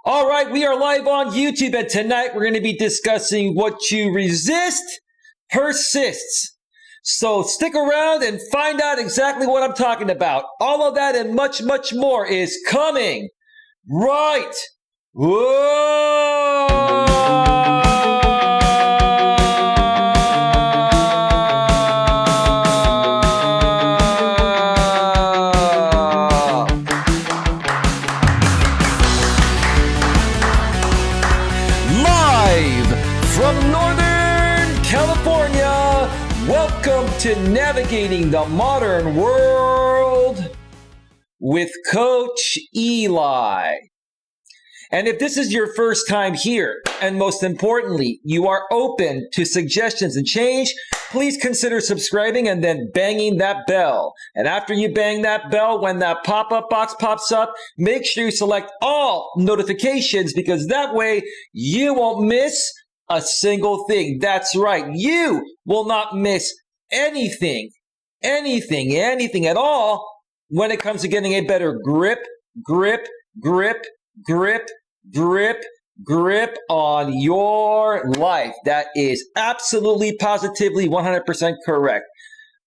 All right, we are live on YouTube, and tonight we're going to be discussing what you resist persists. So stick around and find out exactly what I'm talking about. All of that and much, much more is coming right. Whoa! From Northern California, welcome to Navigating the Modern World with Coach Eli. And if this is your first time here, and most importantly, you are open to suggestions and change, please consider subscribing and then banging that bell. And after you bang that bell, when that pop-up box pops up, make sure you select all notifications, because that way you won't miss a single thing. That's right. You will not miss anything at all when it comes to getting a better grip on your life. That is absolutely, positively, 100% correct.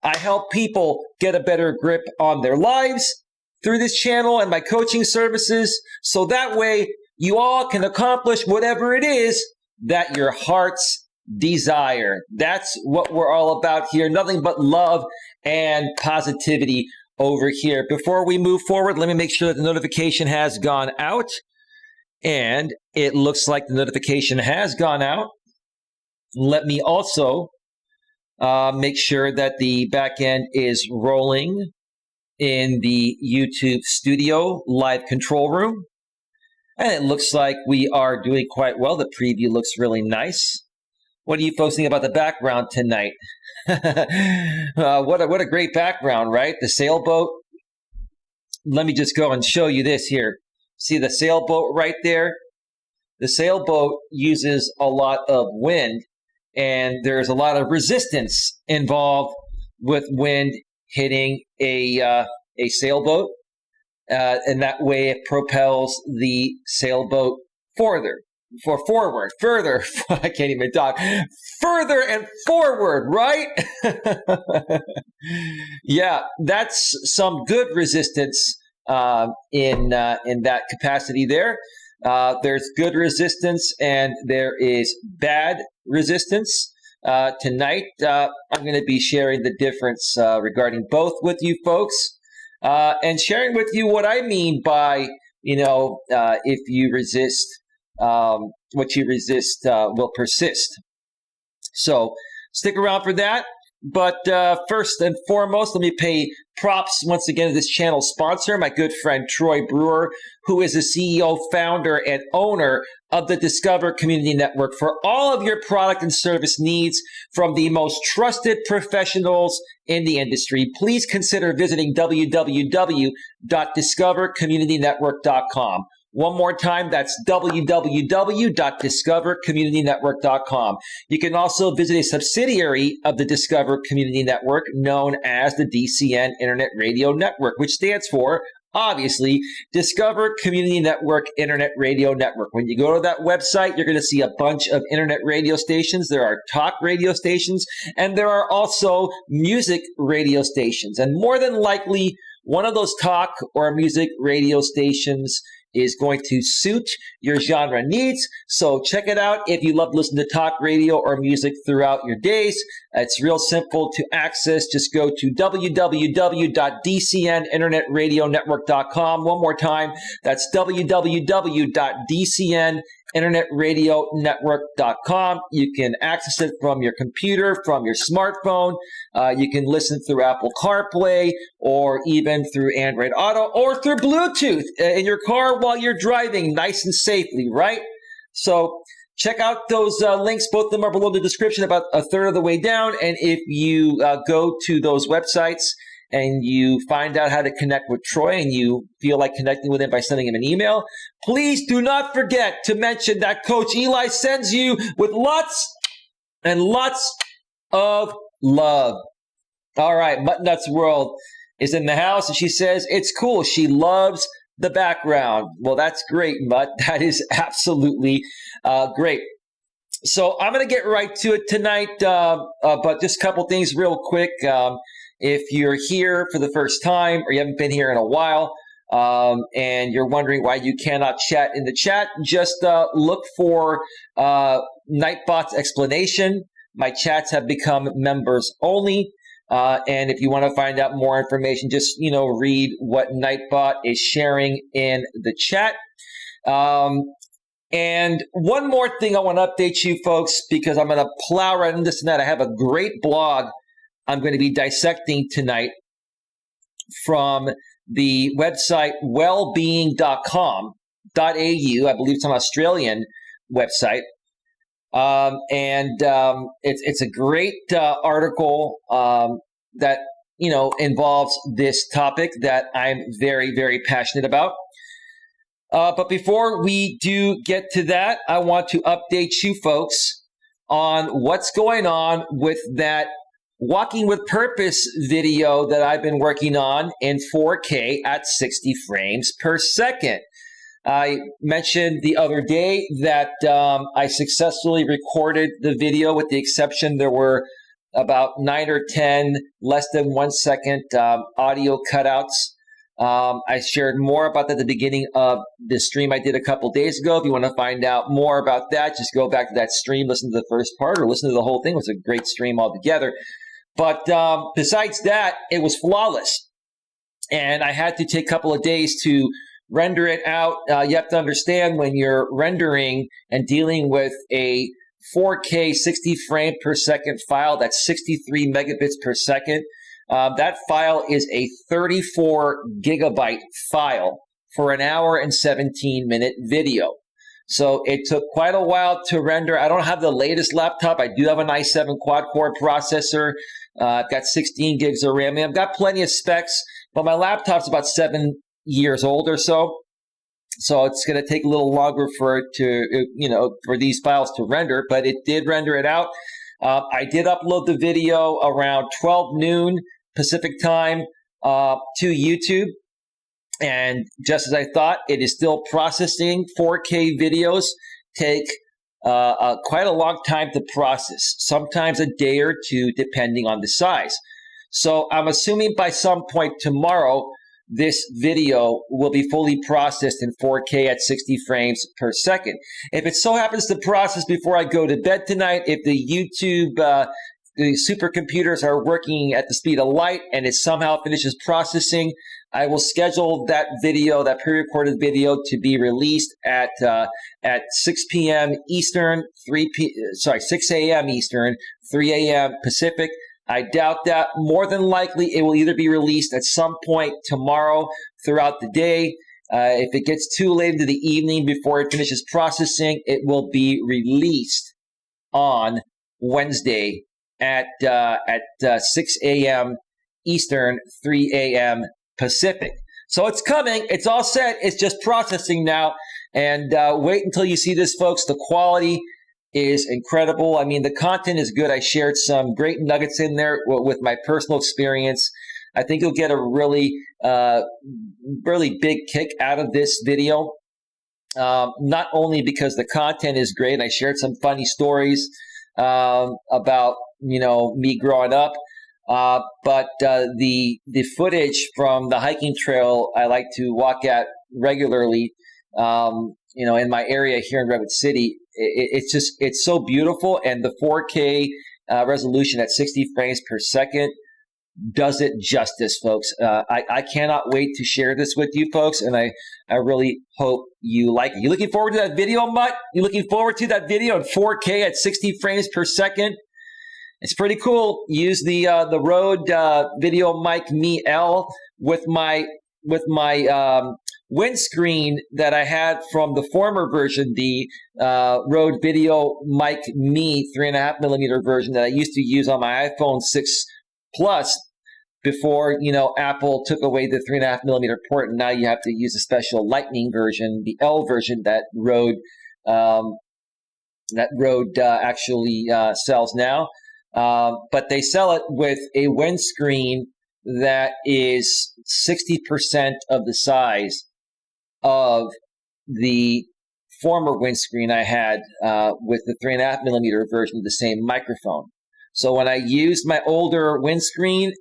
I help people get a better grip on their lives through this channel and my coaching services, so that way you all can accomplish whatever it is that your hearts desire. That's what we're all about here. Nothing but love and positivity over here. Before we move forward, let me make sure that the notification has gone out. And it looks like the notification has gone out. Let me also make sure that the back end is rolling in the YouTube studio live control room. And it looks like we are doing quite well. The preview looks really nice. What do you folks think about the background tonight? What a great background, right? The sailboat. Let me just go and show you this here. See the sailboat right there? The sailboat uses a lot of wind, and there's a lot of resistance involved with wind hitting a sailboat. And that way it propels the sailboat further. I can't even talk. Further and forward, right? Yeah, that's some good resistance in that capacity there. There's good resistance and there is bad resistance. Tonight, I'm going to be sharing the difference regarding both with you folks. And sharing with you what I mean by, if you resist, what you resist will persist. So stick around for that. But first and foremost, let me pay props once again to this channel sponsor, my good friend Troy Brewer, who is the CEO, founder, and owner of the Discover Community Network for all of your product and service needs from the most trusted professionals in the industry. Please consider visiting www.discovercommunitynetwork.com. One more time, that's www.discovercommunitynetwork.com. You can also visit a subsidiary of the Discover Community Network known as the DCN Internet Radio Network, which stands for, obviously, Discover Community Network Internet Radio Network. When you go to that website, you're going to see a bunch of internet radio stations. There are talk radio stations, and there are also music radio stations. And more than likely, one of those talk or music radio stations is going to suit your genre needs. So check it out if you love listening to talk radio or music throughout your days. It's real simple to access. Just go to www.dcninternetradionetwork.com. One more time, that's www.dcninternetradionetwork.com. You can access it from your computer, from your smartphone. You can listen through Apple CarPlay or even through Android Auto or through Bluetooth in your car while you're driving nice and safely, right? So check out those links. Both of them are below the description, about a third of the way down. And if you go to those websites and you find out how to connect with Troy and you feel like connecting with him by sending him an email, please do not forget to mention that Coach Eli sends you with lots and lots of love. All right, Mutt Nuts World is in the house, and she says it's cool. She loves the background. Well, that's great, Mutt. That is absolutely great. So I'm going to get right to it tonight, but just a couple things real quick. If you're here for the first time or you haven't been here in a while, and you're wondering why you cannot chat in the chat, just look for Nightbot's explanation. My chats have become members only. And if you want to find out more information, just, read what Nightbot is sharing in the chat. And one more thing I want to update you folks, because I'm going to plow right into this tonight. I have a great blog I'm going to be dissecting tonight from the website wellbeing.com.au. I believe it's an Australian website. It's a great article that, involves this topic that I'm very, very passionate about. But before we do get to that, I want to update you folks on what's going on with that Walking with Purpose video that I've been working on in 4K at 60 frames per second. I mentioned the other day that I successfully recorded the video, with the exception there were about 9 or 10 less than 1 second audio cutouts. I shared more about that at the beginning of the stream I did a couple days ago. If you want to find out more about that, just go back to that stream, listen to the first part, or listen to the whole thing. It was a great stream altogether. But besides that, it was flawless. And I had to take a couple of days to render it out. You have to understand, when you're rendering and dealing with a 4K 60 frame per second file, that's 63 megabits per second. That file is a 34 gigabyte file for an hour and 17-minute video. So it took quite a while to render. I don't have the latest laptop. I do have an i7 quad-core processor. I've got 16 gigs of RAM. I've got plenty of specs, but my laptop's about 7 years old or so. So it's going to take a little longer for it to, for these files to render, but it did render it out. I did upload the video around 12 noon Pacific time to YouTube. And just as I thought, it is still processing. 4K videos take quite a long time to process, sometimes a day or two, depending on the size. So I'm assuming by some point tomorrow, this video will be fully processed in 4K at 60 frames per second. If it so happens to process before I go to bed tonight, if the YouTube the supercomputers are working at the speed of light and it somehow finishes processing, I will schedule that video, that pre-recorded video, to be released at 6 p.m. Eastern, 6 a.m. Eastern, 3 a.m. Pacific. I doubt that. More than likely, it will either be released at some point tomorrow throughout the day. If it gets too late into the evening before it finishes processing, it will be released on Wednesday at 6 a.m. Eastern, 3 a.m. Pacific. So it's coming. It's all set. It's just processing now. And wait until you see this, folks. The quality is incredible. I mean, the content is good. I shared some great nuggets in there with my personal experience. I think you'll get a really big kick out of this video. Not only because the content is great, and I shared some funny stories about me growing up, but the footage from the hiking trail I like to walk at regularly, in my area here in Redwood City, it's so beautiful, and the 4K resolution at 60 frames per second does it justice, folks. I cannot wait to share this with you folks, and I really hope you like it. You looking forward to that video, Mutt? You looking forward to that video in 4K at 60 frames per second? It's pretty cool. Use the Rode Video Mic Me L with my windscreen that I had from the former version, the Rode Video Mic Me 3.5mm version that I used to use on my iPhone 6 Plus before Apple took away the 3.5mm port, and now you have to use a special Lightning version, the L version that Rode actually sells now. But they sell it with a windscreen that is 60% of the size of the former windscreen I had with the 3.5mm version of the same microphone. So when I used my older windscreen,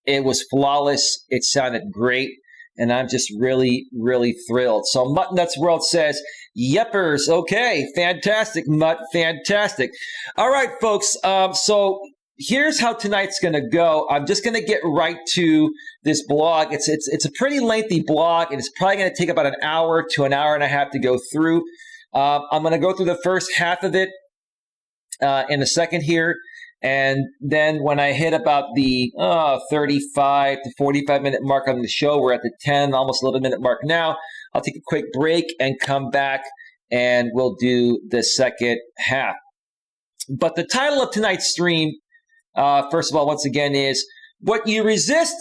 it was flawless. It sounded great. And I'm just really, really thrilled. So Mutt Nuts World says, yeppers. Okay, fantastic, Mutt, fantastic. All right, folks. So here's how tonight's going to go. I'm just going to get right to this blog. It's a pretty lengthy blog, and it's probably going to take about an hour to an hour and a half to go through. I'm going to go through the first half of it in a second here. And then when I hit about the 35 to 45 minute mark on the show, we're at the 10, almost 11 minute mark now. I'll take a quick break and come back, and we'll do the second half. But the title of tonight's stream, first of all, once again, is What You Resist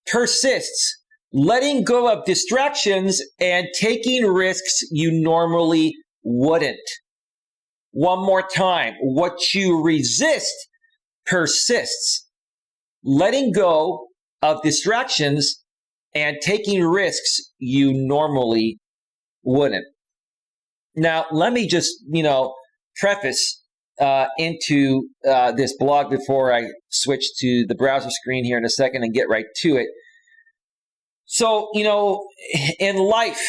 Persists. Letting go of distractions and taking risks you normally wouldn't. One more time. What you resist persists. Letting go of distractions and taking risks you normally wouldn't. Now, let me just, preface into this blog before I switch to the browser screen here in a second and get right to it. So, in life,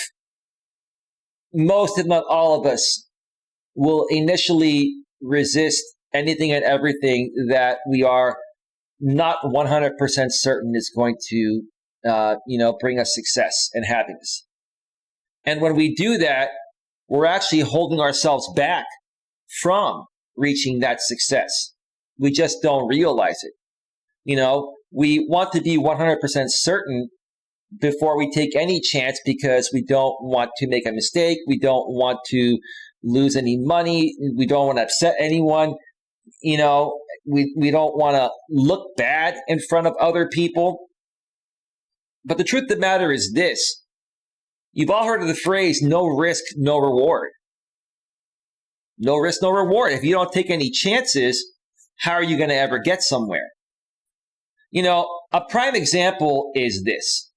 most, if not all of us, will initially resist anything and everything that we are not 100% certain is going to, bring us success and happiness. And when we do that, we're actually holding ourselves back from reaching that success. We just don't realize it. We want to be 100% certain before we take any chance because we don't want to make a mistake. We don't want to lose any money. We don't want to upset anyone. We don't want to look bad in front of other people. But the truth of the matter is this. You've all heard of the phrase, no risk, no reward. No risk, no reward. If you don't take any chances, how are you going to ever get somewhere? A prime example is this.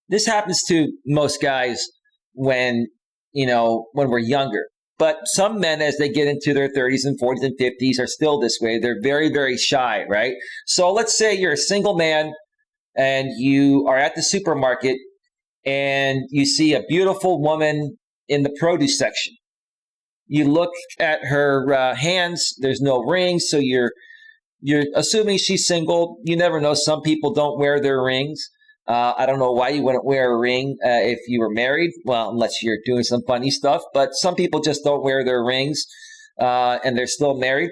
This happens to most guys when we're younger. But some men, as they get into their 30s and 40s and 50s, are still this way. They're very, very shy, right? So let's say you're a single man and you are at the supermarket and you see a beautiful woman in the produce section. You look at her hands. There's no rings, so you're assuming she's single. You never know. Some people don't wear their rings. I don't know why you wouldn't wear a ring if you were married, well, unless you're doing some funny stuff. But some people just don't wear their rings, and they're still married.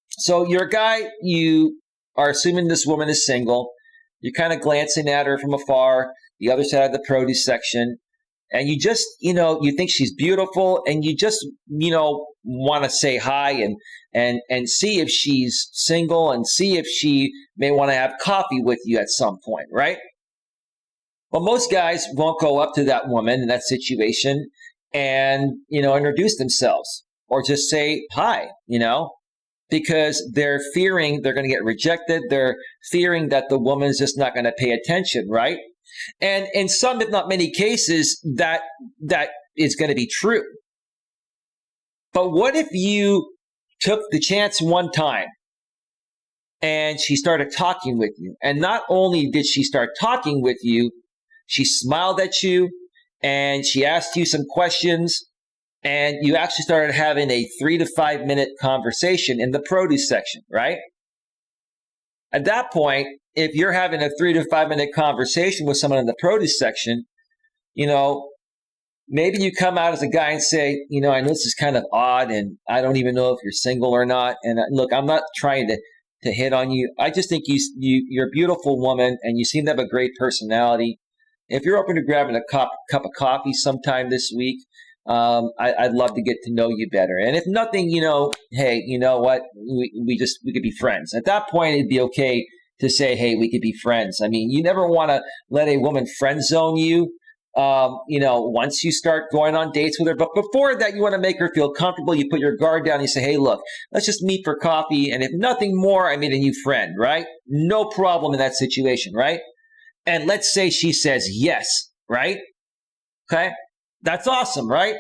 So you're a guy, you are assuming this woman is single. You're kind of glancing at her from afar, the other side of the produce section, and you just, you think she's beautiful, and you just, want to say hi and see if she's single and see if she may want to have coffee with you at some point, right? Well, most guys won't go up to that woman in that situation and, introduce themselves or just say hi, because they're fearing they're going to get rejected. They're fearing that the woman's just not going to pay attention, right? And in some, if not many cases, that is going to be true. But what if you took the chance one time and she started talking with you? And not only did she start talking with you, she smiled at you and she asked you some questions, and you actually started having a 3 to 5 minute conversation in the produce section, right? At that point, if you're having a 3 to 5 minute conversation with someone in the produce section, maybe you come out as a guy and say, I know this is kind of odd and I don't even know if you're single or not. And look, I'm not trying to hit on you. I just think you're a beautiful woman and you seem to have a great personality. If you're open to grabbing a cup of coffee sometime this week, I'd love to get to know you better. And if nothing, hey, you know what? We could be friends. At that point, it'd be okay to say, hey, we could be friends. I mean, you never want to let a woman friend zone you, once you start going on dates with her. But before that, you want to make her feel comfortable. You put your guard down and you say, hey, look, let's just meet for coffee. And if nothing more, I meet a new friend, right? No problem in that situation, right? And let's say she says yes, right? Okay. That's awesome, right?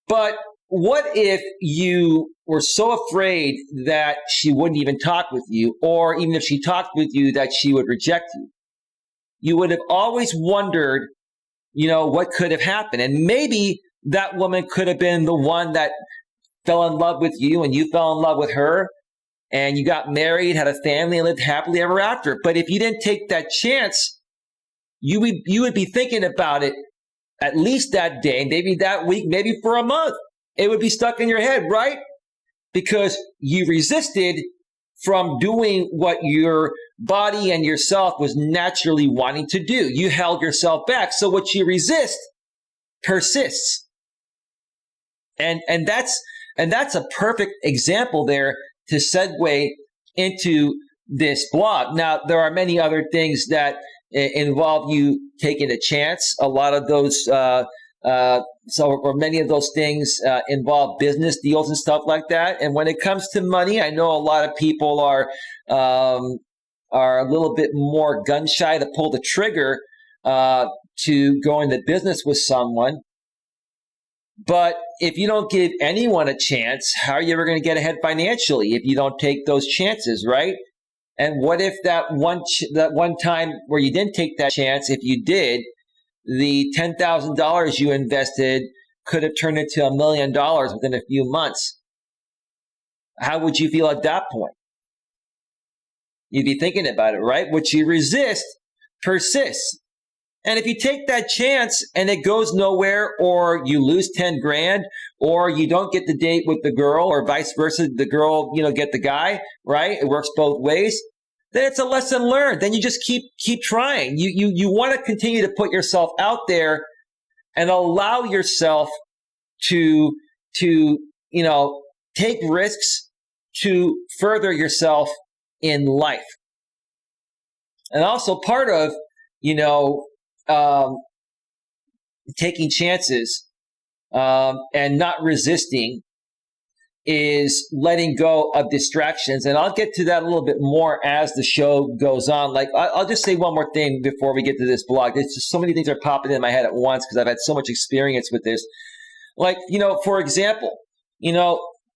But what if you were so afraid that she wouldn't even talk with you, or even if she talked with you, that she would reject you? You would have always wondered, what could have happened. And maybe that woman could have been the one that fell in love with you and you fell in love with her and you got married, had a family, and lived happily ever after. But if you didn't take that chance, you would be thinking about it at least that day, maybe that week, maybe for a month. It would be stuck in your head, right? Because you resisted from doing what your body and yourself was naturally wanting to do. You held yourself back. So what you resist persists. And that's a perfect example there to segue into this blog. Now, there are many other things that involve you taking a chance. A lot of those, many of those things involve business deals and stuff like that. And when it comes to money, I know a lot of people are a little bit more gun shy to pull the trigger to go into business with someone. But if you don't give anyone a chance, how are you ever going to get ahead financially if you don't take those chances, right? And what if that one time where you didn't take that chance, if you did, the $10,000 you invested could have turned into $1 million within a few months? How would you feel at that point? You'd be thinking about it, right? What you resist persists. And if you take that chance and it goes nowhere, or you lose 10 grand, or you don't get the date with the girl, or vice versa, the girl, get the guy, right? It works both ways. Then it's a lesson learned. Then you just keep trying. You want to continue to put yourself out there and allow yourself to take risks to further yourself in life. And also part of, taking chances and not resisting is letting go of distractions. And I'll get to that a little bit more as the show goes on. Like, I'll just say one more thing before we get to this blog. There's just so many things are popping in my head at once because I've had so much experience with this. Like, for example,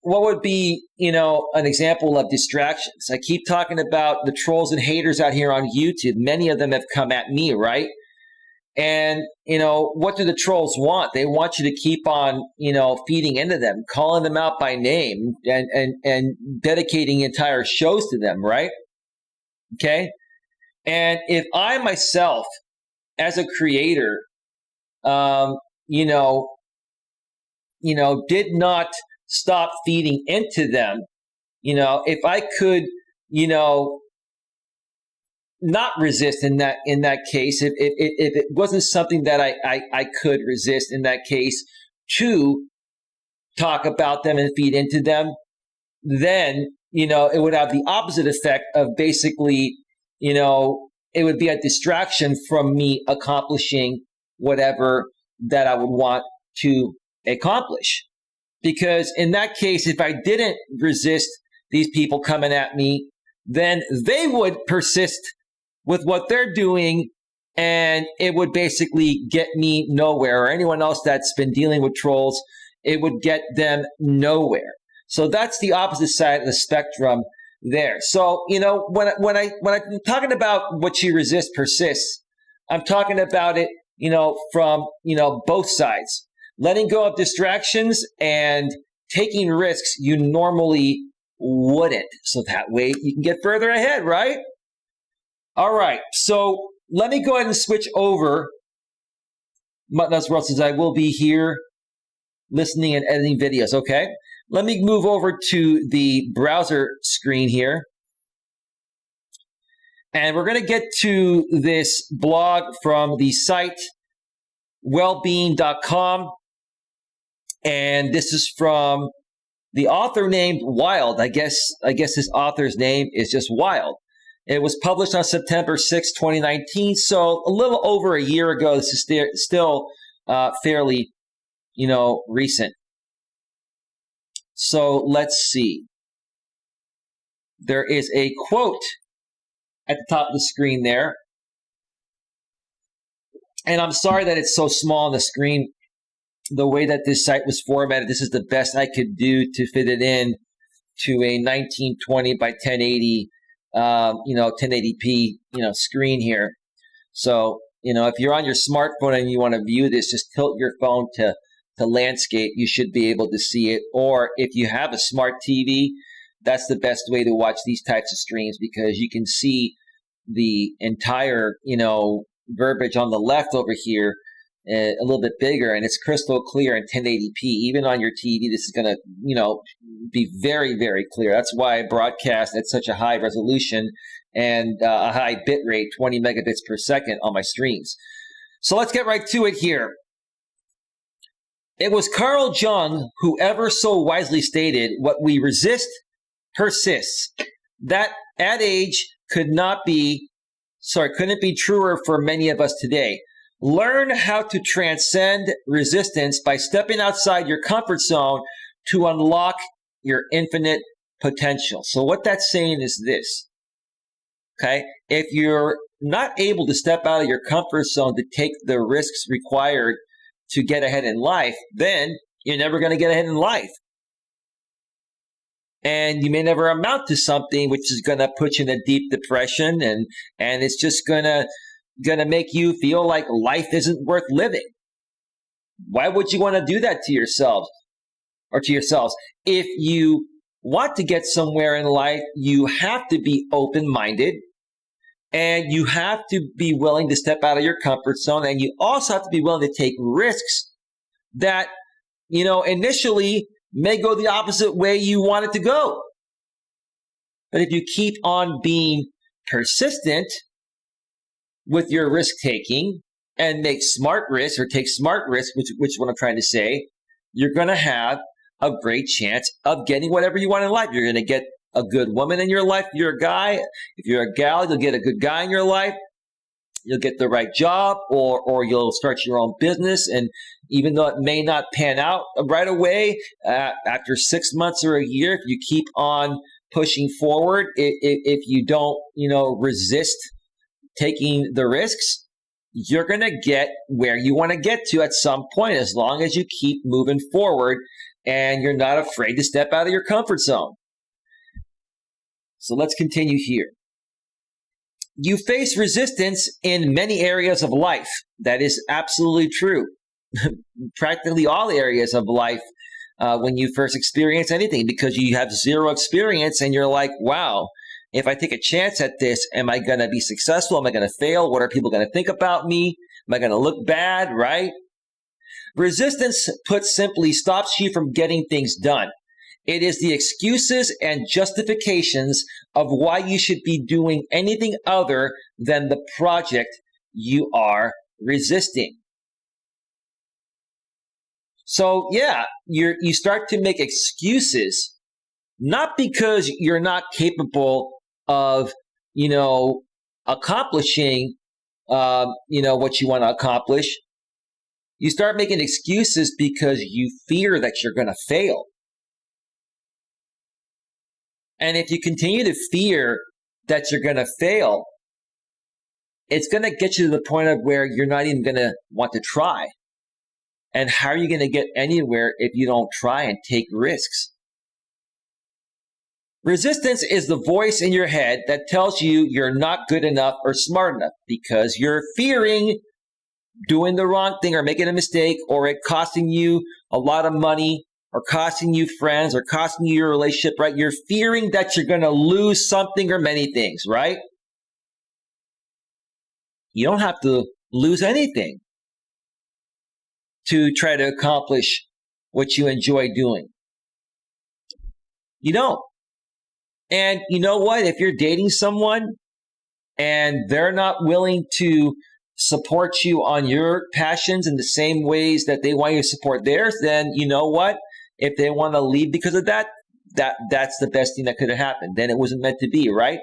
what would be, an example of distractions? I keep talking about the trolls and haters out here on YouTube. Many of them have come at me, right? And, what do the trolls want? They want you to keep on, feeding into them, calling them out by name and dedicating entire shows to them, right? Okay. And if I myself, as a creator, did not stop feeding into them, if I could, not resist in that case, if it wasn't something that I could resist in that case to talk about them and feed into them, then, it would have the opposite effect of basically, it would be a distraction from me accomplishing whatever that I would want to accomplish. Because in that case, if I didn't resist these people coming at me, then they would persist with what they're doing, and it would basically get me nowhere, or anyone else that's been dealing with trolls, it would get them nowhere. So that's the opposite side of the spectrum there. So, when I'm talking about what you resist persists, I'm talking about it, from, both sides. Letting go of distractions and taking risks you normally wouldn't. So that way you can get further ahead, right? All right. So let me go ahead and switch over. That's Russ, since I will be here listening and editing videos. Okay. Let me move over to the browser screen here. And we're going to get to this blog from the site wellbeing.com. And this is from the author named Wild. I guess this author's name is just Wild. It was published on September 6, 2019. So a little over a year ago. This is still fairly, recent. So let's see. There is a quote at the top of the screen there. And I'm sorry that it's so small on the screen the way that this site was formatted, this is the best I could do to fit it in to a 1920 by 1080, 1080p, screen here. So, if you're on your smartphone and you want to view this, just tilt your phone to landscape. You should be able to see it. Or if you have a smart TV, that's the best way to watch these types of streams, because you can see the entire, verbiage on the left over here a little bit bigger, and it's crystal clear in 1080p. Even on your TV, this is going to, be very, very clear. That's why I broadcast at such a high resolution and a high bit rate, 20 megabits per second on my streams. So let's get right to it here. It was Carl Jung who ever so wisely stated, "What we resist persists." That adage couldn't be truer for many of us today. Learn how to transcend resistance by stepping outside your comfort zone to unlock your infinite potential. So what that's saying is this, okay? If you're not able to step out of your comfort zone to take the risks required to get ahead in life, then you're never going to get ahead in life. And you may never amount to something, which is going to put you in a deep depression, and it's just going to make you feel like life isn't worth living. Why would you want to do that to yourselves or to yourselves? If you want to get somewhere in life, you have to be open-minded, and you have to be willing to step out of your comfort zone, and you also have to be willing to take risks that, initially may go the opposite way you want it to go. But if you keep on being persistent with your risk-taking and make smart risks, or take smart risks, which is what I'm trying to say, you're going to have a great chance of getting whatever you want in life. You're going to get a good woman in your life if you're a guy. If you're a gal, you'll get a good guy in your life. You'll get the right job, or you'll start your own business. And even though it may not pan out right away, after 6 months or a year, if you keep on pushing forward, if you don't, resist taking the risks, you're going to get where you want to get to at some point, as long as you keep moving forward and you're not afraid to step out of your comfort zone. So let's continue here. You face resistance in many areas of life. That is absolutely true. Practically all areas of life when you first experience anything, because you have zero experience and you're like, wow, if I take a chance at this, am I going to be successful? Am I going to fail? What are people going to think about me? Am I going to look bad, right? Resistance, put simply, stops you from getting things done. It is the excuses and justifications of why you should be doing anything other than the project you are resisting. So yeah, you start to make excuses, not because you're not capable of, accomplishing, what you want to accomplish. You start making excuses because you fear that you're going to fail. And if you continue to fear that you're going to fail, it's going to get you to the point of where you're not even going to want to try. And how are you going to get anywhere if you don't try and take risks? Resistance is the voice in your head that tells you you're not good enough or smart enough, because you're fearing doing the wrong thing or making a mistake, or it costing you a lot of money, or costing you friends, or costing you your relationship, right? You're fearing that you're going to lose something or many things, right? You don't have to lose anything to try to accomplish what you enjoy doing. You don't. And you know what? If you're dating someone and they're not willing to support you on your passions in the same ways that they want you to support theirs, then you know what? If they want to leave because of that, that's the best thing that could have happened. Then it wasn't meant to be, right?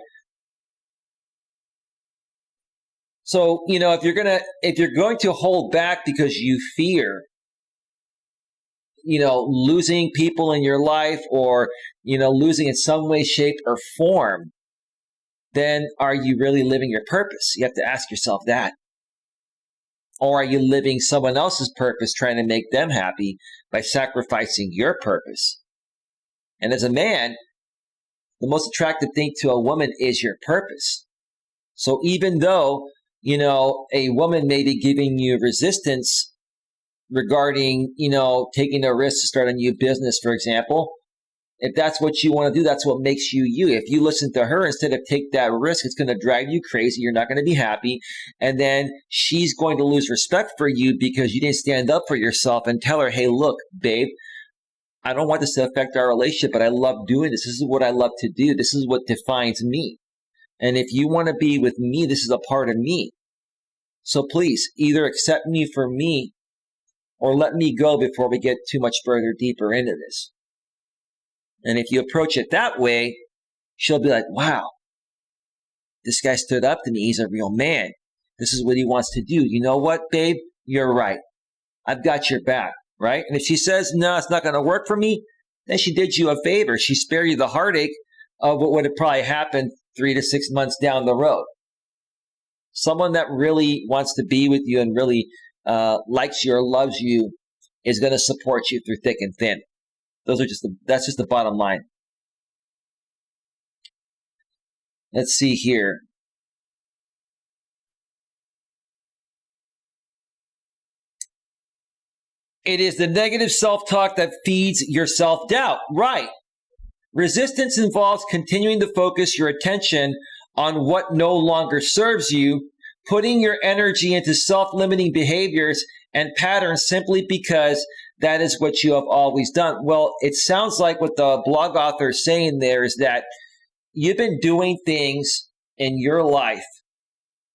So, if you're going to hold back because you fear, losing people in your life, or, losing in some way, shape, or form, then are you really living your purpose? You have to ask yourself that. Or are you living someone else's purpose, trying to make them happy by sacrificing your purpose? And as a man, the most attractive thing to a woman is your purpose. So even though, a woman may be giving you resistance regarding, taking a risk to start a new business, for example, if that's what you want to do, that's what makes you you. If you listen to her instead of take that risk, it's going to drive you crazy. You're not going to be happy. And then she's going to lose respect for you because you didn't stand up for yourself and tell her, hey, look, babe, I don't want this to affect our relationship, but I love doing this. This is what I love to do. This is what defines me. And if you want to be with me, this is a part of me. So please either accept me for me or let me go before we get too much further deeper into this. And if you approach it that way, she'll be like, wow, this guy stood up to me. He's a real man. This is what he wants to do. You know what, babe? You're right. I've got your back, right? And if she says, no, it's not going to work for me, then she did you a favor. She spared you the heartache of what would have probably happened 3 to 6 months down the road. Someone that really wants to be with you and really likes you or loves you is going to support you through thick and thin. That's just the bottom line. Let's see here. It is the negative self-talk that feeds your self-doubt. Right. Resistance involves continuing to focus your attention on what no longer serves you, putting your energy into self-limiting behaviors and patterns simply because that is what you have always done. Well, it sounds like what the blog author is saying there is that you've been doing things in your life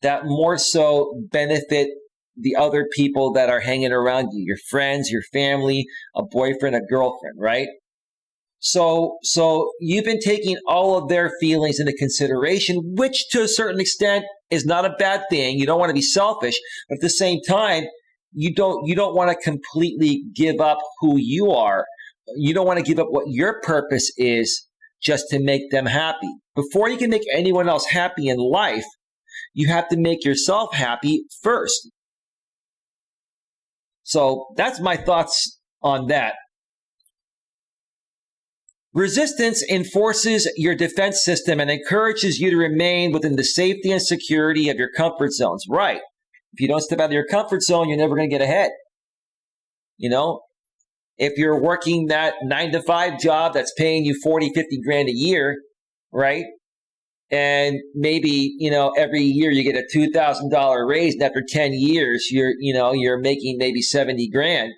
that more so benefit the other people that are hanging around you, your friends, your family, a boyfriend, a girlfriend, right? So you've been taking all of their feelings into consideration, which to a certain extent is not a bad thing. You don't want to be selfish, but at the same time, you don't want to completely give up who you are. You don't want to give up what your purpose is just to make them happy. Before you can make anyone else happy in life, you have to make yourself happy first. So that's my thoughts on that. Resistance enforces your defense system and encourages you to remain within the safety and security of your comfort zones. Right. If you don't step out of your comfort zone, you're never going to get ahead. If you're working that 9-to-5 job that's paying you 40, 50 grand a year, right? And maybe, every year you get a $2,000 raise, and after 10 years, you're making maybe 70 grand.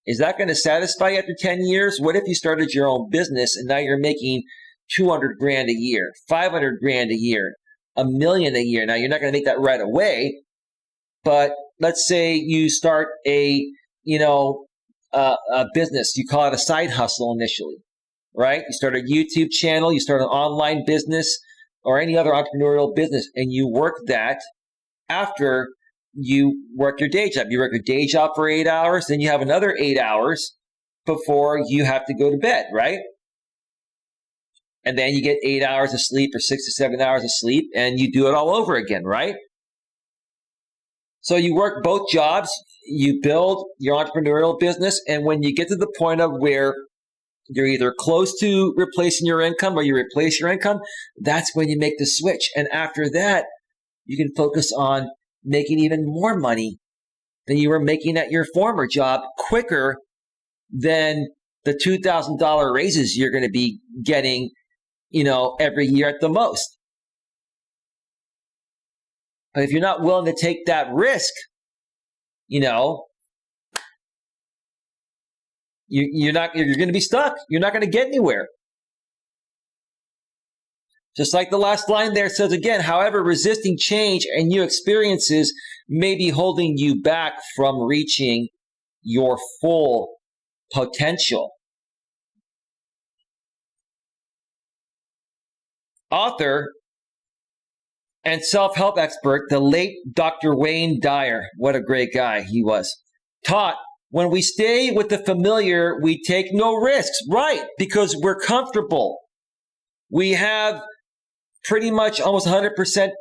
Is that going to satisfy you after 10 years? What if you started your own business and now you're making 200 grand a year, 500 grand a year, $1 million a year? Now, you're not going to make that right away, but let's say you start a business. You call it a side hustle initially, right? You start a YouTube channel, you start an online business or any other entrepreneurial business, and you work that after you work your day job. You work your day job for 8 hours, then you have another 8 hours before you have to go to bed, right? And then you get 8 hours of sleep or 6 to 7 hours of sleep, and you do it all over again, right? So you work both jobs, you build your entrepreneurial business, and when you get to the point of where you're either close to replacing your income or you replace your income, that's when you make the switch. And after that, you can focus on making even more money than you were making at your former job quicker than the $2,000 raises you're going to be getting, every year at the most. But if you're not willing to take that risk, you're going to be stuck. You're not going to get anywhere. Just like the last line there says again, however, resisting change and new experiences may be holding you back from reaching your full potential. Author and self-help expert, the late Dr. Wayne Dyer, what a great guy he was, taught, when we stay with the familiar, we take no risks. Right, because we're comfortable. We have pretty much almost 100%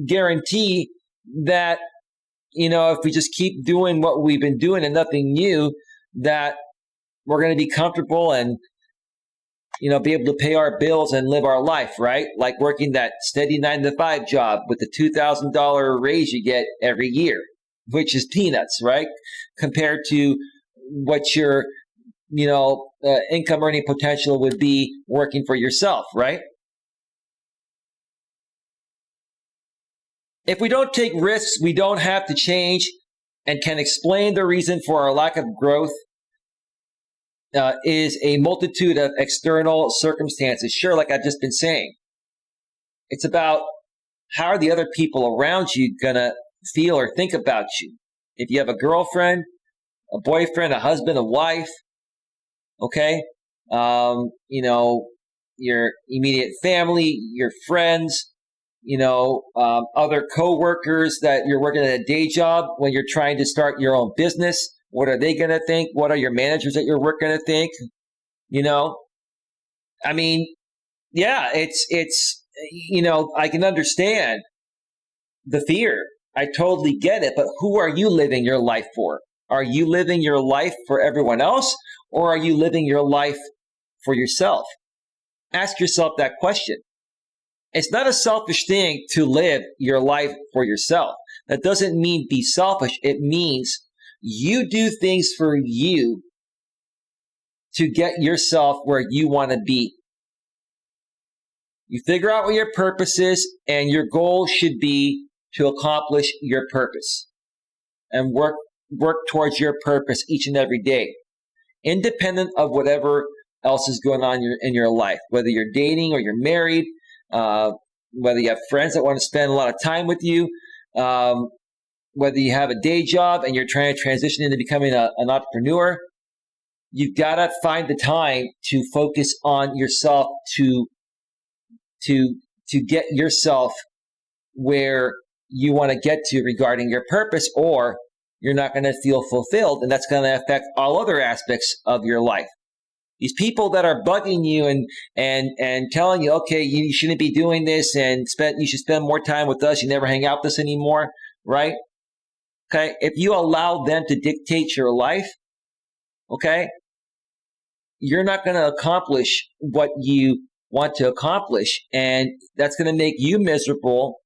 guarantee that, if we just keep doing what we've been doing and nothing new, that we're going to be comfortable and, be able to pay our bills and live our life, right? Like working that steady 9-to-5 job with the $2,000 raise you get every year, which is peanuts, right? Compared to what your, income earning potential would be working for yourself, right? If we don't take risks, we don't have to change and can explain the reason for our lack of growth is a multitude of external circumstances. Sure, like I've just been saying. It's about how are the other people around you going to feel or think about you. If you have a girlfriend, a boyfriend, a husband, a wife, okay, your immediate family, your friends, other coworkers that you're working at a day job when you're trying to start your own business. What are they going to think? What are your managers at your work going to think? I mean, yeah, it's I can understand the fear. I totally get it. But who are you living your life for? Are you living your life for everyone else, or are you living your life for yourself? Ask yourself that question. It's not a selfish thing to live your life for yourself. That doesn't mean be selfish. It means you do things for you to get yourself where you want to be. You figure out what your purpose is, and your goal should be to accomplish your purpose and work towards your purpose each and every day, independent of whatever else is going on in your life, whether you're dating or you're married, whether you have friends that want to spend a lot of time with you, whether you have a day job and you're trying to transition into becoming an entrepreneur. You've got to find the time to focus on yourself to get yourself where you want to get to regarding your purpose, or you're not going to feel fulfilled, and that's going to affect all other aspects of your life. These people that are bugging you and telling you, okay, you shouldn't be doing this and you should spend more time with us. You never hang out with us anymore, right? Okay. If you allow them to dictate your life, okay, you're not going to accomplish what you want to accomplish. And that's going to make you miserable.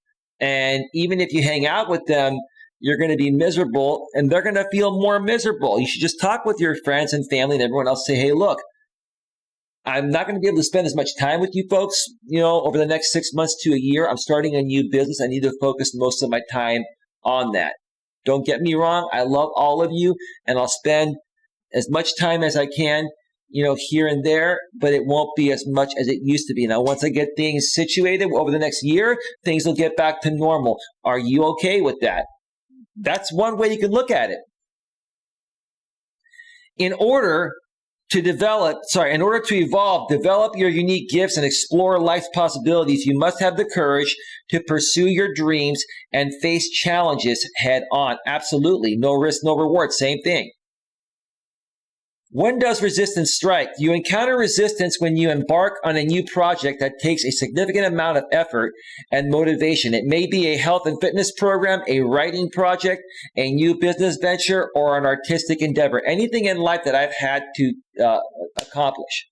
And even if you hang out with them, you're going to be miserable and they're going to feel more miserable. You should just talk with your friends and family and everyone else. Say, hey, look, I'm not going to be able to spend as much time with you folks, over the next 6 months to a year. I'm starting a new business. I need to focus most of my time on that. Don't get me wrong. I love all of you and I'll spend as much time as I can, here and there, but it won't be as much as it used to be. Now, once I get things situated over the next year, things will get back to normal. Are you okay with that? That's one way you can look at it. In order to evolve, develop your unique gifts and explore life's possibilities, you must have the courage to pursue your dreams and face challenges head on. Absolutely. No risk, no reward. Same thing. When does resistance strike? You encounter resistance when you embark on a new project that takes a significant amount of effort and motivation. It may be a health and fitness program, a writing project, a new business venture, or an artistic endeavor. Anything in life that I've had to accomplish.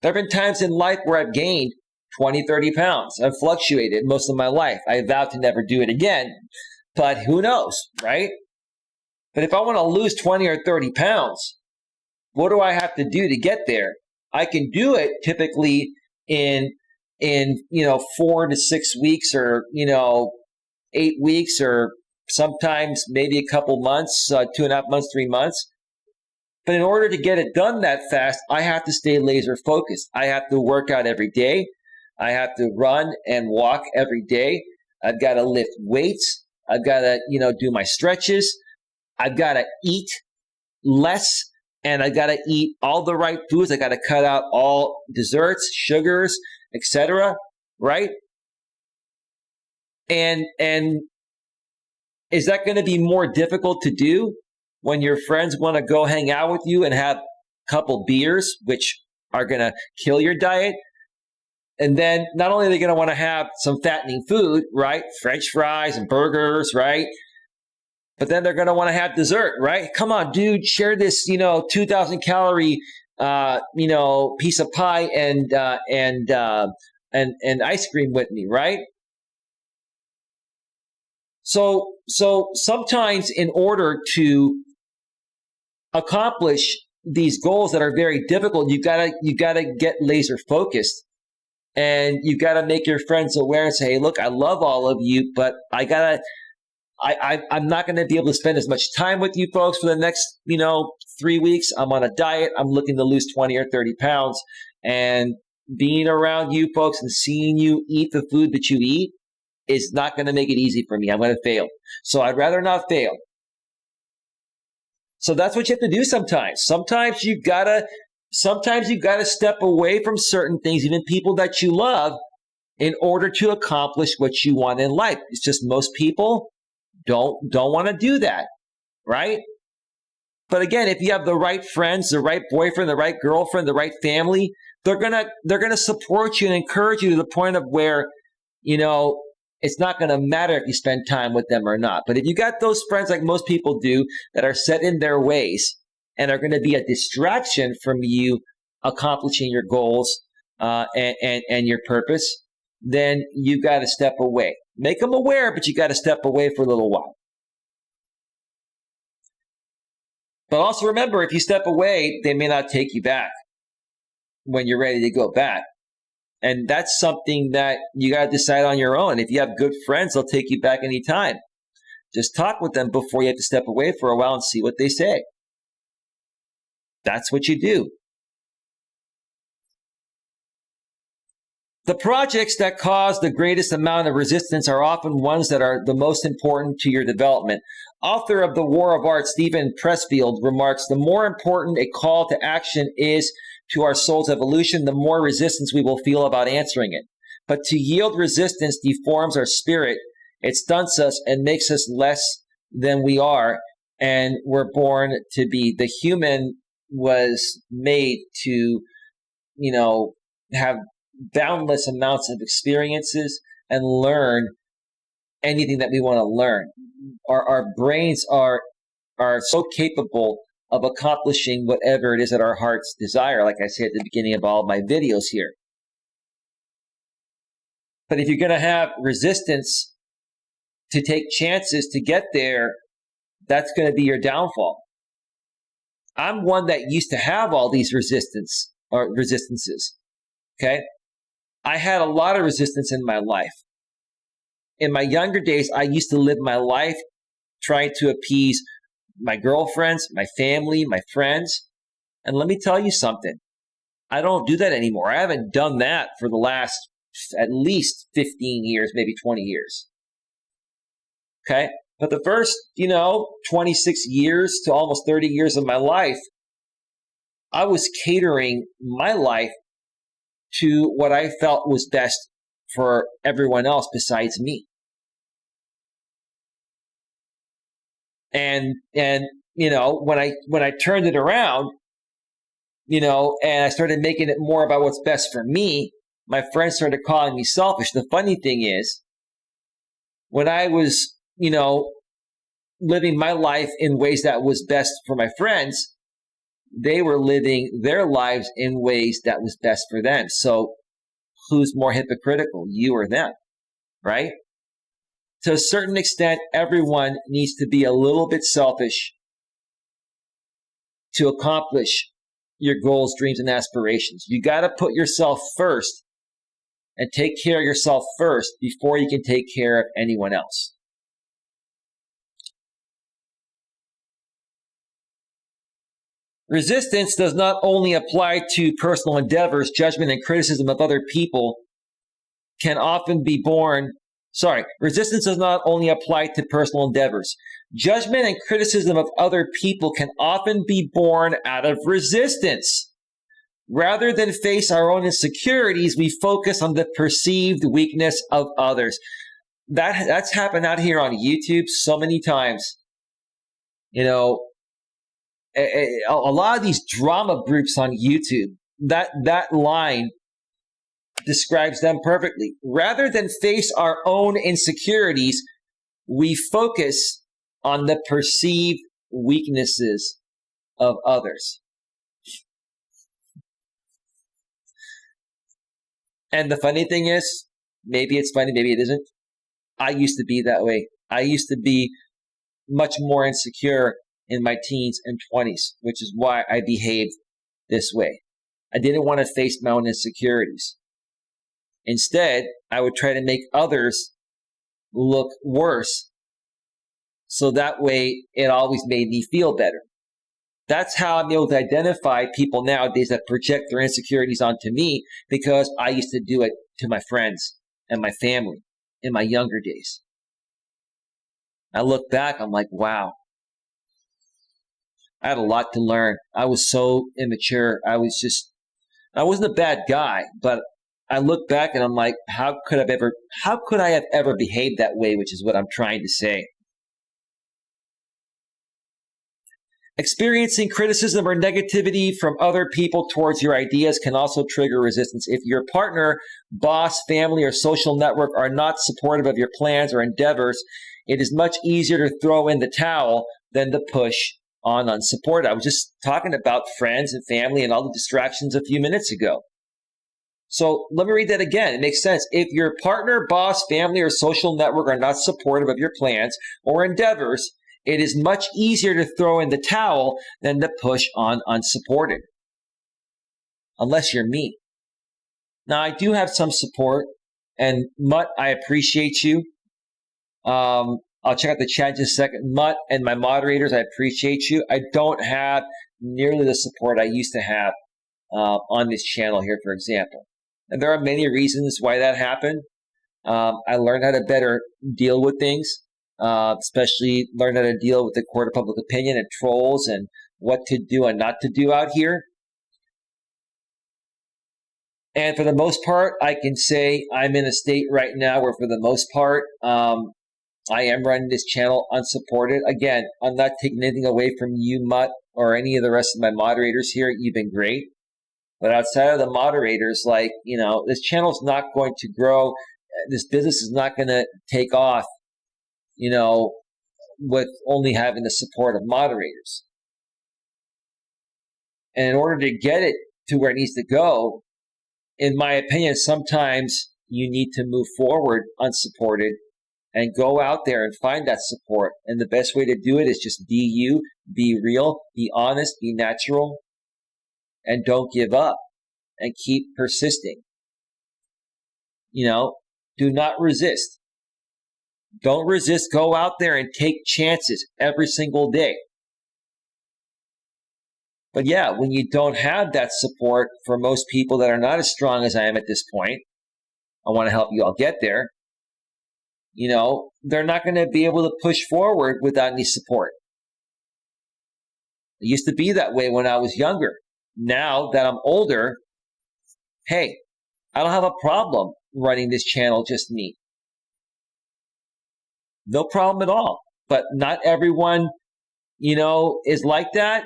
There have been times in life where I've gained 20, 30 pounds. I've fluctuated most of my life. I vowed to never do it again, but who knows, right? But if I want to lose 20 or 30 pounds, what do I have to do to get there? I can do it typically in 4 to 6 weeks or 8 weeks or sometimes maybe a couple months, 2.5 months, 3 months. But in order to get it done that fast, I have to stay laser focused. I have to work out every day. I have to run and walk every day. I've got to lift weights. I've got to do my stretches. I've got to eat less. And I got to eat all the right foods. I got to cut out all desserts, sugars, etc. Right? And is that going to be more difficult to do when your friends want to go hang out with you and have a couple beers, which are going to kill your diet? And then not only are they going to want to have some fattening food, right? French fries and burgers, right? but then they're going to want to have dessert, right? Come on, dude, share this, 2,000 calorie, piece of pie and ice cream with me, right? So sometimes in order to accomplish these goals that are very difficult, you gotta get laser focused, and you gotta make your friends aware and say, hey, look, I love all of you, but I'm not going to be able to spend as much time with you folks for the next, 3 weeks. I'm on a diet. I'm looking to lose 20 or 30 pounds, and being around you folks and seeing you eat the food that you eat is not going to make it easy for me. I'm going to fail. So I'd rather not fail. So that's what you have to do sometimes. Sometimes you gotta step away from certain things, even people that you love, in order to accomplish what you want in life. It's just most people don't want to do that, right? But again, if you have the right friends, the right boyfriend, the right girlfriend, the right family, they're gonna support you and encourage you to the point of where, it's not going to matter if you spend time with them or not. But if you got those friends, like most people do, that are set in their ways and are going to be a distraction from you accomplishing your goals and your purpose, then you got to step away. Make them aware, but you got to step away for a little while. But also remember, if you step away, they may not take you back when you're ready to go back. And that's something that you got to decide on your own. If you have good friends, they'll take you back anytime. Just talk with them before you have to step away for a while and see what they say. That's what you do. The projects that cause the greatest amount of resistance are often ones that are the most important to your development. Author of The War of Art, Stephen Pressfield, remarks, the more important a call to action is to our soul's evolution, the more resistance we will feel about answering it. But to yield resistance deforms our spirit. It stunts us and makes us less than we are, and we're born to be. The human was made to, have boundless amounts of experiences and learn anything that we want to learn. Our brains are so capable of accomplishing whatever it is that our hearts desire, like I said at the beginning of all of my videos here. But if you're going to have resistance to take chances to get there, that's going to be your downfall. I'm one that used to have all these resistances. Okay? I had a lot of resistance in my life. In my younger days, I used to live my life trying to appease my girlfriends, my family, my friends. And let me tell you something. I don't do that anymore. I haven't done that for the last at least 15 years, maybe 20 years. Okay? But the first, 26 years to almost 30 years of my life, I was catering my life to what I felt was best for everyone else besides me. And when I turned it around, and I started making it more about what's best for me, my friends started calling me selfish. The funny thing is, when I was, living my life in ways that was best for my friends, they were living their lives in ways that was best for them. So who's more hypocritical, you or them, right? To a certain extent, everyone needs to be a little bit selfish to accomplish your goals, dreams, and aspirations. You got to put yourself first and take care of yourself first before you can take care of anyone else. Resistance does not only apply to personal endeavors. Judgment and criticism of other people can often be born. Resistance does not only apply to personal endeavors. Judgment and criticism of other people can often be born out of resistance. Rather than face our own insecurities, we focus on the perceived weakness of others. That's happened out here on YouTube so many times. A lot of these drama groups on YouTube, that line describes them perfectly. Rather than face our own insecurities, we focus on the perceived weaknesses of others. And the funny thing is, maybe it's funny, maybe it isn't. I used to be that way. I used to be much more insecure in my teens and 20s, which is why I behaved this way. I didn't want to face my own insecurities. Instead, I would try to make others look worse, so that way it always made me feel better. That's how I'm able to identify people nowadays that project their insecurities onto me, because I used to do it to my friends and my family in my younger days. I look back, I'm like, wow, I had a lot to learn. I was so immature. I wasn't a bad guy, but I look back and I'm like, how could I have ever behaved that way, which is what I'm trying to say. Experiencing criticism or negativity from other people towards your ideas can also trigger resistance. If your partner, boss, family, or social network are not supportive of your plans or endeavors, it is much easier to throw in the towel than to push on unsupported. I was just talking about friends and family and all the distractions a few minutes ago. So let me read that again. It makes sense. If your partner, boss, family, or social network are not supportive of your plans or endeavors, it is much easier to throw in the towel than to push on unsupported. Unless you're me. Now, I do have some support, and Mutt, I appreciate you. I'll check out the chat in just a second. Mutt and my moderators, I appreciate you. I don't have nearly the support I used to have on this channel here, for example. And there are many reasons why that happened. I learned how to better deal with things. Especially learn how to deal with the court of public opinion and trolls and what to do and not to do out here. And for the most part, I can say I'm in a state right now where for the most part, I am running this channel unsupported. Again, I'm not taking anything away from you, Mutt, or any of the rest of my moderators here. You've been great. But outside of the moderators, this channel's not going to grow. This business is not going to take off, with only having the support of moderators. And in order to get it to where it needs to go, in my opinion, sometimes you need to move forward unsupported and go out there and find that support. And the best way to do it is just be you, be real, be honest, be natural, and don't give up and keep persisting. Do not resist. Don't resist. Go out there and take chances every single day. But yeah, when you don't have that support, for most people that are not as strong as I am at this point, I want to help you all get there. They're not going to be able to push forward without any support. It used to be that way when I was younger. Now that I'm older, hey, I don't have a problem running this channel just me. No problem at all. But not everyone, is like that.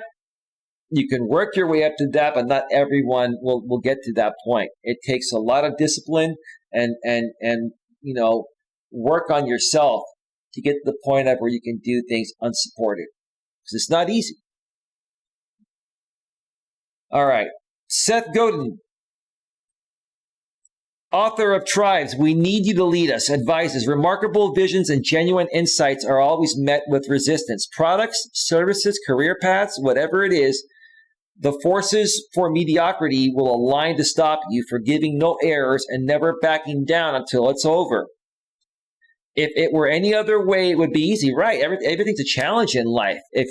You can work your way up to that, but not everyone will get to that point. It takes a lot of discipline and work on yourself to get to the point of where you can do things unsupported. Because it's not easy. All right. Seth Godin, author of Tribes, we need you to lead us, advises, remarkable visions and genuine insights are always met with resistance. Products, services, career paths, whatever it is, the forces for mediocrity will align to stop you, forgiving no errors and never backing down until it's over. If it were any other way, it would be easy, right? Everything's a challenge in life. If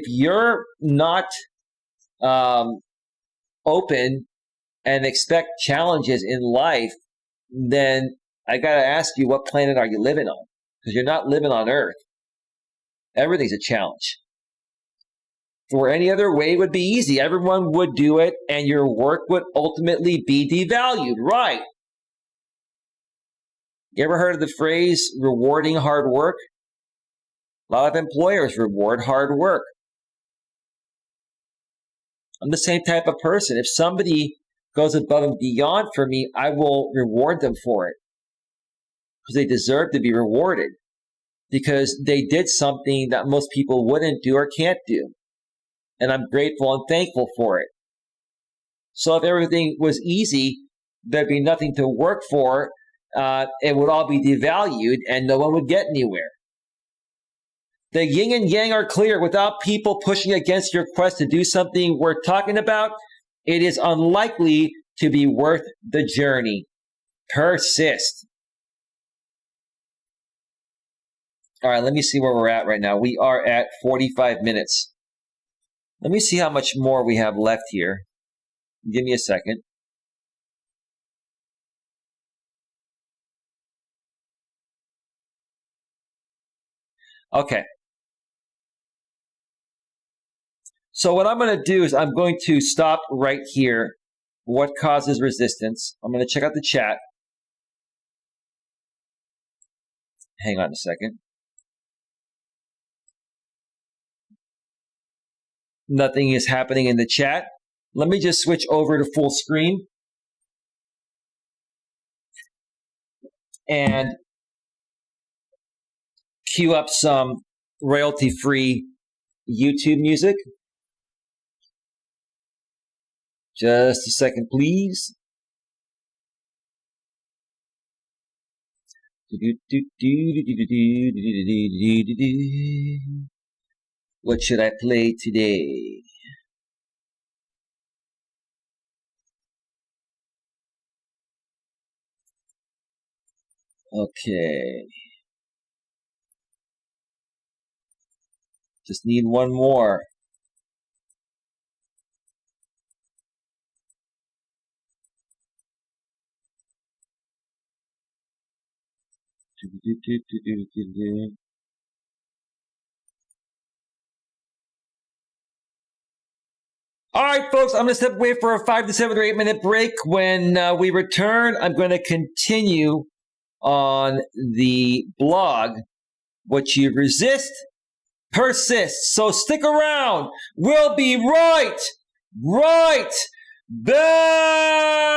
you're not open and expect challenges in life, then I got to ask you, what planet are you living on? Because you're not living on Earth. Everything's a challenge. If it were any other way, it would be easy. Everyone would do it, and your work would ultimately be devalued, right? You ever heard of the phrase rewarding hard work? A lot of employers reward hard work. I'm the same type of person. If somebody goes above and beyond for me, I will reward them for it because they deserve to be rewarded. because they did something that most people wouldn't do or can't do. And I'm grateful and thankful for it. So if everything was easy, there'd be nothing to work for. It would all be devalued and no one would get anywhere. The yin and yang are clear. Without people pushing against your quest to do something worth talking about, it is unlikely to be worth the journey. Persist. All right, let me see where we're at right now. We are at 45 minutes. Let me see how much more we have left here. Give me a second. Okay. So what I'm going to do is I'm going to stop right here. What causes resistance? I'm going to check out the chat. Hang on a second. Nothing is happening in the chat. Let me just switch over to full screen. And cue up some royalty-free YouTube music. Just a second, please. What should I play today? Okay. Just need one more. All right, folks, I'm going to step away for a 5 to 7 or 8 minute break. When we return, I'm going to continue on the blog. What you resist persists. So stick around. We'll be right back.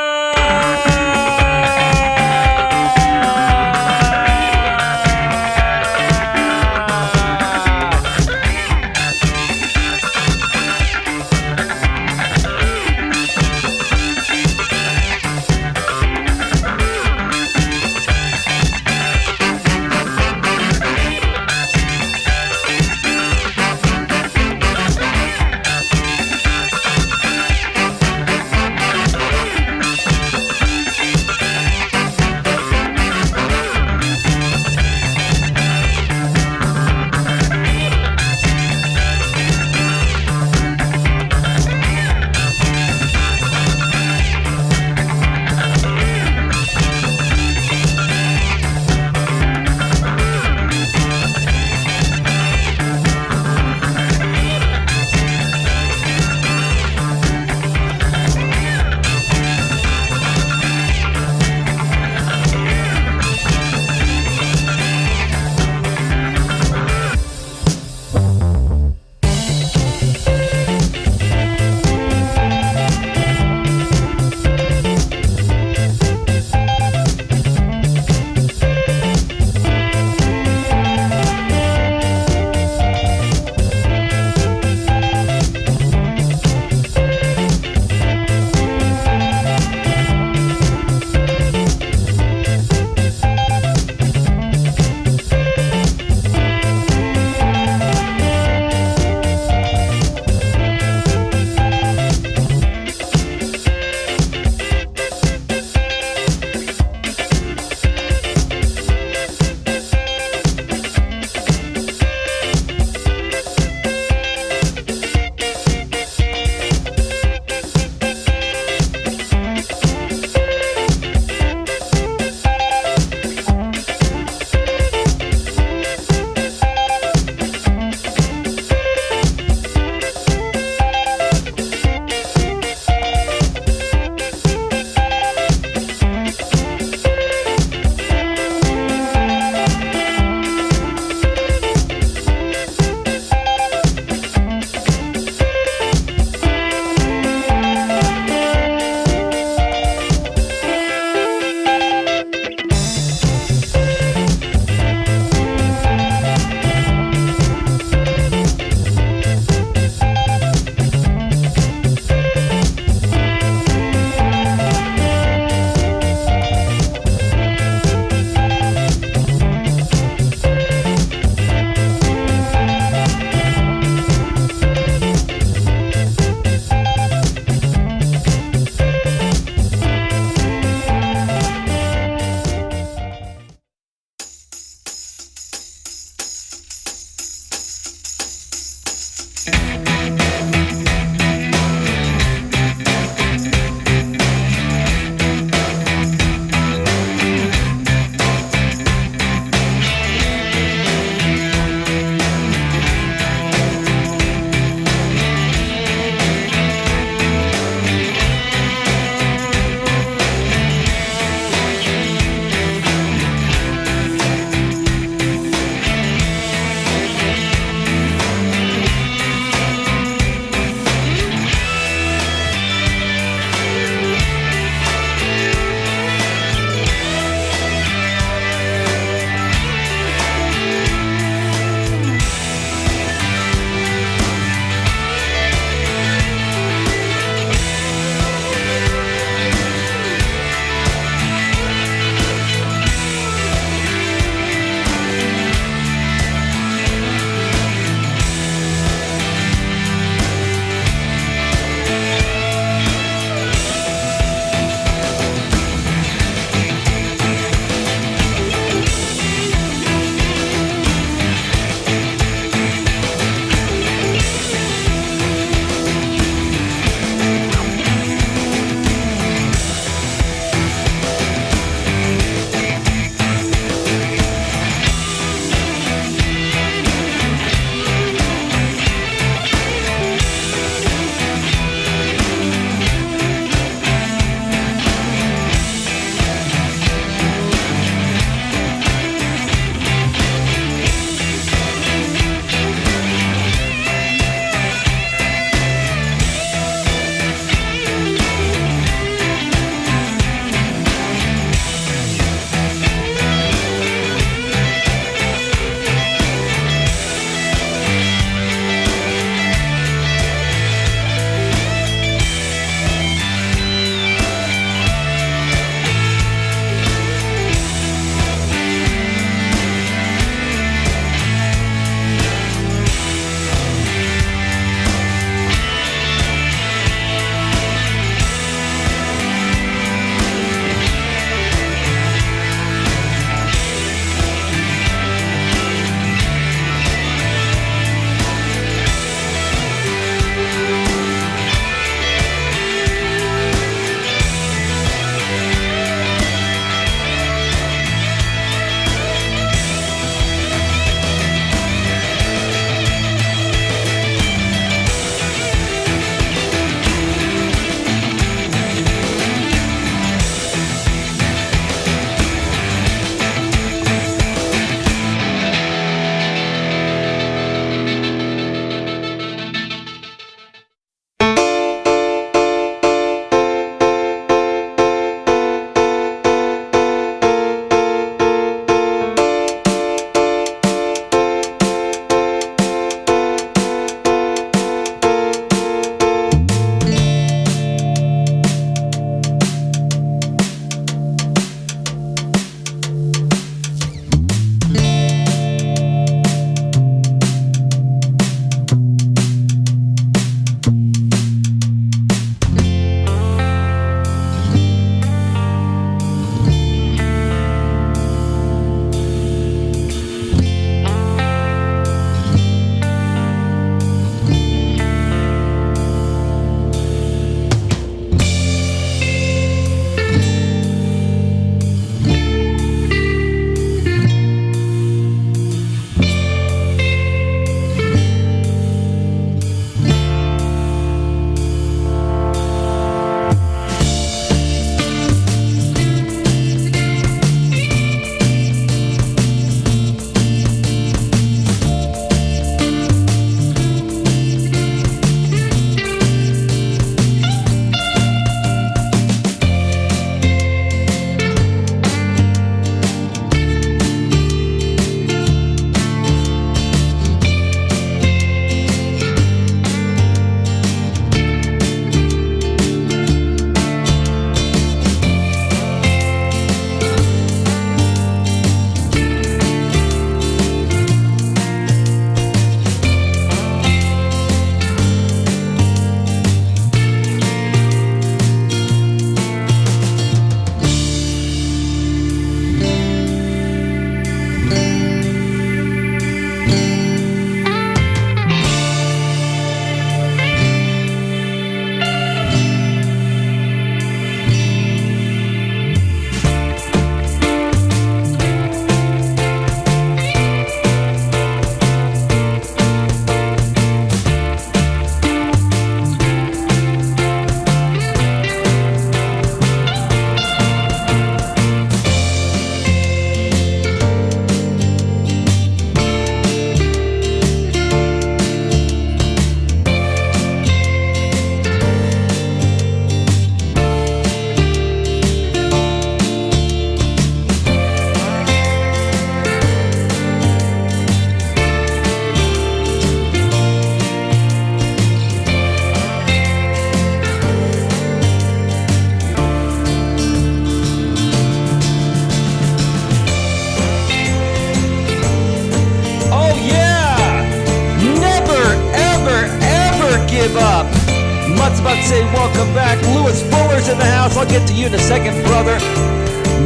let's say welcome back. Lewis Fuller's in the house. I'll get to you in a second, brother.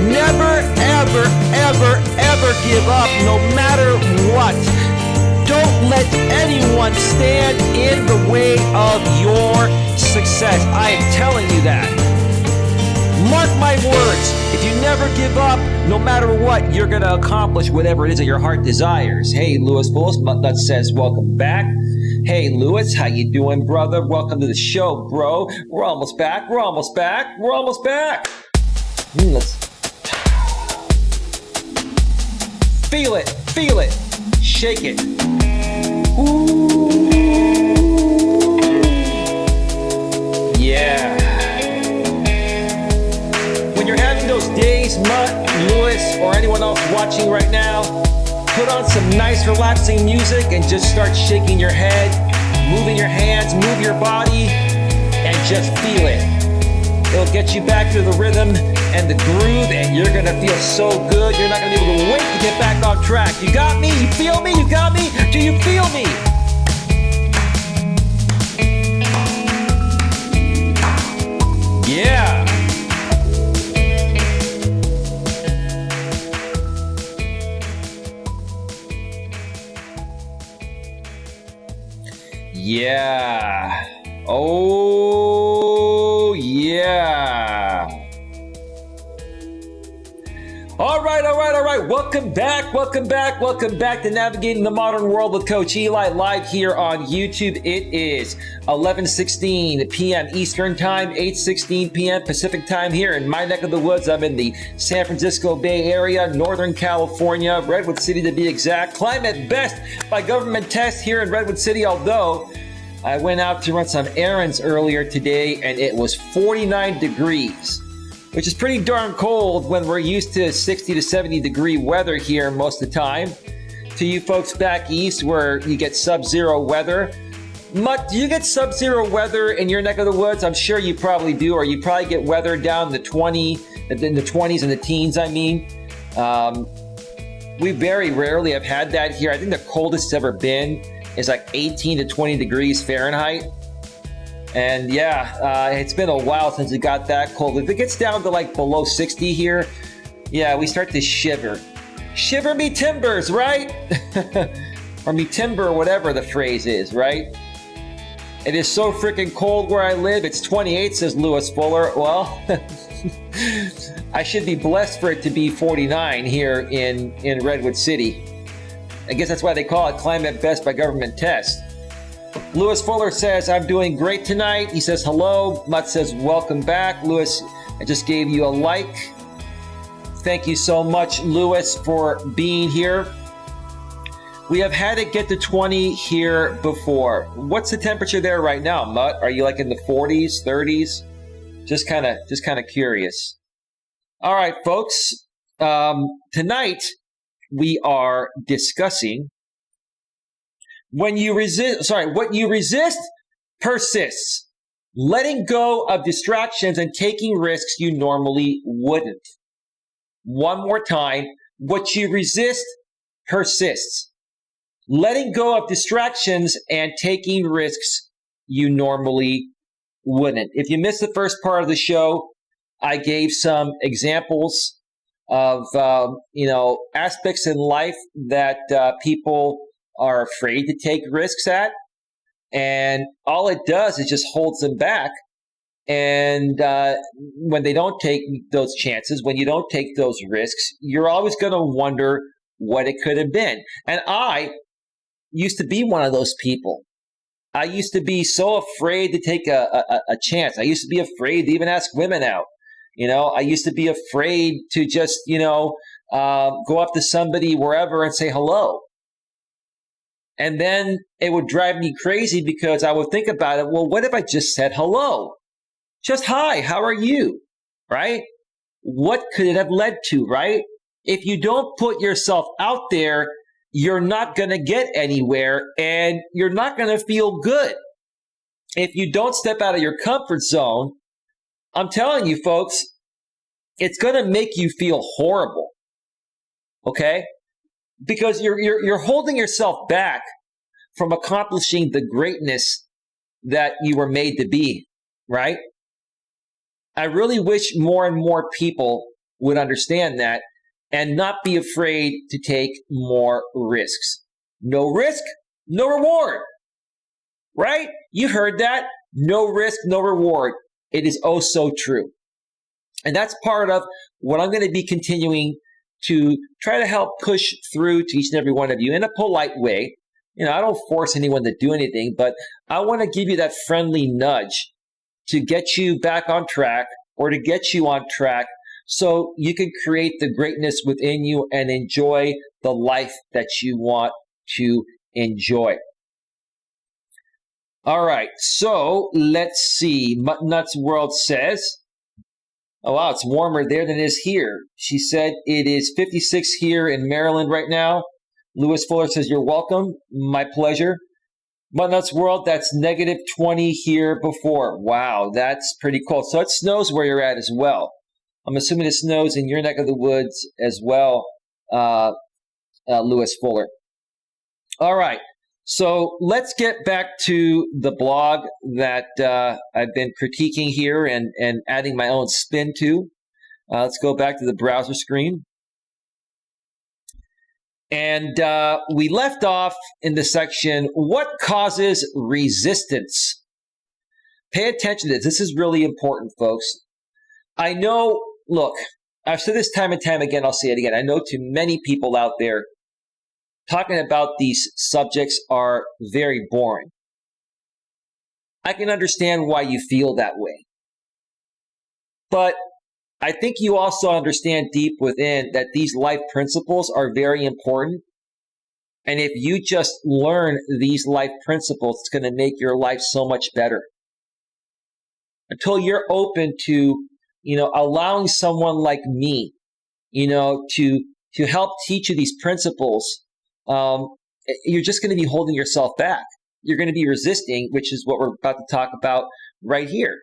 Never, ever, ever, ever give up, no matter what. Don't let anyone stand in the way of your success. I am telling you that. Mark my words. If you never give up, no matter what, you're going to accomplish whatever it is that your heart desires. Hey, Lewis Bulls, that says welcome back. Hey, Lewis, how you doing, brother? Welcome to the show, bro. We're almost back. We're almost back. We're almost back. Let's feel it. Feel it. Shake it. Ooh. Yeah. When you're having those days, Mutt, Lewis, or anyone else watching right now, put on some nice relaxing music and just start shaking your head, moving your hands, move your body, and just feel it. It'll get you back to the rhythm and the groove, and you're going to feel so good. You're not going to be able to wait to get back on track. You got me? You feel me? You got me? Do you feel me? Yeah. Yeah. Oh, yeah. All right. Welcome back to Navigating the Modern World with Coach Eli, live here on YouTube. It is 11:16 p.m. Eastern Time, 8:16 p.m. Pacific Time here in my neck of the woods. I'm in the San Francisco Bay Area, Northern California, Redwood City to be exact. Climate best by government test here in Redwood City, although I went out to run some errands earlier today and it was 49 degrees. Which is pretty darn cold when we're used to 60 to 70 degree weather here most of the time. To you folks back east where you get sub-zero weather. Mutt, do you get sub-zero weather in your neck of the woods? I'm sure you probably do, or you probably get weather down in the 20s and the teens, I mean. We very rarely have had that here. I think the coldest it's ever been is like 18 to 20 degrees Fahrenheit. And yeah, it's been a while since it got that cold. If it gets down to like below 60 here, yeah, we start to shiver. Shiver me timbers, right? Or me timber, or whatever the phrase is, right? It is so freaking cold where I live. It's 28, says Lewis Fuller. Well, I should be blessed for it to be 49 here in Redwood City. I guess that's why they call it climate best by government test. Lewis Fuller says, I'm doing great tonight. He says, hello. Mutt says, welcome back. Lewis, I just gave you a like. Thank you so much, Lewis, for being here. We have had it get to 20 here before. What's the temperature there right now, Mutt? Are you like in the 40s, 30s? Just kind of curious. All right, folks. Tonight, we are discussing what you resist persists. Letting go of distractions and taking risks you normally wouldn't. One more time, what you resist persists. Letting go of distractions and taking risks you normally wouldn't. If you missed the first part of the show, I gave some examples of aspects in life that people are afraid to take risks at, and all it does is just holds them back. And when they don't take those chances, when you don't take those risks, you're always going to wonder what it could have been. And I used to be one of those people. I used to be so afraid to take a chance. I used to be afraid to even ask women out. I used to be afraid to just, go up to somebody wherever and say hello. And then it would drive me crazy because I would think about it. Well, what if I just said hello? Just hi, how are you? Right? What could it have led to, right? If you don't put yourself out there, you're not going to get anywhere and you're not going to feel good. If you don't step out of your comfort zone, I'm telling you, folks, it's going to make you feel horrible. Okay? Because you're holding yourself back from accomplishing the greatness that you were made to be. right? I really wish more and more people would understand that and not be afraid to take more risks. No risk, no reward, right? You heard that. No risk, no reward. It is oh so true. And that's part of what I'm going to be continuing to try to help push through to each and every one of you in a polite way. You know, I don't force anyone to do anything, but I want to give you that friendly nudge to get you back on track or to get you on track so you can create the greatness within you and enjoy the life that you want to enjoy. All right, so let's see. Nuts World says, oh, wow, it's warmer there than it is here. She said it is 56 here in Maryland right now. Lewis Fuller says, you're welcome. My pleasure. Nuts World, that's negative 20 here before. Wow, that's pretty cold. So it snows where you're at as well. I'm assuming it snows in your neck of the woods as well, Lewis Fuller. All right, so let's get back to the blog that I've been critiquing here and adding my own spin to. Let's go back to the browser screen. And we left off in the section, what causes resistance? Pay attention to this. This is really important, folks. I know, look, I've said this time and time again, I'll say it again. I know too many people out there talking about these subjects are very boring. I can understand why you feel that way. But I think you also understand deep within that these life principles are very important. And if you just learn these life principles, it's going to make your life so much better. Until you're open to, allowing someone like me, to help teach you these principles, you're just going to be holding yourself back. You're going to be resisting, which is what we're about to talk about right here.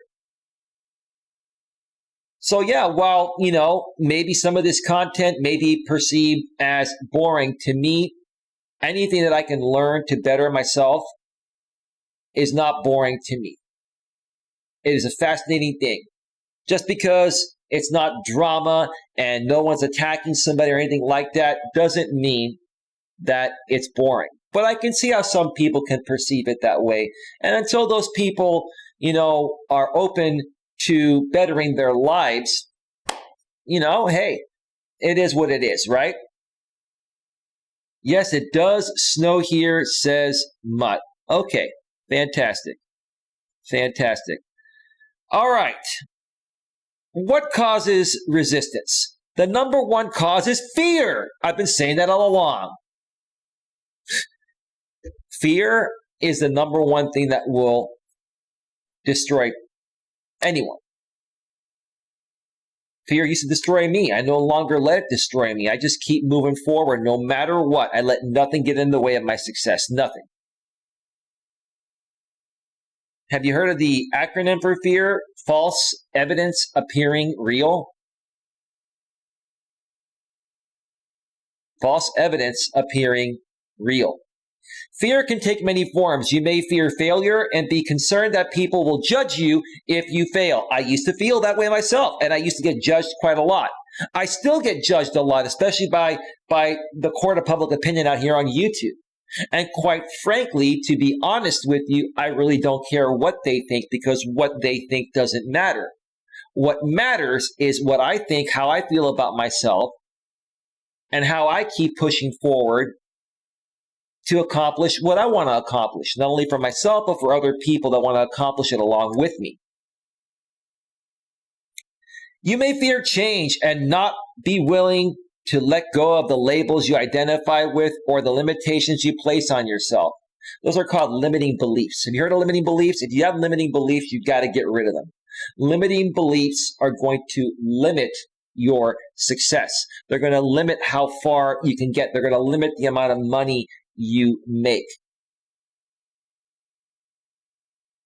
So yeah, while, maybe some of this content may be perceived as boring, to me, anything that I can learn to better myself is not boring to me. It is a fascinating thing. Just because it's not drama and no one's attacking somebody or anything like that doesn't mean that it's boring. But I can see how some people can perceive it that way. And until those people, are open to bettering their lives, hey, it is what it is, right? Yes, it does snow here, says Mutt. Okay, fantastic. Fantastic. All right. What causes resistance? The number one cause is fear. I've been saying that all along. Fear is the number one thing that will destroy anyone. Fear used to destroy me. I no longer let it destroy me. I just keep moving forward no matter what. I let nothing get in the way of my success. Nothing. Have you heard of the acronym for fear? False evidence appearing real. False evidence appearing real. Fear can take many forms. You may fear failure and be concerned that people will judge you if you fail. I used to feel that way myself, and I used to get judged quite a lot. I still get judged a lot, especially by the court of public opinion out here on YouTube. And quite frankly, to be honest with you, I really don't care what they think, because what they think doesn't matter. What matters is what I think, how I feel about myself, and how I keep pushing forward to accomplish what I want to accomplish, not only for myself, but for other people that want to accomplish it along with me. You may fear change and not be willing to let go of the labels you identify with or the limitations you place on yourself. Those are called limiting beliefs. Have you heard of limiting beliefs? If you have limiting beliefs, you've got to get rid of them. Limiting beliefs are going to limit your success. They're going to limit how far you can get. They're going to limit the amount of money you make.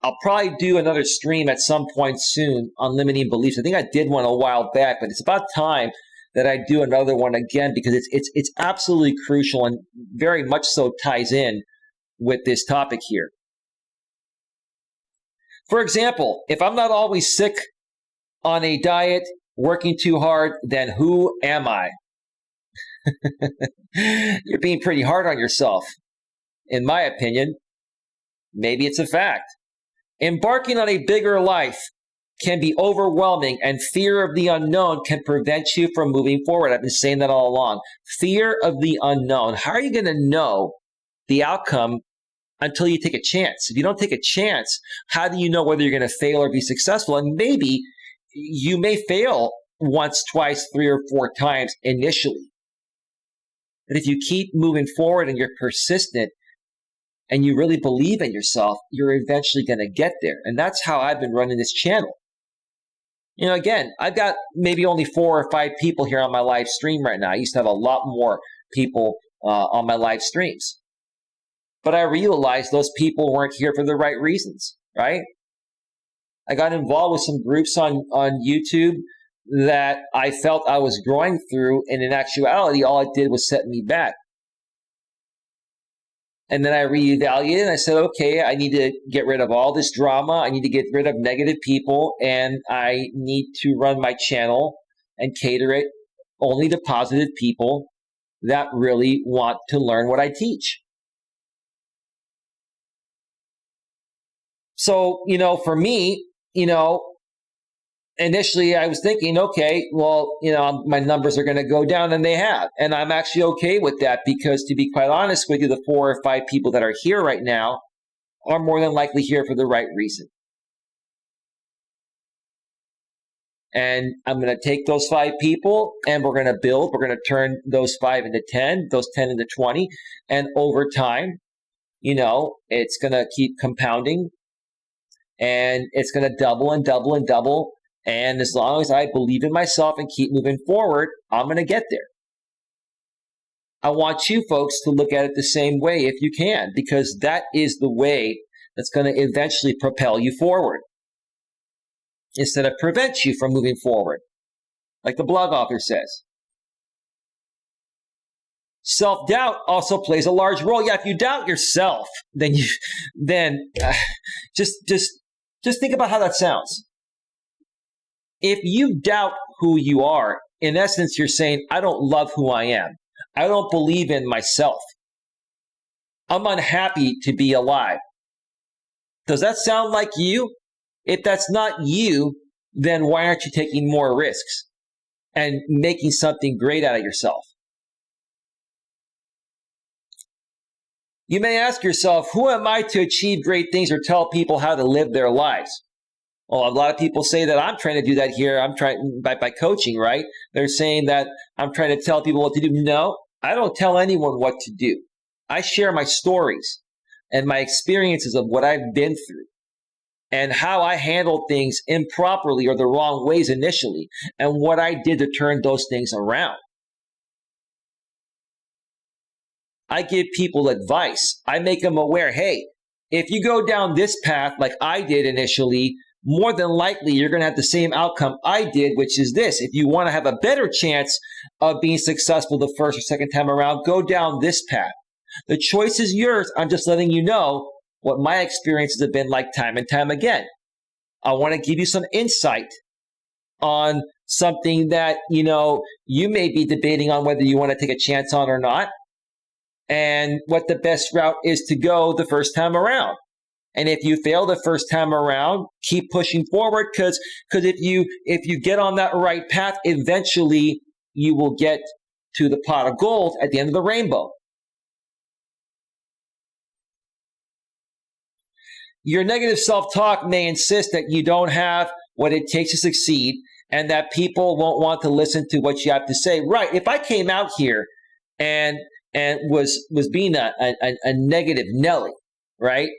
I'll probably do another stream at some point soon on limiting beliefs. I think I did one a while back, but it's about time that I do another one again, because it's absolutely crucial and very much so ties in with this topic here. For example, if I'm not always sick on a diet, working too hard, then who am I? You're being pretty hard on yourself. In my opinion, maybe it's a fact. Embarking on a bigger life can be overwhelming, and fear of the unknown can prevent you from moving forward. I've been saying that all along. Fear of the unknown. How are you going to know the outcome until you take a chance? If you don't take a chance, how do you know whether you're going to fail or be successful? And maybe you may fail once, twice, 3 or 4 times initially. But if you keep moving forward and you're persistent and you really believe in yourself, you're eventually going to get there. And that's how I've been running this channel. You know, again, I've got maybe only 4 or 5 people here on my live stream right now. I used to have a lot more people on my live streams. But I realized those people weren't here for the right reasons, right? I got involved with some groups on YouTube that I felt I was growing through, and in actuality, all it did was set me back. And then I reevaluated and I said, okay, I need to get rid of all this drama. I need to get rid of negative people, and I need to run my channel and cater it only to positive people that really want to learn what I teach. So, you know, for me, you know, initially I was thinking, okay, well, you know, my numbers are going to go down, and they have. And I'm actually okay with that, because to be quite honest with you, the 4 or 5 people that are here right now are more than likely here for the right reason. And I'm going to take those 5 people and we're going to build. We're going to turn those 5 into 10, those 10 into 20. And over time, you know, it's going to keep compounding, and it's going to double and double and double. And as long as I believe in myself and keep moving forward, I'm going to get there. I want you folks to look at it the same way if you can, because that is the way that's going to eventually propel you forward, instead of prevent you from moving forward, like the blog author says. Self-doubt also plays a large role. Yeah, if you doubt yourself, then just think about how that sounds. If you doubt who you are, in essence, you're saying, I don't love who I am. I don't believe in myself. I'm unhappy to be alive. Does that sound like you? If that's not you, then why aren't you taking more risks and making something great out of yourself? You may ask yourself, who am I to achieve great things or tell people how to live their lives? Well, a lot of people say that I'm trying to do that here. I'm trying by coaching, right? They're saying that I'm trying to tell people what to do. No, I don't tell anyone what to do. I share my stories and my experiences of what I've been through and how I handled things improperly or the wrong ways initially, and what I did to turn those things around. I give people advice. I make them aware, hey, if you go down this path like I did initially, more than likely you're going to have the same outcome I did, which is this. If you want to have a better chance of being successful the first or second time around, go down this path. The choice is yours. I'm just letting you know what my experiences have been like time and time again. I want to give you some insight on something that, you know, you may be debating on whether you want to take a chance on or not, and what the best route is to go the first time around. And if you fail the first time around, keep pushing forward, because if you get on that right path, eventually you will get to the pot of gold at the end of the rainbow. Your negative self-talk may insist that you don't have what it takes to succeed, and that people won't want to listen to what you have to say. Right. If I came out here and was being a negative Nelly, right?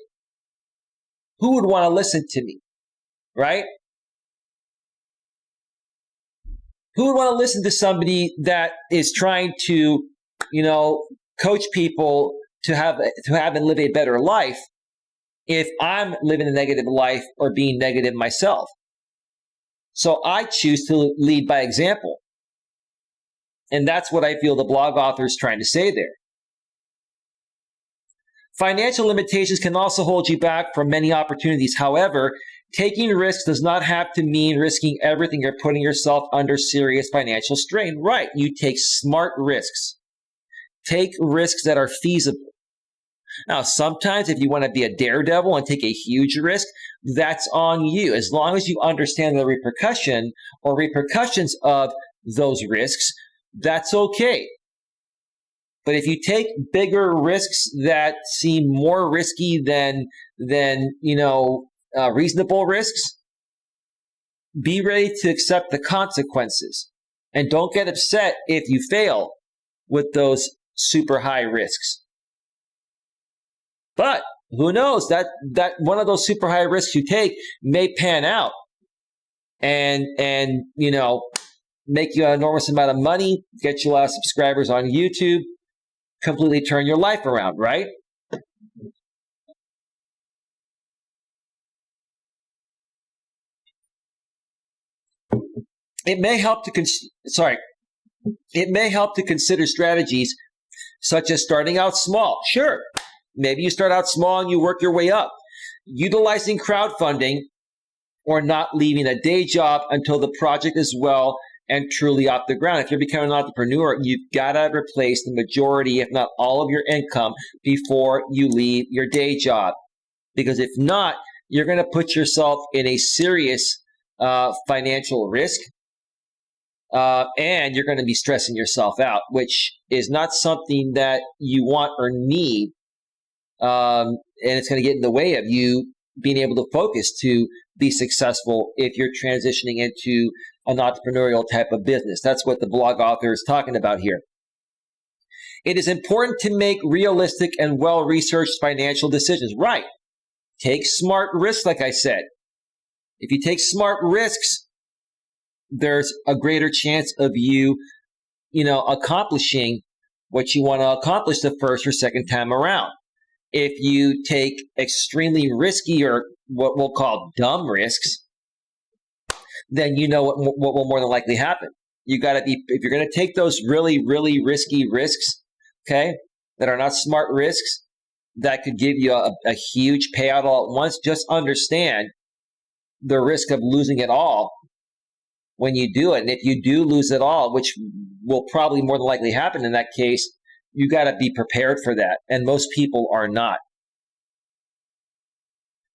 Who would want to listen to me, right? Who would want to listen to somebody that is trying to, you know, coach people to have and live a better life if I'm living a negative life or being negative myself? So I choose to lead by example. And that's what I feel the blog author is trying to say there. Financial limitations can also hold you back from many opportunities. However, Taking risks does not have to mean risking everything or putting yourself under serious financial strain. Right. You take smart risks. Take risks that are feasible. Now, sometimes if you want to be a daredevil and take a huge risk, that's on you. As long as you understand the repercussion or repercussions of those risks, that's okay. But if you take bigger risks that seem more risky than reasonable risks, be ready to accept the consequences. And don't get upset if you fail with those super high risks. But who knows, that one of those super high risks you take may pan out and make you an enormous amount of money, get you a lot of subscribers on YouTube, completely turn your life around, right? It may help to consider strategies such as starting out small. Sure. Maybe you start out small and you work your way up. Utilizing crowdfunding or not leaving a day job until the project is well and truly off the ground. If you're becoming an entrepreneur, you've got to replace the majority, if not all of your income before you leave your day job. Because if not, you're going to put yourself in a serious financial risk. And you're going to be stressing yourself out, which is not something that you want or need. And it's going to get in the way of you being able to focus to be successful if you're transitioning into an entrepreneurial type of business. That's what the blog author is talking about here. It is important to make realistic and well-researched financial decisions. Right. Take smart risks, like I said. If you take smart risks, there's a greater chance of you, accomplishing what you want to accomplish the first or second time around. If you take extremely risky or what we'll call dumb risks, then you know what will more than likely happen. You got to be, if you're going to take those really, really risky risks, okay, that are not smart risks, that could give you a huge payout all at once. Just understand the risk of losing it all when you do it. And if you do lose it all, which will probably more than likely happen in that case, you got to be prepared for that. And most people are not.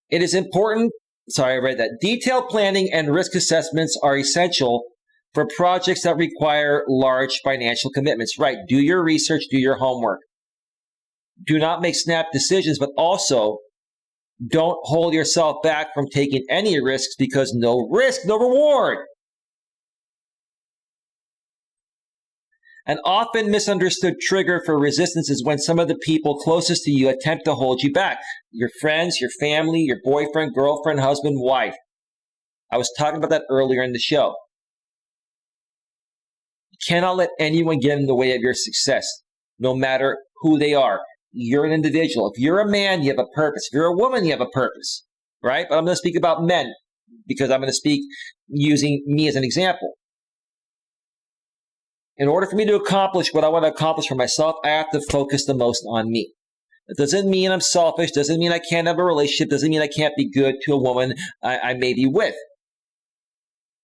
It is important. Sorry, I read that. Detailed planning and risk assessments are essential for projects that require large financial commitments. Right. Do your research, do your homework. Do not make snap decisions, but also don't hold yourself back from taking any risks, because no risk, no reward. An often misunderstood trigger for resistance is when some of the people closest to you attempt to hold you back. Your friends, your family, your boyfriend, girlfriend, husband, wife. I was talking about that earlier in the show. You cannot let anyone get in the way of your success, no matter who they are. You're an individual. If you're a man, you have a purpose. If you're a woman, you have a purpose, right? But I'm going to speak about men because I'm going to speak using me as an example. In order for me to accomplish what I want to accomplish for myself, I have to focus the most on me. It doesn't mean I'm selfish. Doesn't mean I can't have a relationship. Doesn't mean I can't be good to a woman I may be with.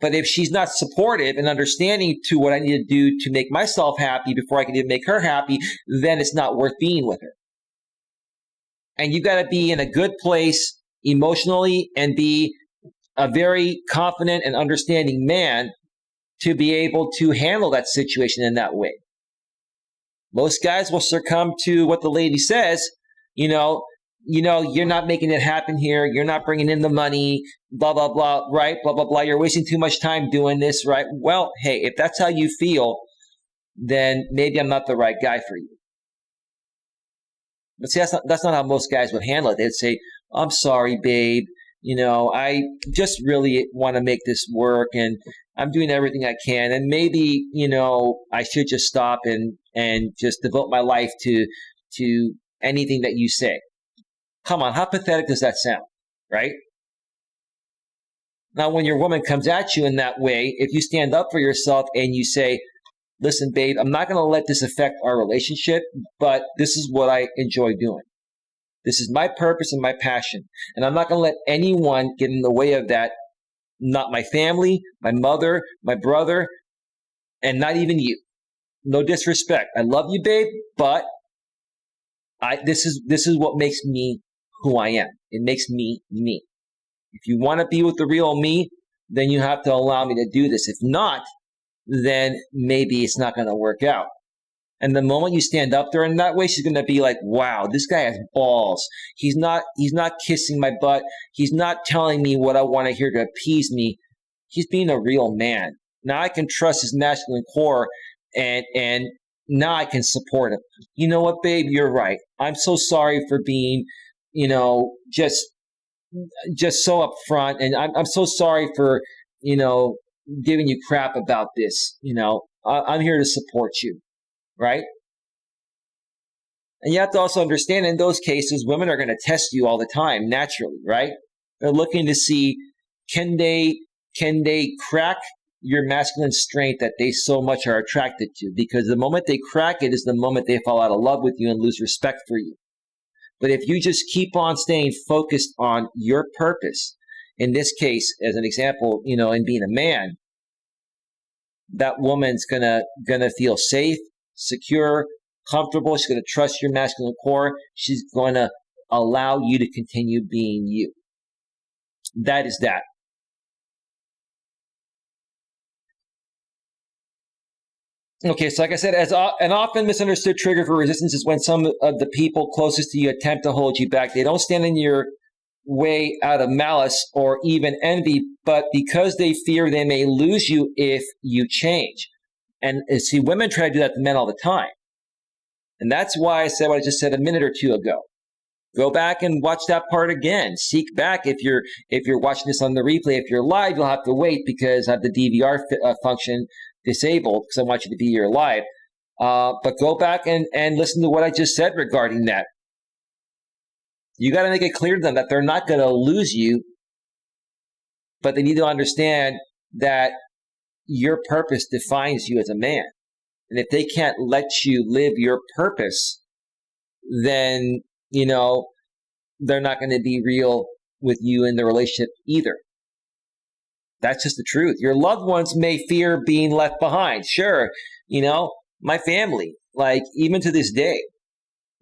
But if she's not supportive and understanding to what I need to do to make myself happy before I can even make her happy, then it's not worth being with her. And you got to be in a good place emotionally and be a very confident and understanding man to be able to handle that situation in that way. Most guys will succumb to what the lady says, you're not making it happen here. You're not bringing in the money, blah, blah, blah, right? Blah, blah, blah. You're wasting too much time doing this, right? Well, hey, if that's how you feel, then maybe I'm not the right guy for you. But see, that's not how most guys would handle it. They'd say, I'm sorry, babe. I just really want to make this work and I'm doing everything I can. And maybe, I should just stop and just devote my life to anything that you say. Come on, how pathetic does that sound, right? Now, when your woman comes at you in that way, if you stand up for yourself and you say, listen, babe, I'm not going to let this affect our relationship, but this is what I enjoy doing. This is my purpose and my passion. And I'm not going to let anyone get in the way of that. Not my family, my mother, my brother, and not even you. No disrespect. I love you, babe, but this is what makes me who I am. It makes me me. If you want to be with the real me, then you have to allow me to do this. If not, then maybe it's not going to work out. And the moment you stand up there in that way, she's going to be like, wow, this guy has balls. He's not kissing my butt. He's not telling me what I want to hear to appease me. He's being a real man. Now I can trust his masculine core, and now I can support him. You know what, babe? You're right. I'm so sorry for being, just so upfront. And I'm so sorry for, giving you crap about this. I'm here to support you. Right? And you have to also understand in those cases, women are going to test you all the time, naturally, right? They're looking to see, can they crack your masculine strength that they so much are attracted to? Because the moment they crack it is the moment they fall out of love with you and lose respect for you. But if you just keep on staying focused on your purpose, in this case, as an example, in being a man, that woman's gonna feel safe, secure, comfortable. She's going to trust your masculine core. She's going to allow you to continue being you. That is that. Okay, so like I said, an often misunderstood trigger for resistance is when some of the people closest to you attempt to hold you back. They don't stand in your way out of malice or even envy, but because they fear they may lose you if you change. And see, women try to do that to men all the time. And that's why I said what I just said a minute or two ago. Go back and watch that part again. Seek back if you're watching this on the replay. If you're live, you'll have to wait because I have the DVR function disabled because I want you to be here live. But go back and listen to what I just said regarding that. You got to make it clear to them that they're not going to lose you, but they need to understand that your purpose defines you as a man. And if they can't let you live your purpose, then, they're not going to be real with you in the relationship either. That's just the truth. Your loved ones may fear being left behind. Sure, my family, like even to this day,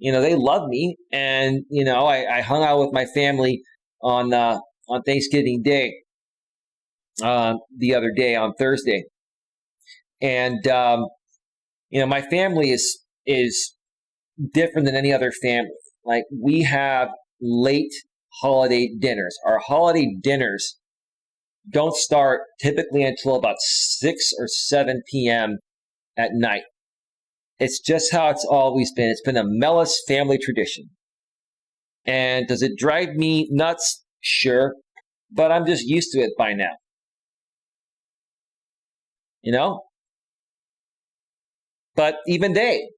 they love me. And, I hung out with my family on Thanksgiving Day. The other day on Thursday. And, my family is different than any other family. Like we have late holiday dinners. Our holiday dinners don't start typically until about 6 or 7 p.m. at night. It's just how it's always been. It's been a Melas family tradition. And does it drive me nuts? Sure. But I'm just used to it by now. But even they,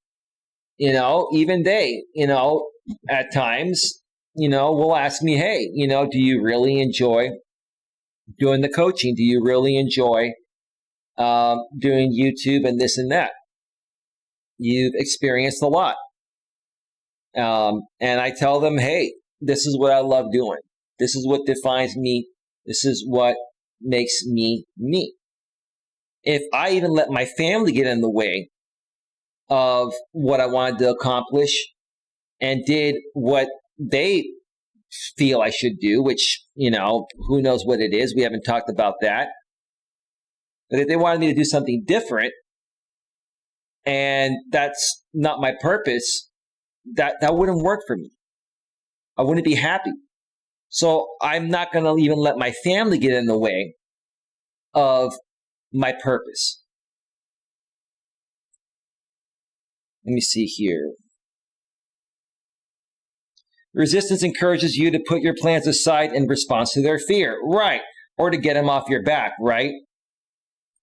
at times, will ask me, hey, do you really enjoy doing the coaching? Do you really enjoy doing YouTube and this and that? You've experienced a lot. And I tell them, hey, this is what I love doing. This is what defines me. This is what makes me me. If I even let my family get in the way of what I wanted to accomplish and did what they feel I should do, which, who knows what it is. We haven't talked about that. But if they wanted me to do something different and that's not my purpose, that wouldn't work for me. I wouldn't be happy. So I'm not going to even let my family get in the way of my purpose. Let me see here. Resistance encourages you to put your plans aside in response to their fear. Right. Or to get them off your back, right?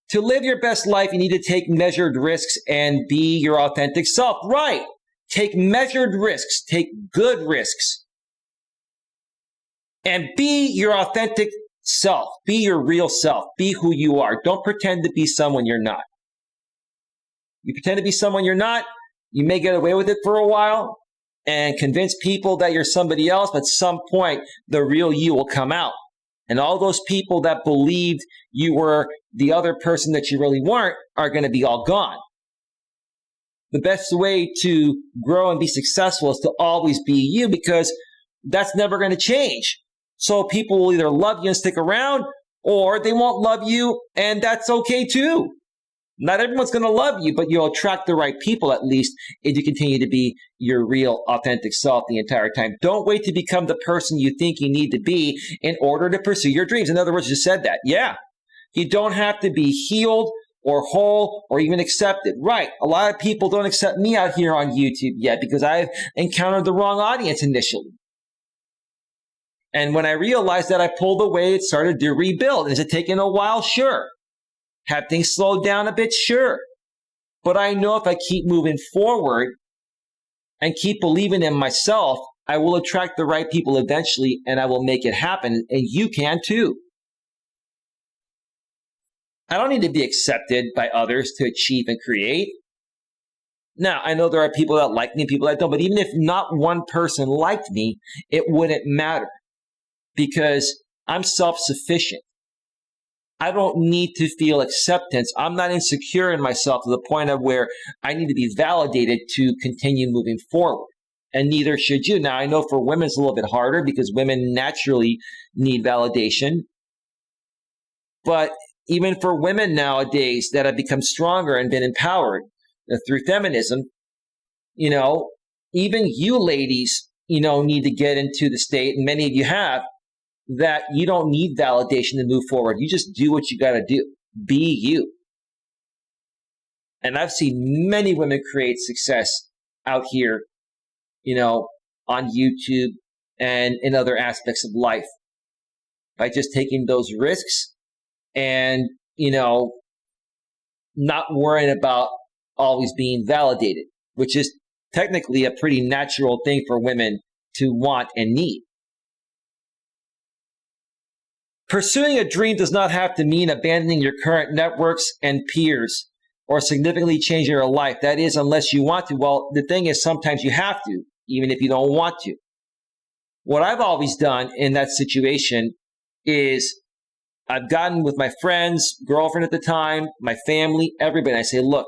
To live your best life, you need to take measured risks and be your authentic self. Right. Take measured risks. Take good risks. And be your authentic self. Be your real self. Be who you are. Don't pretend to be someone you're not. You pretend to be someone you're not, you may get away with it for a while, and convince people that you're somebody else, but at some point, the real you will come out. And all those people that believed you were the other person that you really weren't are going to be all gone. The best way to grow and be successful is to always be you, because that's never going to change. So people will either love you and stick around, or they won't love you, and that's okay too. Not everyone's going to love you, but you'll attract the right people, at least, if you continue to be your real, authentic self the entire time. Don't wait to become the person you think you need to be in order to pursue your dreams. In other words, you said that. Yeah. You don't have to be healed or whole or even accepted. Right. A lot of people don't accept me out here on YouTube yet because I've encountered the wrong audience initially. And when I realized that, I pulled away and started to rebuild. Is it taking a while? Sure. Have things slowed down a bit? Sure. But I know if I keep moving forward and keep believing in myself, I will attract the right people eventually, and I will make it happen. And you can too. I don't need to be accepted by others to achieve and create. Now, I know there are people that like me, people that don't, but even if not one person liked me, it wouldn't matter because I'm self-sufficient. I don't need to feel acceptance. I'm not insecure in myself to the point of where I need to be validated to continue moving forward. And neither should you. Now, I know for women it's a little bit harder because women naturally need validation. But even for women nowadays that have become stronger and been empowered through feminism, even you ladies, need to get into the state, and many of you have, that you don't need validation to move forward. You just do what you got to do. Be you. And I've seen many women create success out here, on YouTube and in other aspects of life by just taking those risks and, not worrying about always being validated, which is technically a pretty natural thing for women to want and need. Pursuing a dream does not have to mean abandoning your current networks and peers or significantly changing your life. That is, unless you want to. Well, the thing is, sometimes you have to, even if you don't want to. What I've always done in that situation is I've gotten with my friends, girlfriend at the time, my family, everybody. I say, look,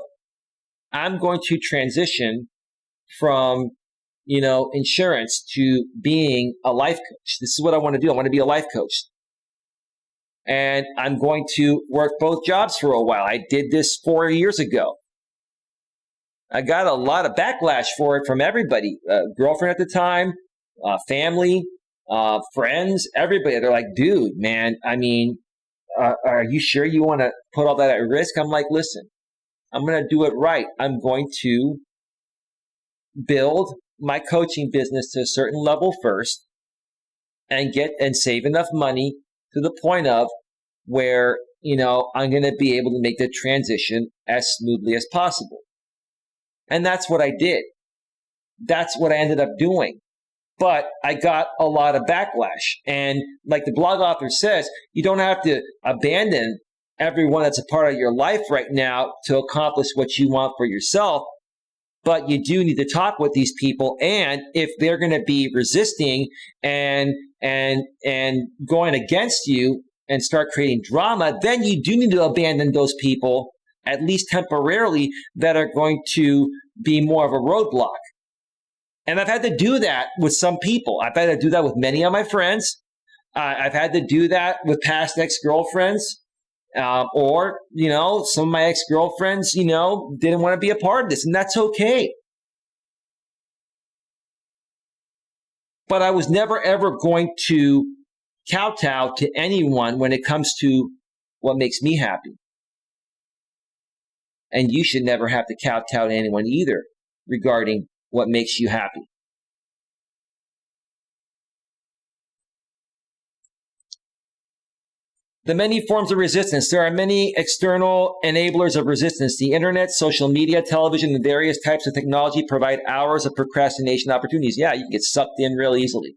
I'm going to transition from, insurance to being a life coach. This is what I want to do. I want to be a life coach. And I'm going to work both jobs for a while. I did this 4 years ago. I got a lot of backlash for it from everybody. Girlfriend at the time, family, friends, everybody. They're like, dude, man, are you sure you want to put all that at risk? I'm like, listen, I'm going to do it right. I'm going to build my coaching business to a certain level first and save enough money to the point of where, I'm going to be able to make the transition as smoothly as possible. And that's what I did. That's what I ended up doing. But I got a lot of backlash. And like the blog author says, you don't have to abandon everyone that's a part of your life right now to accomplish what you want for yourself. But you do need to talk with these people. And if they're going to be resisting and going against you and start creating drama, then you do need to abandon those people, at least temporarily, that are going to be more of a roadblock. And I've had to do that with some people. I've had to do that with many of my friends. I've had to do that with past ex-girlfriends. Or some of my ex-girlfriends, didn't want to be a part of this, and that's okay. But I was never, ever going to kowtow to anyone when it comes to what makes me happy. And you should never have to kowtow to anyone either regarding what makes you happy. The many forms of resistance. There are many external enablers of resistance. The internet, social media, television, and various types of technology provide hours of procrastination opportunities. Yeah, you can get sucked in real easily.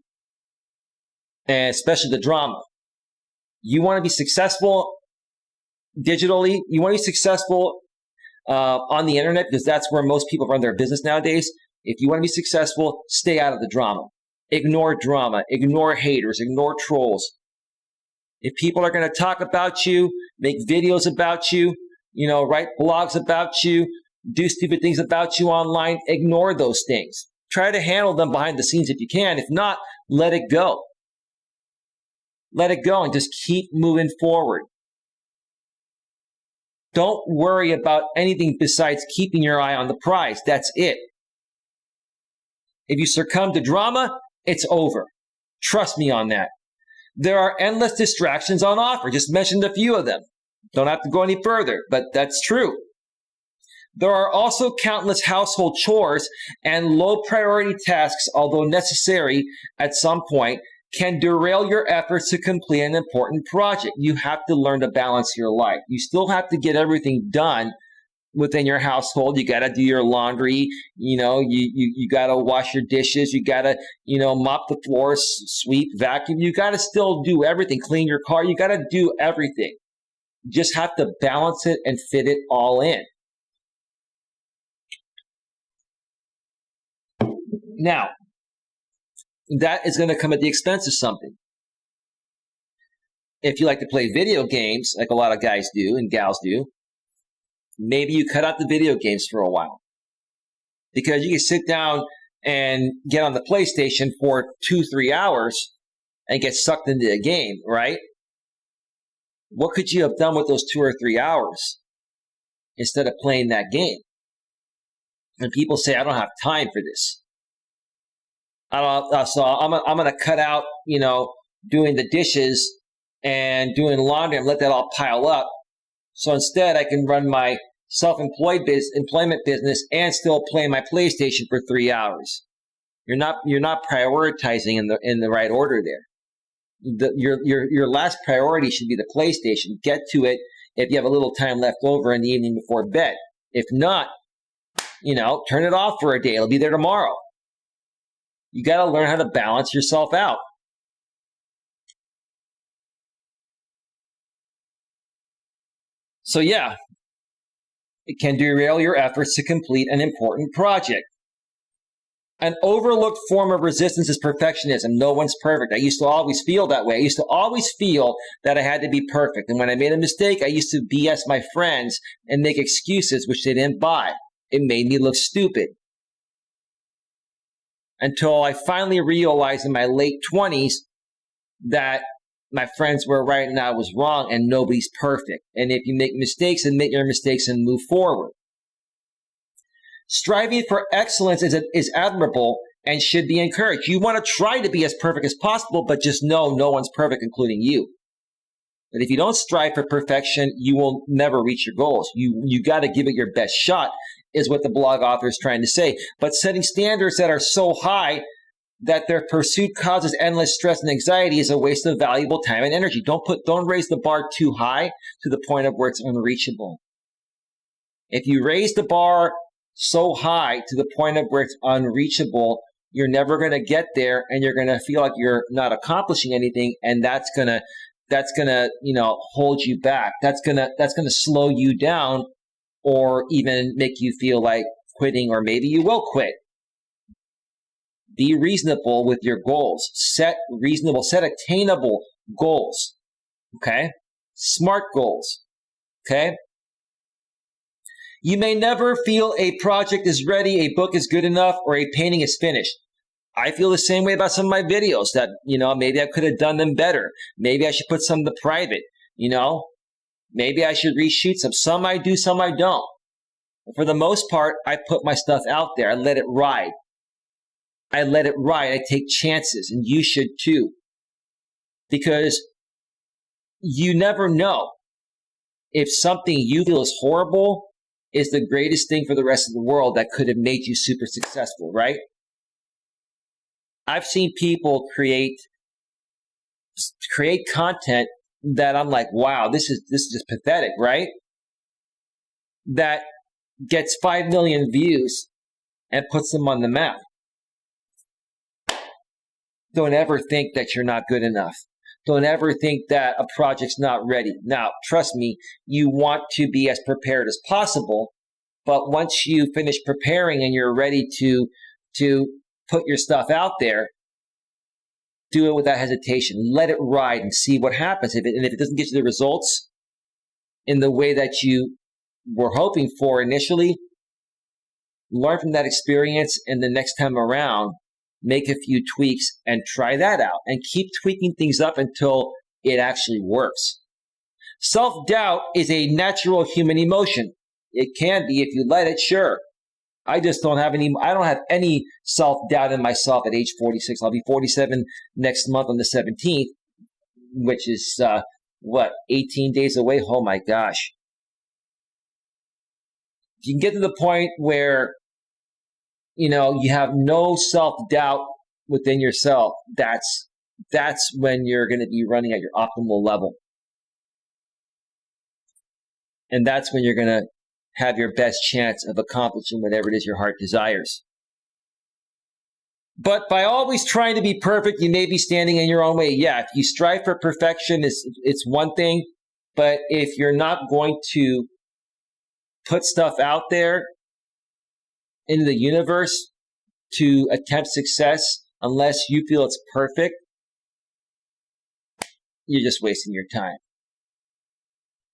And especially the drama. You want to be successful digitally. You want to be successful on the internet because that's where most people run their business nowadays. If you want to be successful, stay out of the drama. Ignore drama, ignore haters, ignore trolls. If people are going to talk about you, make videos about you, write blogs about you, do stupid things about you online, ignore those things. Try to handle them behind the scenes if you can. If not, let it go. Let it go and just keep moving forward. Don't worry about anything besides keeping your eye on the prize. That's it. If you succumb to drama, it's over. Trust me on that. There are endless distractions on offer. Just mentioned a few of them. Don't have to go any further, but that's true. There are also countless household chores and low priority tasks, although necessary at some point, can derail your efforts to complete an important project. You have to learn to balance your life. You still have to get everything done within your household. You got to do your laundry. You got to wash your dishes. You got to, mop the floors, sweep, vacuum. You got to still do everything. Clean your car. You got to do everything. You just have to balance it and fit it all in. Now, that is going to come at the expense of something. If you like to play video games, like a lot of guys do and gals do, maybe you cut out the video games for a while. Because you can sit down and get on the PlayStation for 2-3 hours and get sucked into a game, right? What could you have done with those 2 or 3 hours instead of playing that game? And people say, I don't have time for this. So I'm going to cut out, doing the dishes and doing laundry and let that all pile up. So instead, I can run my self-employment business and still play my PlayStation for 3 hours. You're not prioritizing in the right order there. Your last priority should be the PlayStation. Get to it if you have a little time left over in the evening before bed. If not, turn it off for a day. It'll be there tomorrow. You got to learn how to balance yourself out. So yeah, it can derail your efforts to complete an important project. An overlooked form of resistance is perfectionism. No one's perfect. I used to always feel that way. I used to always feel that I had to be perfect. And when I made a mistake, I used to BS my friends and make excuses which they didn't buy. It made me look stupid. Until I finally realized in my late 20s that my friends were right and I was wrong, and nobody's perfect. And if you make mistakes, admit your mistakes and move forward. Striving for excellence is admirable and should be encouraged. You want to try to be as perfect as possible, but just know no one's perfect, including you. But if you don't strive for perfection, you will never reach your goals. You got to give it your best shot, is what the blog author is trying to say. But setting standards that are so high that their pursuit causes endless stress and anxiety is a waste of valuable time and energy. Don't raise the bar too high to the point of where it's unreachable. If you raise the bar so high to the point of where it's unreachable, you're never going to get there, and you're going to feel like you're not accomplishing anything, and that's going to hold you back. That's going to slow you down, or even make you feel like quitting, or maybe you will quit. Be reasonable with your goals. Set attainable goals. Okay? Smart goals. Okay? You may never feel a project is ready, a book is good enough, or a painting is finished. I feel the same way about some of my videos that, maybe I could have done them better. Maybe I should put some to private, Maybe I should reshoot some. Some I do, some I don't. But for the most part, I put my stuff out there. I let it ride. I take chances, and you should too. Because you never know if something you feel is horrible is the greatest thing for the rest of the world that could have made you super successful, right? I've seen people create content that I'm like, wow, this is just pathetic, right? That gets 5 million views and puts them on the map. Don't ever think that you're not good enough. Don't ever think that a project's not ready. Now, trust me, you want to be as prepared as possible, but once you finish preparing and you're ready to to put your stuff out there, do it without hesitation. Let it ride and see what happens. And if it doesn't get you the results in the way that you were hoping for initially, learn from that experience, and the next time around, make a few tweaks and try that out. And keep tweaking things up until it actually works. Self-doubt is a natural human emotion. It can be if you let it, sure. I don't have any self-doubt in myself at age 46. I'll be 47 next month on the 17th, which is, 18 days away? Oh my gosh. If you can get to the point where, you have no self-doubt within yourself, that's when you're going to be running at your optimal level. And that's when you're going to have your best chance of accomplishing whatever it is your heart desires. But by always trying to be perfect, you may be standing in your own way. Yeah, if you strive for perfection, it's one thing. But if you're not going to put stuff out there into the universe to attempt success unless you feel it's perfect, you're just wasting your time.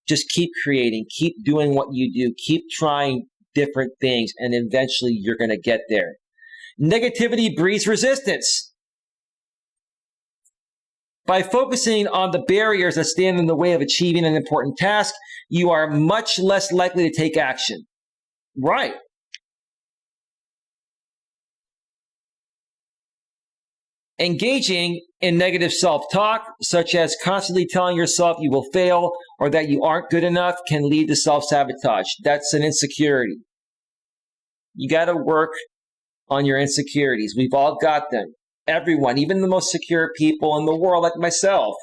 Just keep creating, keep doing what you do, keep trying different things, and eventually you're going to get there. Negativity breeds resistance. By focusing on the barriers that stand in the way of achieving an important task, you are much less likely to take action. Right. Engaging in negative self-talk, such as constantly telling yourself you will fail or that you aren't good enough, can lead to self-sabotage. That's an insecurity. You got to work on your insecurities. We've all got them. Everyone, even the most secure people in the world, like myself,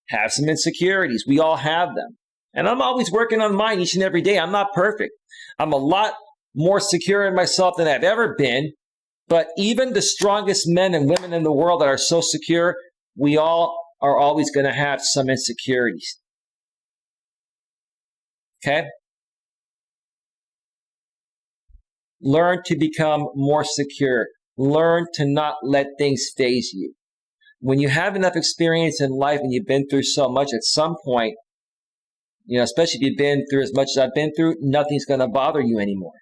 have some insecurities. We all have them. And I'm always working on mine each and every day. I'm not perfect. I'm a lot more secure in myself than I've ever been. But even the strongest men and women in the world that are so secure, we all are always going to have some insecurities. Okay? Learn to become more secure. Learn to not let things faze you. When you have enough experience in life and you've been through so much, at some point, especially if you've been through as much as I've been through, nothing's going to bother you anymore.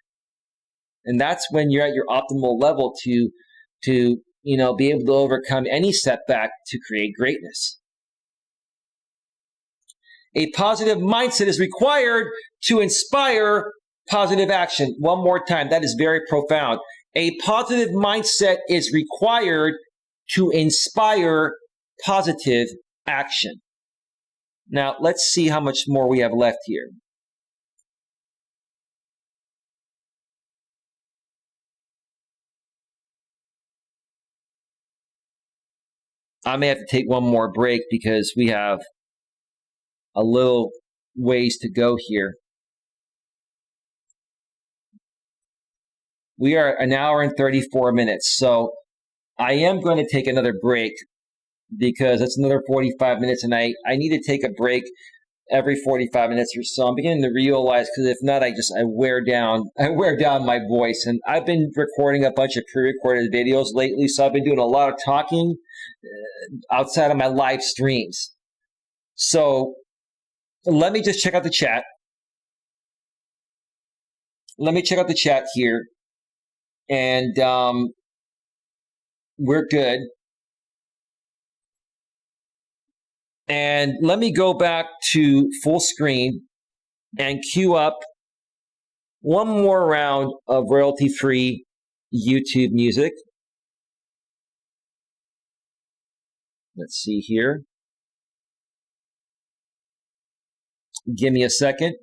And that's when you're at your optimal level to be able to overcome any setback to create greatness. A positive mindset is required to inspire positive action. One more time, that is very profound. A positive mindset is required to inspire positive action. Now, let's see how much more we have left here. I may have to take one more break because we have a little ways to go here. We are an hour and 34 minutes, so I am going to take another break because it's another 45 minutes, and I need to take a break every 45 minutes or so. I'm beginning to realize, because if not, I wear down my voice. And I've been recording a bunch of pre-recorded videos lately, so I've been doing a lot of talking outside of my live streams. So let me just check out the chat. Let me check out the chat here. And we're good. And let me go back to full screen and queue up one more round of royalty-free YouTube music. Let's see here. Give me a second.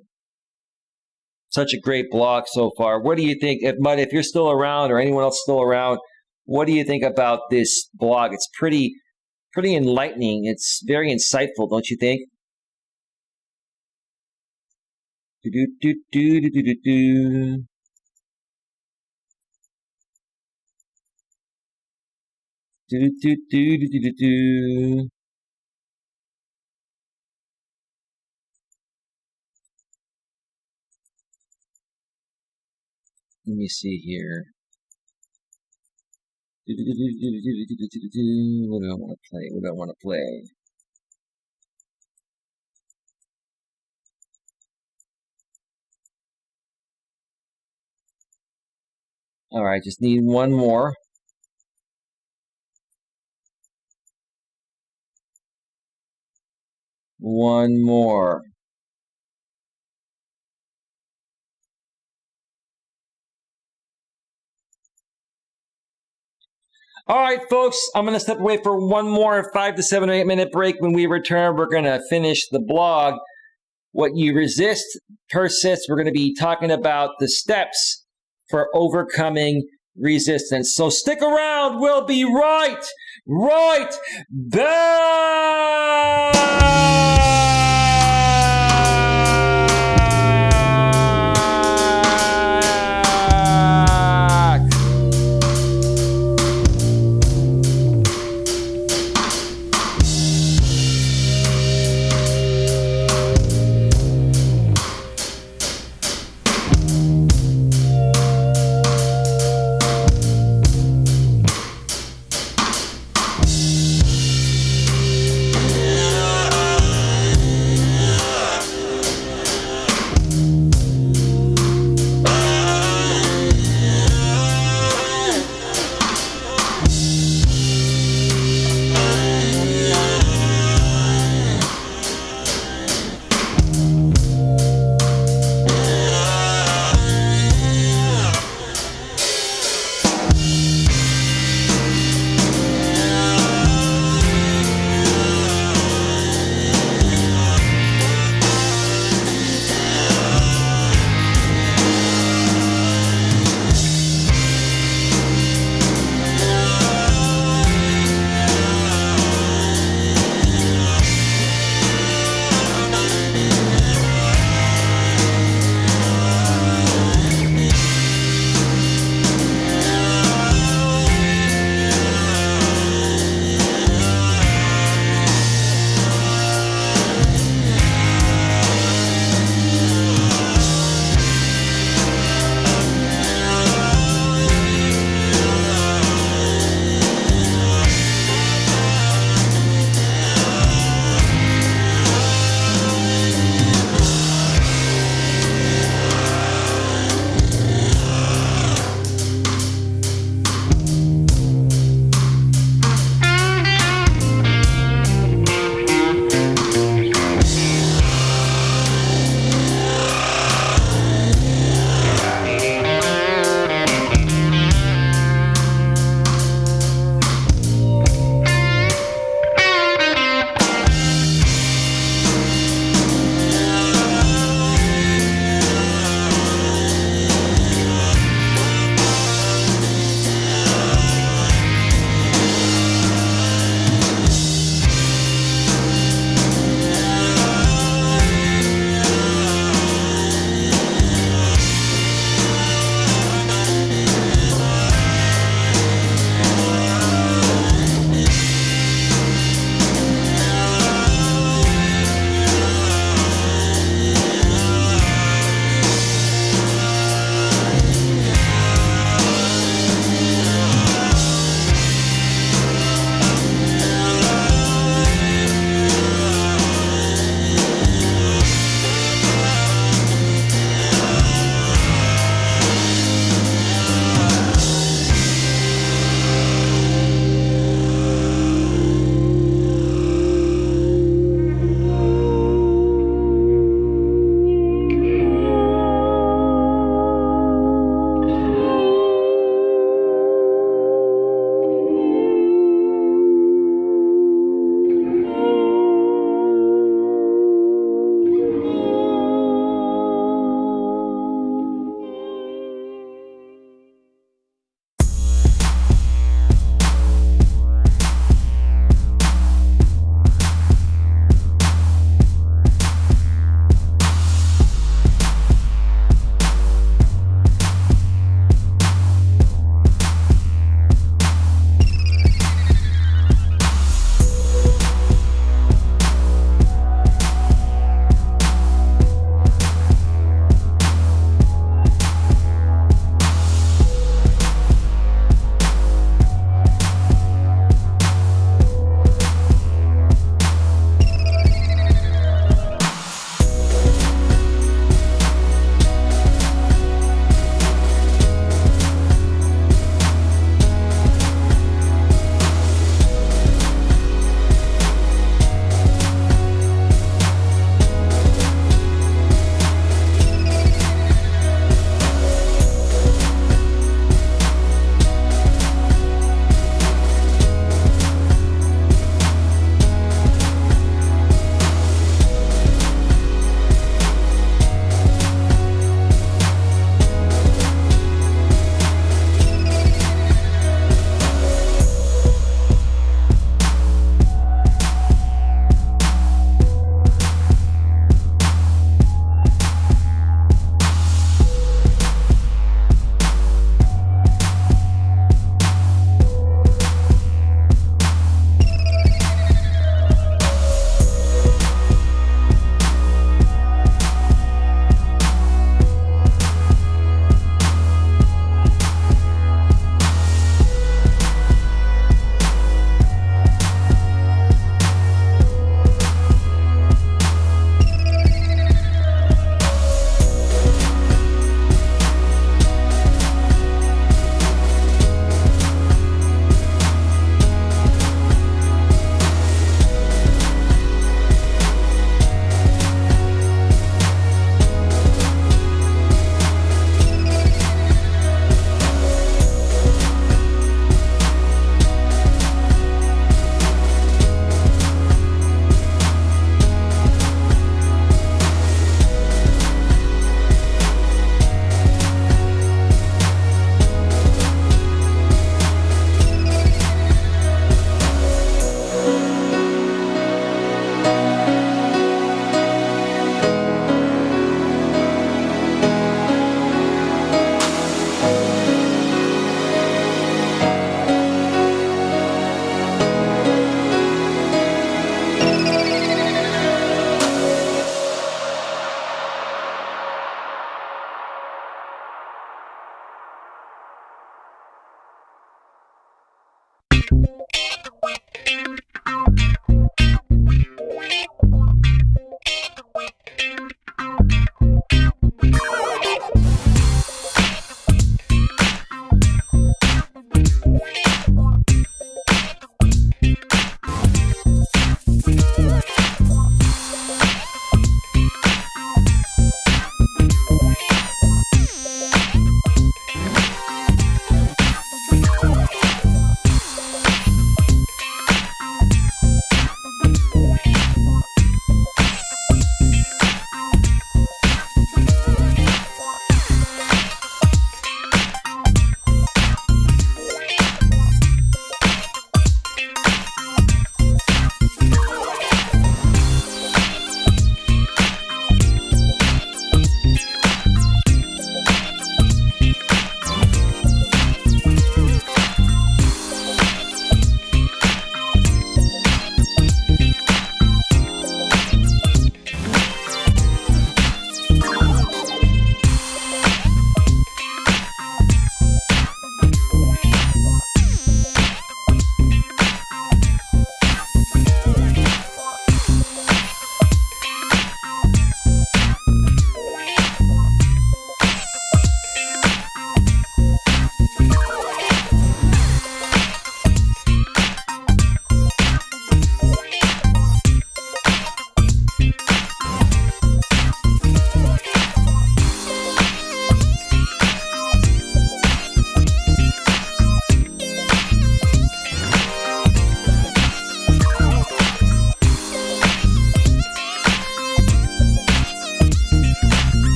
Such a great blog so far. What do you think? If you're still around or anyone else still around, what do you think about this blog? It's pretty enlightening. It's very insightful, don't you think? Let me see here. What do I want to play? What do I want to play? All right, just need one more. One more. All right, folks, I'm going to step away for one more 5 to 7 or 8 minute break. When we return, we're going to finish the blog. What you resist persists. We're going to be talking about the steps for overcoming resistance. So stick around. We'll be right back.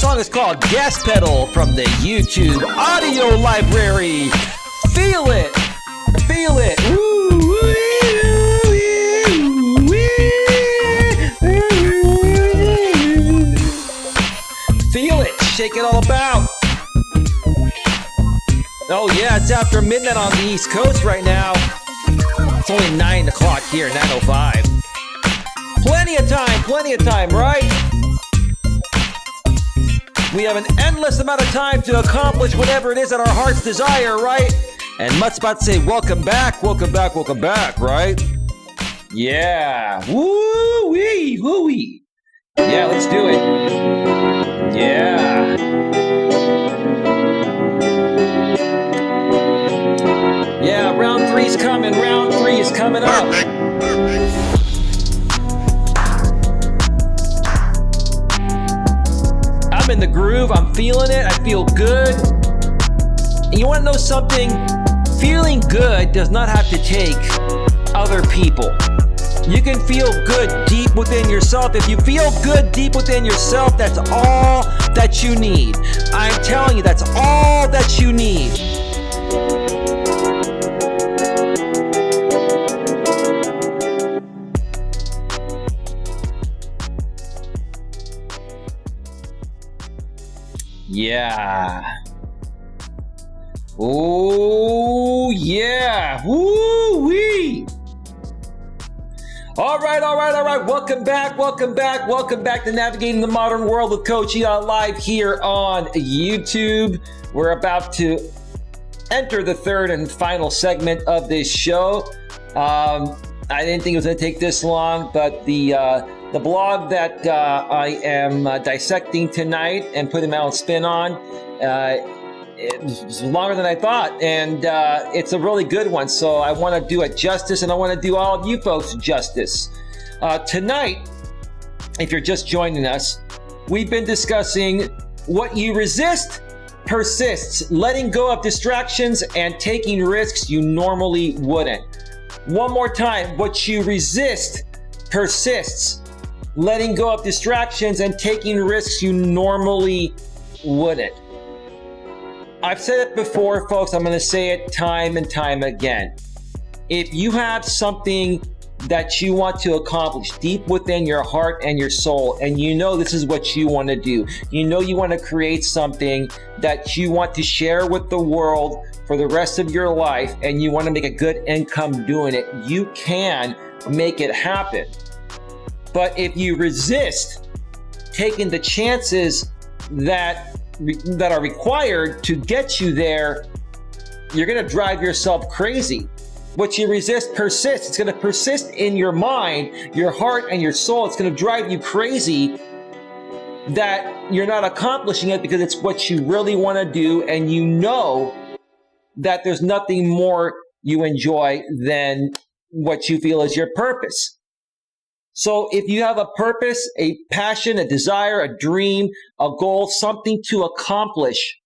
song is called Gas Pedal from the YouTube audio library. Feel it. Feel it. Feel it. Shake it all about. Oh yeah, it's after midnight on the East Coast right now. It's only 9 o'clock here, 9:05. Plenty of time, right? We have an endless amount of time to accomplish whatever it is that our hearts desire, right? And Mutt's about to say, welcome back, right? Yeah. Woo-wee, woo-wee. Yeah, let's do it. Yeah. Yeah, round 3 is coming. Round 3 is coming up. I'm in the groove. I'm feeling it. I feel good. And you want to know something? Feeling good does not have to take other people. You can feel good deep within yourself. If you feel good deep within yourself, that's all that you need. I'm telling you, that's all that you need. Yeah. Oh, yeah. Woo-wee. All right. Welcome back to Navigating the Modern World with Coach Eli live here on YouTube. We're about to enter the third and final segment of this show. I didn't think it was going to take this long, but the blog that I am dissecting tonight and putting my own spin on, it's longer than I thought, and it's a really good one. So I want to do it justice, and I want to do all of you folks justice. Tonight, if you're just joining us, we've been discussing what you resist persists, letting go of distractions and taking risks you normally wouldn't. One more time, what you resist persists, letting go of distractions and taking risks you normally wouldn't. I've said it before, folks. I'm going to say it time and time again. If you have something that you want to accomplish deep within your heart and your soul, and you know this is what you want to do, you know you want to create something that you want to share with the world for the rest of your life, and you want to make a good income doing it, you can make it happen. But if you resist taking the chances that are required to get you there, you're going to drive yourself crazy. What you resist persists. It's going to persist in your mind, your heart, and your soul. It's going to drive you crazy that you're not accomplishing it because it's what you really want to do, and you know that there's nothing more you enjoy than what you feel is your purpose. So if you have a purpose, a passion, a desire, a dream, a goal, something to accomplish,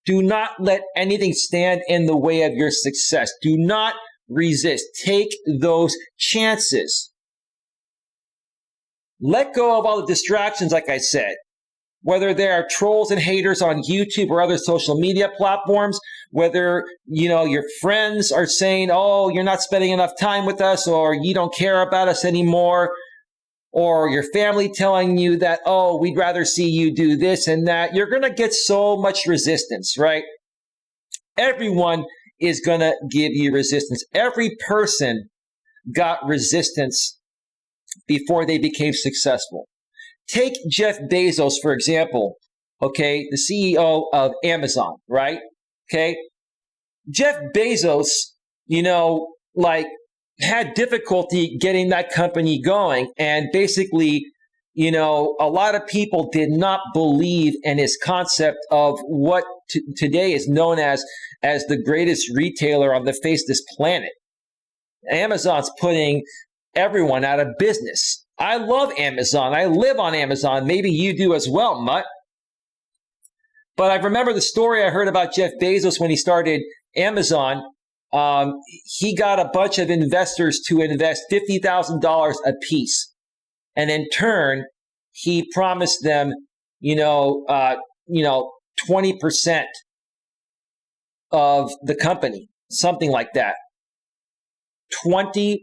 do not let anything stand in the way of your success. Do not resist. Take those chances. Let go of all the distractions, like I said. Whether there are trolls and haters on YouTube or other social media platforms, whether, your friends are saying, oh, you're not spending enough time with us, or you don't care about us anymore, or your family telling you that, oh, we'd rather see you do this and that, you're going to get so much resistance, right? Everyone is going to give you resistance. Every person got resistance before they became successful. Take Jeff Bezos, for example, okay, the CEO of Amazon, right? Okay. Jeff Bezos, had difficulty getting that company going. And basically, a lot of people did not believe in his concept of what today is known as the greatest retailer on the face of this planet. Amazon's putting everyone out of business. I love Amazon. I live on Amazon. Maybe you do as well, Mutt. But I remember the story I heard about Jeff Bezos when he started Amazon. He got a bunch of investors to invest $50,000 apiece. And in turn, he promised them 20% of the company, something like that. 20%.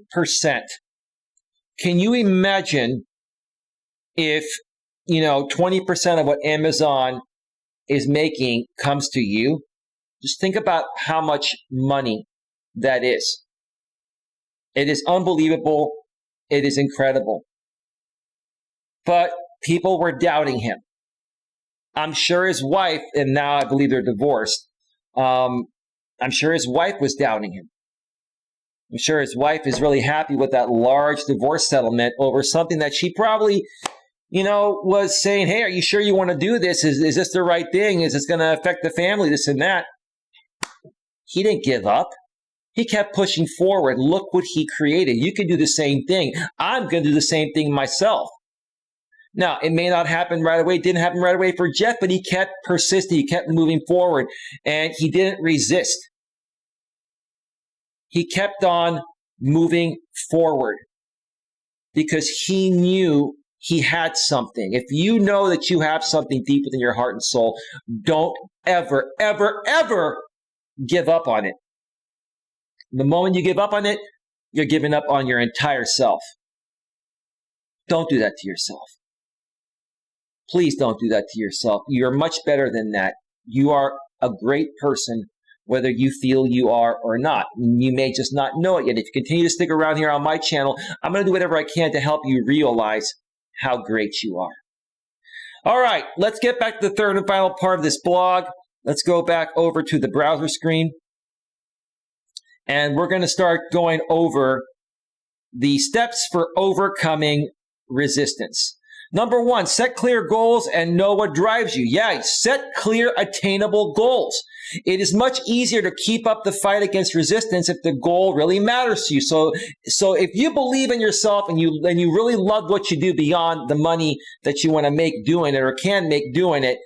Can you imagine if, 20% of what Amazon is making comes to you? Just think about how much money that is. It is unbelievable. It is incredible. But people were doubting him. I'm sure his wife, and now I believe they're divorced, I'm sure his wife was doubting him. I'm sure his wife is really happy with that large divorce settlement over something that she probably, was saying, hey, are you sure you want to do this? Is this the right thing? Is this going to affect the family, this and that? He didn't give up. He kept pushing forward. Look what he created. You can do the same thing. I'm going to do the same thing myself. Now, it may not happen right away. It didn't happen right away for Jeff, but he kept persisting. He kept moving forward, and he didn't resist. He kept on moving forward because he knew he had something. If you know that you have something deep within your heart and soul, don't ever, ever, ever give up on it. The moment you give up on it, you're giving up on your entire self. Don't do that to yourself. Please don't do that to yourself. You're much better than that. You are a great person, whether you feel you are or not. You may just not know it yet. If you continue to stick around here on my channel, I'm going to do whatever I can to help you realize how great you are. All right, let's get back to the third and final part of this blog. Let's go back over to the browser screen. And we're going to start going over the steps for overcoming resistance. Number one, set clear goals and know what drives you. Yeah, set clear, attainable goals. It is much easier to keep up the fight against resistance if the goal really matters to you. So if you believe in yourself and you really love what you do beyond the money that you want to make doing it or can make doing it,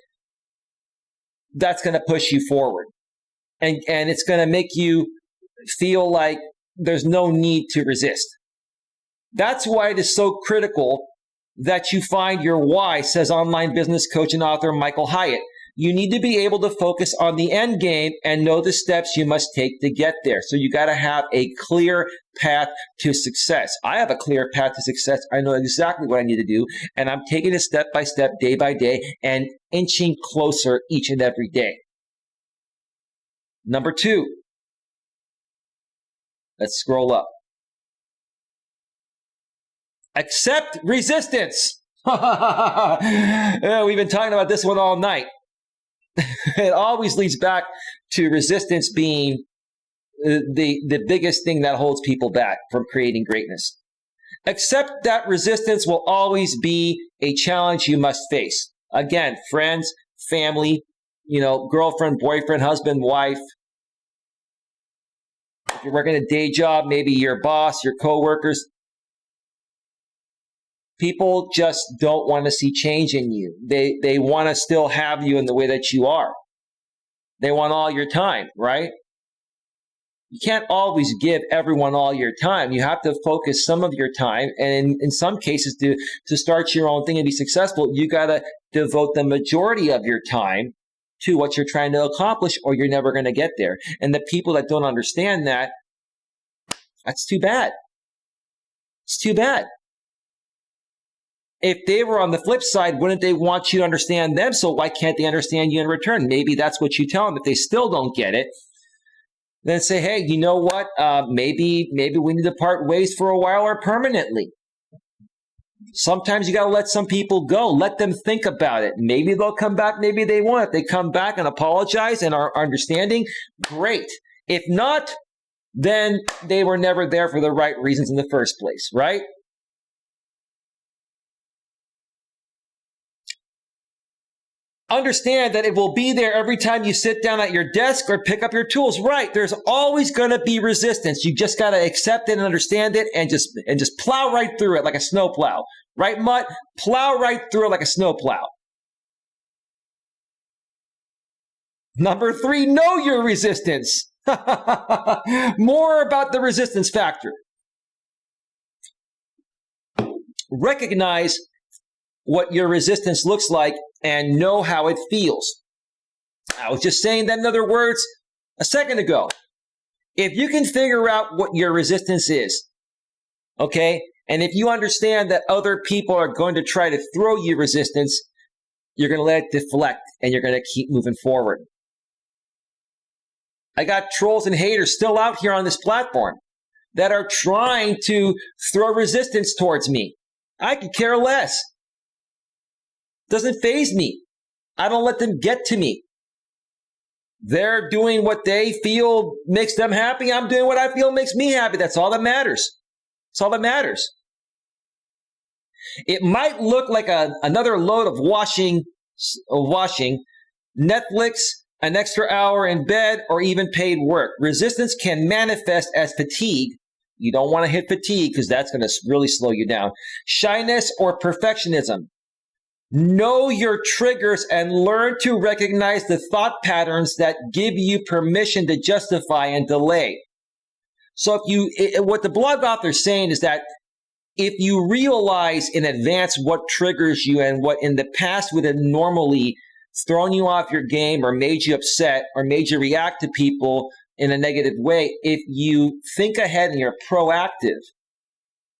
that's going to push you forward. And it's going to make you feel like there's no need to resist. That's why it is so critical that you find your why, says online business coach and author Michael Hyatt. You need to be able to focus on the end game and know the steps you must take to get there. So you got to have a clear path to success. I have a clear path to success. I know exactly what I need to do, and I'm taking it step by step, day by day, and inching closer each and every day. Number two, let's scroll up. Accept resistance. Yeah, we've been talking about this one all night. It always leads back to resistance being the biggest thing that holds people back from creating greatness. Accept that resistance will always be a challenge you must face. Again, friends, family, girlfriend, boyfriend, husband, wife. If you're working a day job, maybe your boss, your coworkers. People just don't want to see change in you. They want to still have you in the way that you are. They want all your time, right? You can't always give everyone all your time. You have to focus some of your time. And in some cases, to start your own thing and be successful, you got to devote the majority of your time to what you're trying to accomplish, or you're never going to get there. And the people that don't understand that, that's too bad. It's too bad. If they were on the flip side, wouldn't they want you to understand them? So why can't they understand you in return? Maybe that's what you tell them. If they still don't get it, then say, hey, you know what? Maybe we need to part ways for a while or permanently. Sometimes you got to let some people go. Let them think about it. Maybe they'll come back. Maybe they won't. If they come back and apologize and are understanding, great. If not, then they were never there for the right reasons in the first place, right? Understand that it will be there every time you sit down at your desk or pick up your tools. Right. There's always going to be resistance. You just got to accept it and understand it and just plow right through it like a snowplow. Right, Mutt? Plow right through it like a snowplow. Number three, know your resistance. More about the resistance factor. Recognize what your resistance looks like and know how it feels. I was just saying that in other words a second ago. If you can figure out what your resistance is, okay, and if you understand that other people are going to try to throw you resistance, you're going to let it deflect and you're going to keep moving forward. I got trolls and haters still out here on this platform that are trying to throw resistance towards me. I could care less. Doesn't faze me. I don't let them get to me. They're doing what they feel makes them happy. I'm doing what I feel makes me happy. That's all that matters. That's all that matters. It might look like another load of washing, Netflix, an extra hour in bed, or even paid work. Resistance can manifest as fatigue. You don't want to hit fatigue because that's going to really slow you down. Shyness or perfectionism. Know your triggers and learn to recognize the thought patterns that give you permission to justify and delay. So what the blog author's saying is that if you realize in advance what triggers you and what in the past would have normally thrown you off your game or made you upset or made you react to people in a negative way, if you think ahead and you're proactive,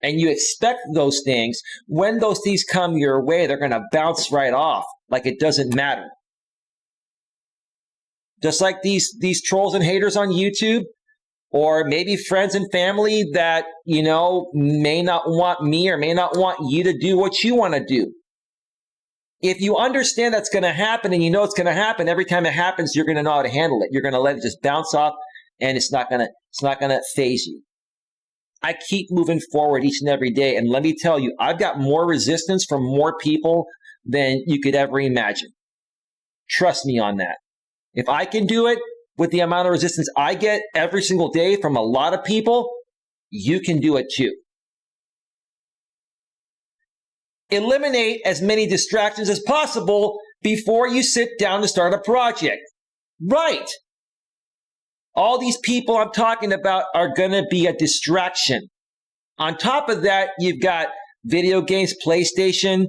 and you expect those things, when those things come your way, they're going to bounce right off like it doesn't matter. Just like these trolls and haters on YouTube, or maybe friends and family that, may not want me or may not want you to do what you want to do. If you understand that's going to happen and you know it's going to happen, every time it happens, you're going to know how to handle it. You're going to let it just bounce off and it's not going to faze you. I keep moving forward each and every day. And let me tell you, I've got more resistance from more people than you could ever imagine. Trust me on that. If I can do it with the amount of resistance I get every single day from a lot of people, you can do it too. Eliminate as many distractions as possible before you sit down to start a project. Right. All these people I'm talking about are going to be a distraction. On top of that, you've got video games, PlayStation,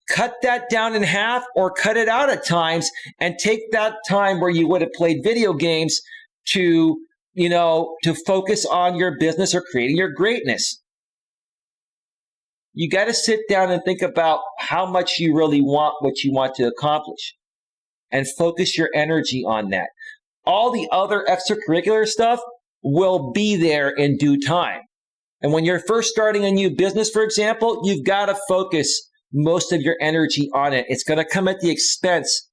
cut that down in half or cut it out at times and take that time where you would have played video games to focus on your business or creating your greatness. You got to sit down and think about how much you really want what you want to accomplish and focus your energy on that. All the other extracurricular stuff will be there in due time. And when you're first starting a new business, for example, you've got to focus most of your energy on it. It's going to come at the expense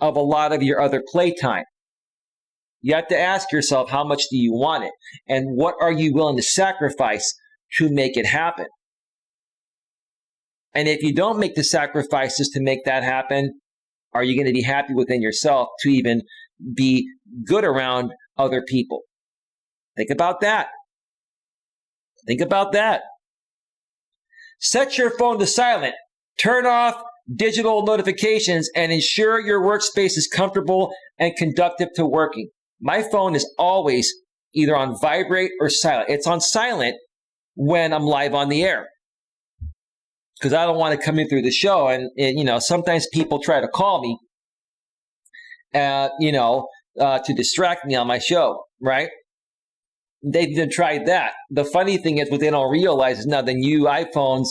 of a lot of your other playtime. You have to ask yourself, how much do you want it? And what are you willing to sacrifice to make it happen? And if you don't make the sacrifices to make that happen, are you going to be happy within yourself to even be good around other people? Think about that. Think about that. Set your phone to silent. Turn off digital notifications and ensure your workspace is comfortable and conducive to working. My phone is always either on vibrate or silent. It's on silent when I'm live on the air because I don't want to come in through the show. And sometimes people try to call me, to distract me on my show, right? They've even tried that. The funny thing is what they don't realize is now the new iPhones,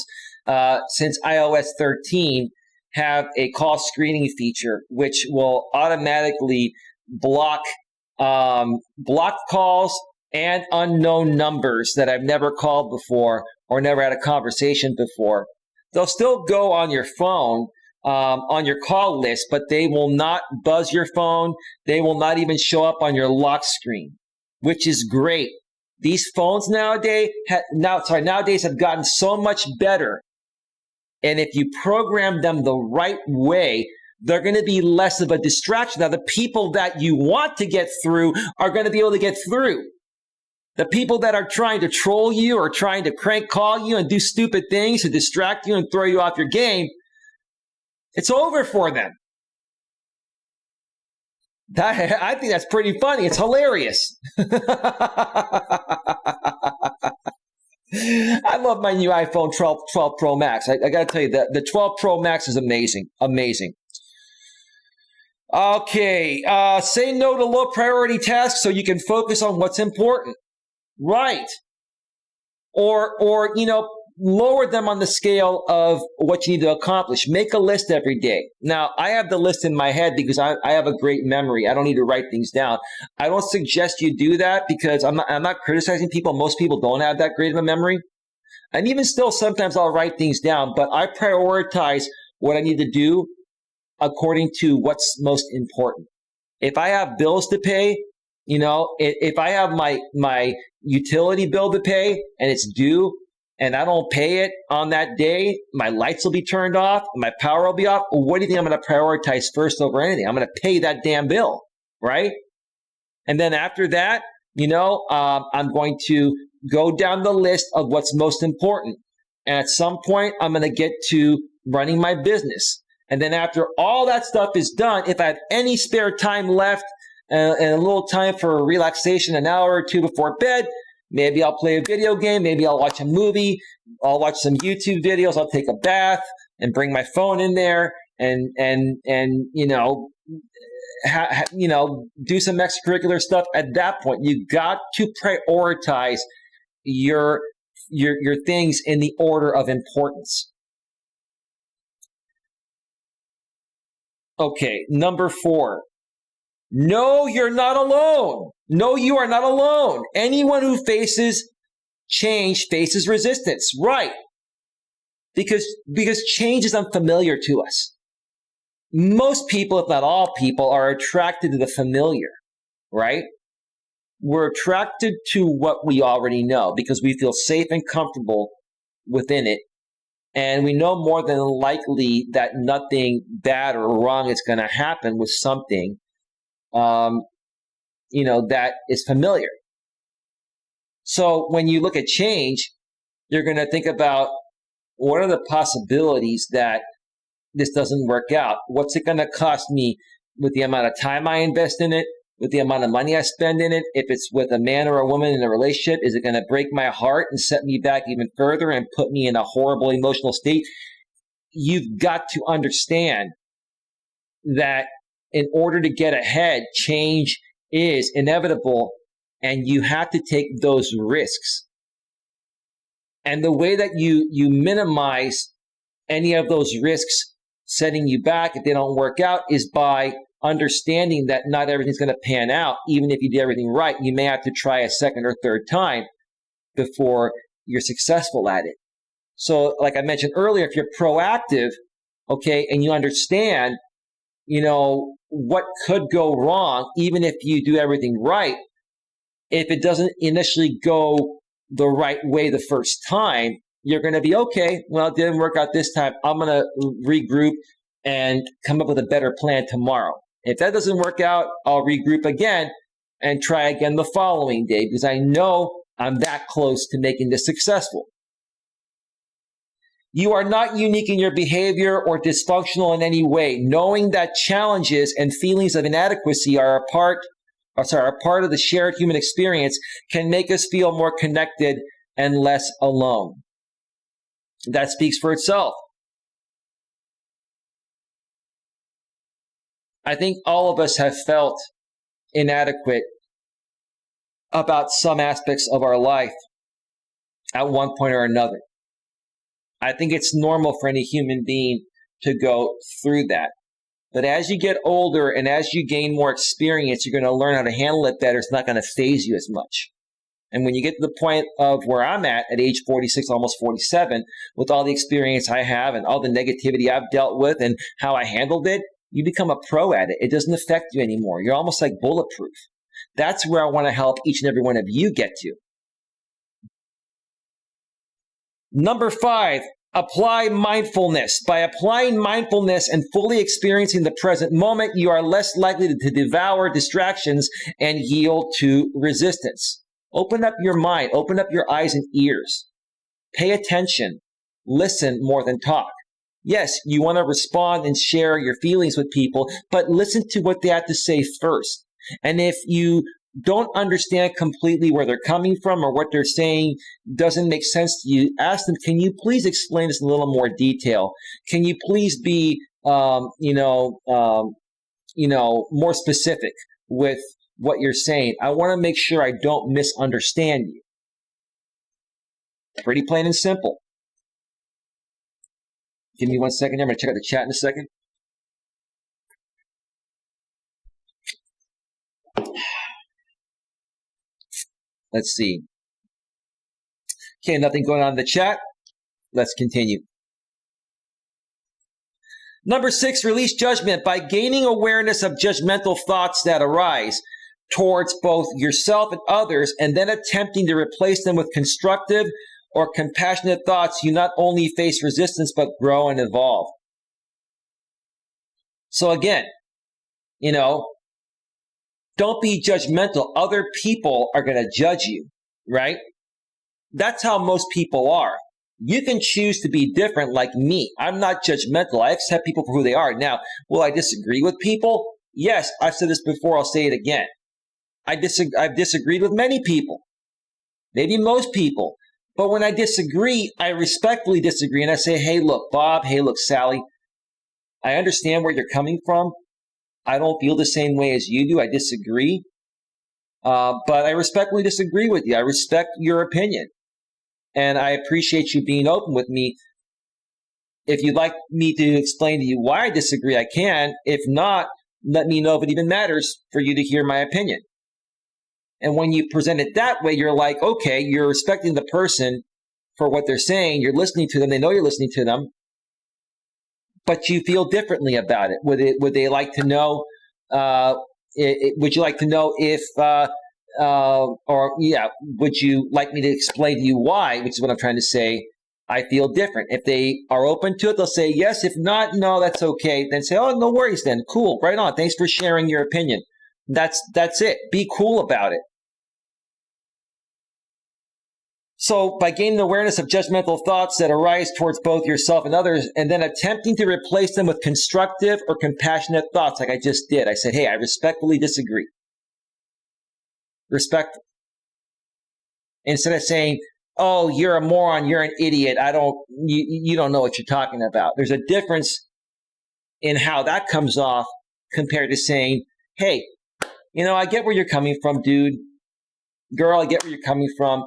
since iOS 13, have a call screening feature, which will automatically block calls and unknown numbers that I've never called before or never had a conversation before. They'll still go on your phone, on your call list, but they will not buzz your phone. They will not even show up on your lock screen, which is great. These phones nowadays have gotten so much better. And if you program them the right way, they're going to be less of a distraction. Now, the people that you want to get through are going to be able to get through. The people that are trying to troll you or trying to crank call you and do stupid things to distract you and throw you off your game, it's over for them. I think that's pretty funny. It's hilarious. I love my new iPhone 12 Pro Max. I got to tell you that the 12 Pro Max is amazing. Amazing. Okay. Say no to low priority tasks so you can focus on what's important. Right. Or lower them on the scale of what you need to accomplish. Make a list every day. Now, I have the list in my head because I have a great memory. I don't need to write things down. I don't suggest you do that because I'm not criticizing people. Most people don't have that great of a memory. And even still, sometimes I'll write things down, but I prioritize what I need to do according to what's most important. If I have bills to pay, if I have my utility bill to pay and it's due and I don't pay it on that day, my lights will be turned off, my power will be off. What do you think I'm going to prioritize first over anything? I'm going to pay that damn bill, right? And then after that, I'm going to go down the list of what's most important. And at some point, I'm going to get to running my business. And then after all that stuff is done, if I have any spare time left and a little time for relaxation, an hour or two before bed, maybe I'll play a video game. Maybe I'll watch a movie. I'll watch some YouTube videos. I'll take a bath and bring my phone in there and do some extracurricular stuff. At that point, you got to prioritize your things in the order of importance. Okay, number 4. No, you're not alone. No, you are not alone. Anyone who faces change faces resistance. Right. Because change is unfamiliar to us. Most people, if not all people, are attracted to the familiar, right? We're attracted to what we already know because we feel safe and comfortable within it. And we know more than likely that nothing bad or wrong is going to happen with something, that is familiar. So when you look at change, you're going to think about what are the possibilities that this doesn't work out? What's it going to cost me with the amount of time I invest in it, with the amount of money I spend in it? If it's with a man or a woman in a relationship, is it going to break my heart and set me back even further and put me in a horrible emotional state? You've got to understand that in order to get ahead, change is inevitable and you have to take those risks. And the way that you minimize any of those risks setting you back if they don't work out is by understanding that not everything's going to pan out. Even if you do everything right, you may have to try a second or third time before you're successful at it. So like I mentioned earlier, if you're proactive, okay, and you understand, what could go wrong, even if you do everything right, if it doesn't initially go the right way the first time, you're going to be, okay, well, it didn't work out this time. I'm going to regroup and come up with a better plan tomorrow. If that doesn't work out, I'll regroup again and try again the following day because I know I'm that close to making this successful. You are not unique in your behavior or dysfunctional in any way. Knowing that challenges and feelings of inadequacy are a part of the shared human experience can make us feel more connected and less alone. That speaks for itself. I think all of us have felt inadequate about some aspects of our life at one point or another. I think it's normal for any human being to go through that. But as you get older and as you gain more experience, you're going to learn how to handle it better. It's not going to faze you as much. And when you get to the point of where I'm at age 46, almost 47, with all the experience I have and all the negativity I've dealt with and how I handled it, you become a pro at it. It doesn't affect you anymore. You're almost like bulletproof. That's where I want to help each and every one of you get to. Number 5, apply mindfulness. By applying mindfulness and fully experiencing the present moment, you are less likely to devour distractions and yield to resistance. Open up your mind. Open up your eyes and ears. Pay attention. Listen more than talk. Yes, you want to respond and share your feelings with people, but listen to what they have to say first. And if you don't understand completely where they're coming from or what they're saying doesn't make sense to you, ask them, can you please explain this in a little more detail? Can you please be, more specific with what you're saying? I want to make sure I don't misunderstand you. Pretty plain and simple. Give me 1 second here. I'm going to check out the chat in a second. Let's see. Okay, nothing going on in the chat. Let's continue. Number 6, release judgment by gaining awareness of judgmental thoughts that arise towards both yourself and others, and then attempting to replace them with constructive or compassionate thoughts. You not only face resistance, but grow and evolve. So again, don't be judgmental. Other people are going to judge you, right? That's how most people are. You can choose to be different like me. I'm not judgmental. I accept people for who they are. Now, will I disagree with people? Yes, I've said this before. I'll say it again. I've disagreed with many people, maybe most people. But when I disagree, I respectfully disagree. And I say, hey, look, Bob, hey, look, Sally, I understand where you're coming from. I don't feel the same way as you do. I disagree. But I respectfully disagree with you. I respect your opinion. And I appreciate you being open with me. If you'd like me to explain to you why I disagree, I can. If not, let me know if it even matters for you to hear my opinion. And when you present it that way, you're like, okay, you're respecting the person for what they're saying. You're listening to them. They know you're listening to them. But you feel differently about it. Would they like to know? Would you like to know if, would you like me to explain to you why? Which is what I'm trying to say. I feel different. If they are open to it, they'll say yes. If not, no, that's okay. Then say, oh, no worries. Then cool, right on. Thanks for sharing your opinion. That's it. Be cool about it. So by gaining awareness of judgmental thoughts that arise towards both yourself and others, and then attempting to replace them with constructive or compassionate thoughts, like I just did. I said, hey, I respectfully disagree. Respectful. Instead of saying, oh, you're a moron, you're an idiot, you don't know what you're talking about. There's a difference in how that comes off compared to saying, hey, I get where you're coming from, dude. Girl, I get where you're coming from.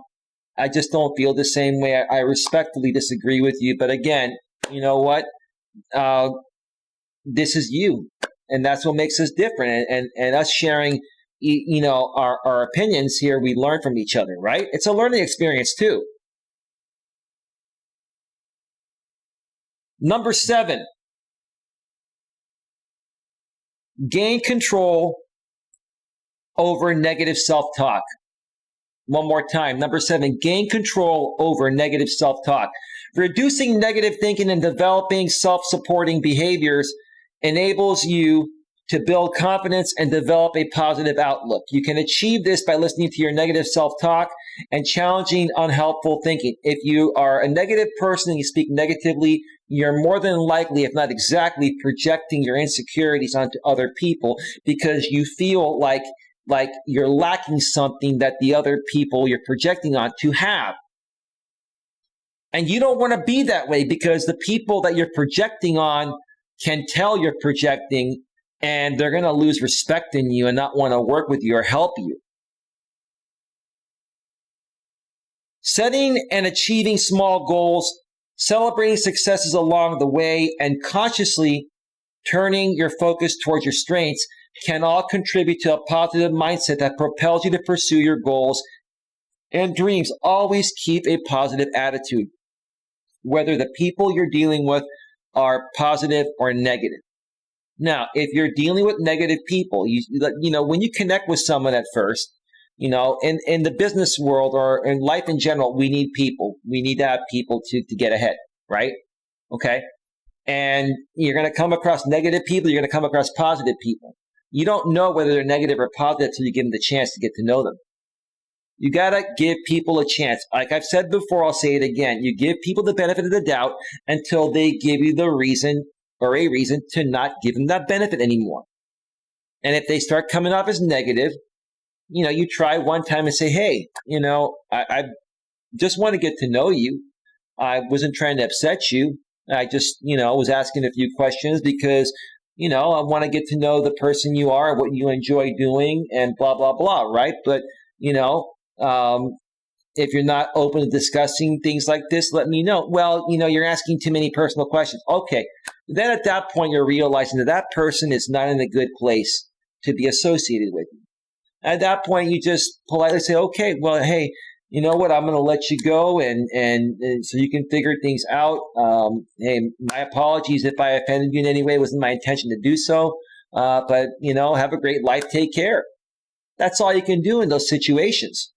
I just don't feel the same way. I respectfully disagree with you. But again, you know what? This is you. And that's what makes us different. And us sharing, our opinions here, we learn from each other, right? It's a learning experience too. Number 7, gain control over negative self-talk. One more time. Number 7, gain control over negative self-talk. Reducing negative thinking and developing self-supporting behaviors enables you to build confidence and develop a positive outlook. You can achieve this by listening to your negative self-talk and challenging unhelpful thinking. If you are a negative person and you speak negatively, you're more than likely, if not exactly, projecting your insecurities onto other people because you feel like you're lacking something that the other people you're projecting on to have. And you don't want to be that way because the people that you're projecting on can tell you're projecting and they're going to lose respect in you and not want to work with you or help you. Setting and achieving small goals, celebrating successes along the way, and consciously turning your focus towards your strengths can all contribute to a positive mindset that propels you to pursue your goals and dreams. Always keep a positive attitude, whether the people you're dealing with are positive or negative. Now, if you're dealing with negative people, when you connect with someone at first, in the business world or in life in general, we need people. We need to have people to get ahead, right? Okay. And you're going to come across negative people. You're going to come across positive people. You don't know whether they're negative or positive until you give them the chance to get to know them. You got to give people a chance. Like I've said before, I'll say it again. You give people the benefit of the doubt until they give you the reason or a reason to not give them that benefit anymore. And if they start coming off as negative, you try one time and say, hey, I just want to get to know you. I wasn't trying to upset you. I just, was asking a few questions because, I want to get to know the person you are, what you enjoy doing, and blah, blah, blah, right? But, if you're not open to discussing things like this, let me know. Well, you're asking too many personal questions. Okay. Then at that point, you're realizing that person is not in a good place to be associated with you. At that point, you just politely say, okay, well, hey, you know what? I'm going to let you go, and so you can figure things out. Hey, my apologies if I offended you in any way. It wasn't my intention to do so. But, have a great life. Take care. That's all you can do in those situations.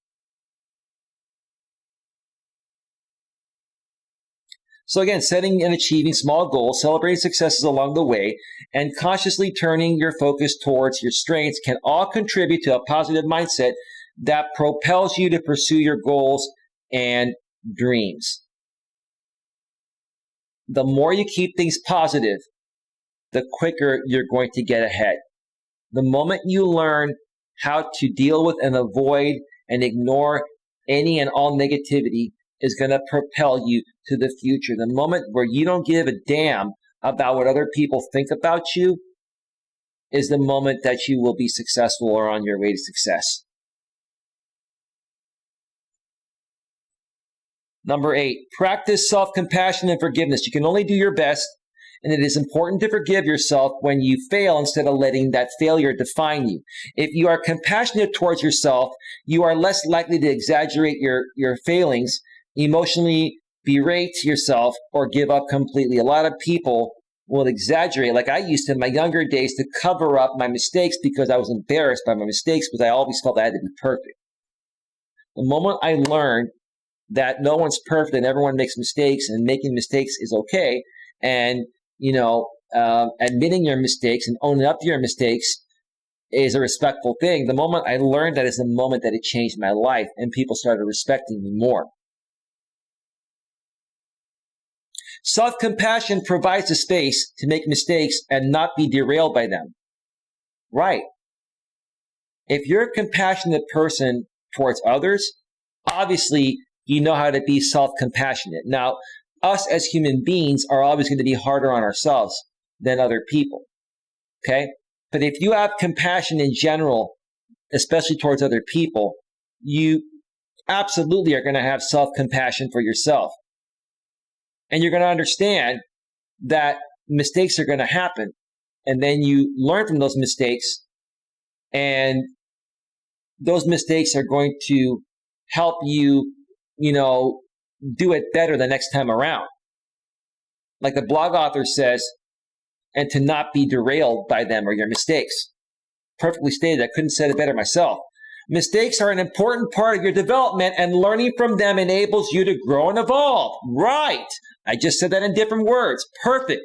So again, setting and achieving small goals, celebrating successes along the way, and consciously turning your focus towards your strengths can all contribute to a positive mindset that propels you to pursue your goals and dreams. The more you keep things positive, the quicker you're going to get ahead. The moment you learn how to deal with and avoid and ignore any and all negativity is going to propel you to the future. The moment where you don't give a damn about what other people think about you is the moment that you will be successful or on your way to success. Number 8, practice self-compassion and forgiveness. You can only do your best, and it is important to forgive yourself when you fail instead of letting that failure define you. If you are compassionate towards yourself, you are less likely to exaggerate your failings, emotionally berate yourself, or give up completely. A lot of people will exaggerate, like I used to in my younger days, to cover up my mistakes because I was embarrassed by my mistakes because I always felt I had to be perfect. The moment I learned that no one's perfect and everyone makes mistakes and making mistakes is okay, and admitting your mistakes and owning up to your mistakes is a respectful thing. The moment I learned that is the moment that it changed my life and people started respecting me more. Self-compassion provides a space to make mistakes and not be derailed by them. Right. If you're a compassionate person towards others, obviously you know how to be self-compassionate. Now, us as human beings are always going to be harder on ourselves than other people. Okay? But if you have compassion in general, especially towards other people, you absolutely are going to have self-compassion for yourself. And you're going to understand that mistakes are going to happen. And then you learn from those mistakes. And those mistakes are going to help you, do it better the next time around. Like the blog author says, and to not be derailed by them or your mistakes. Perfectly stated. I couldn't say it better myself. Mistakes are an important part of your development, and learning from them enables you to grow and evolve. Right. I just said that in different words. Perfect.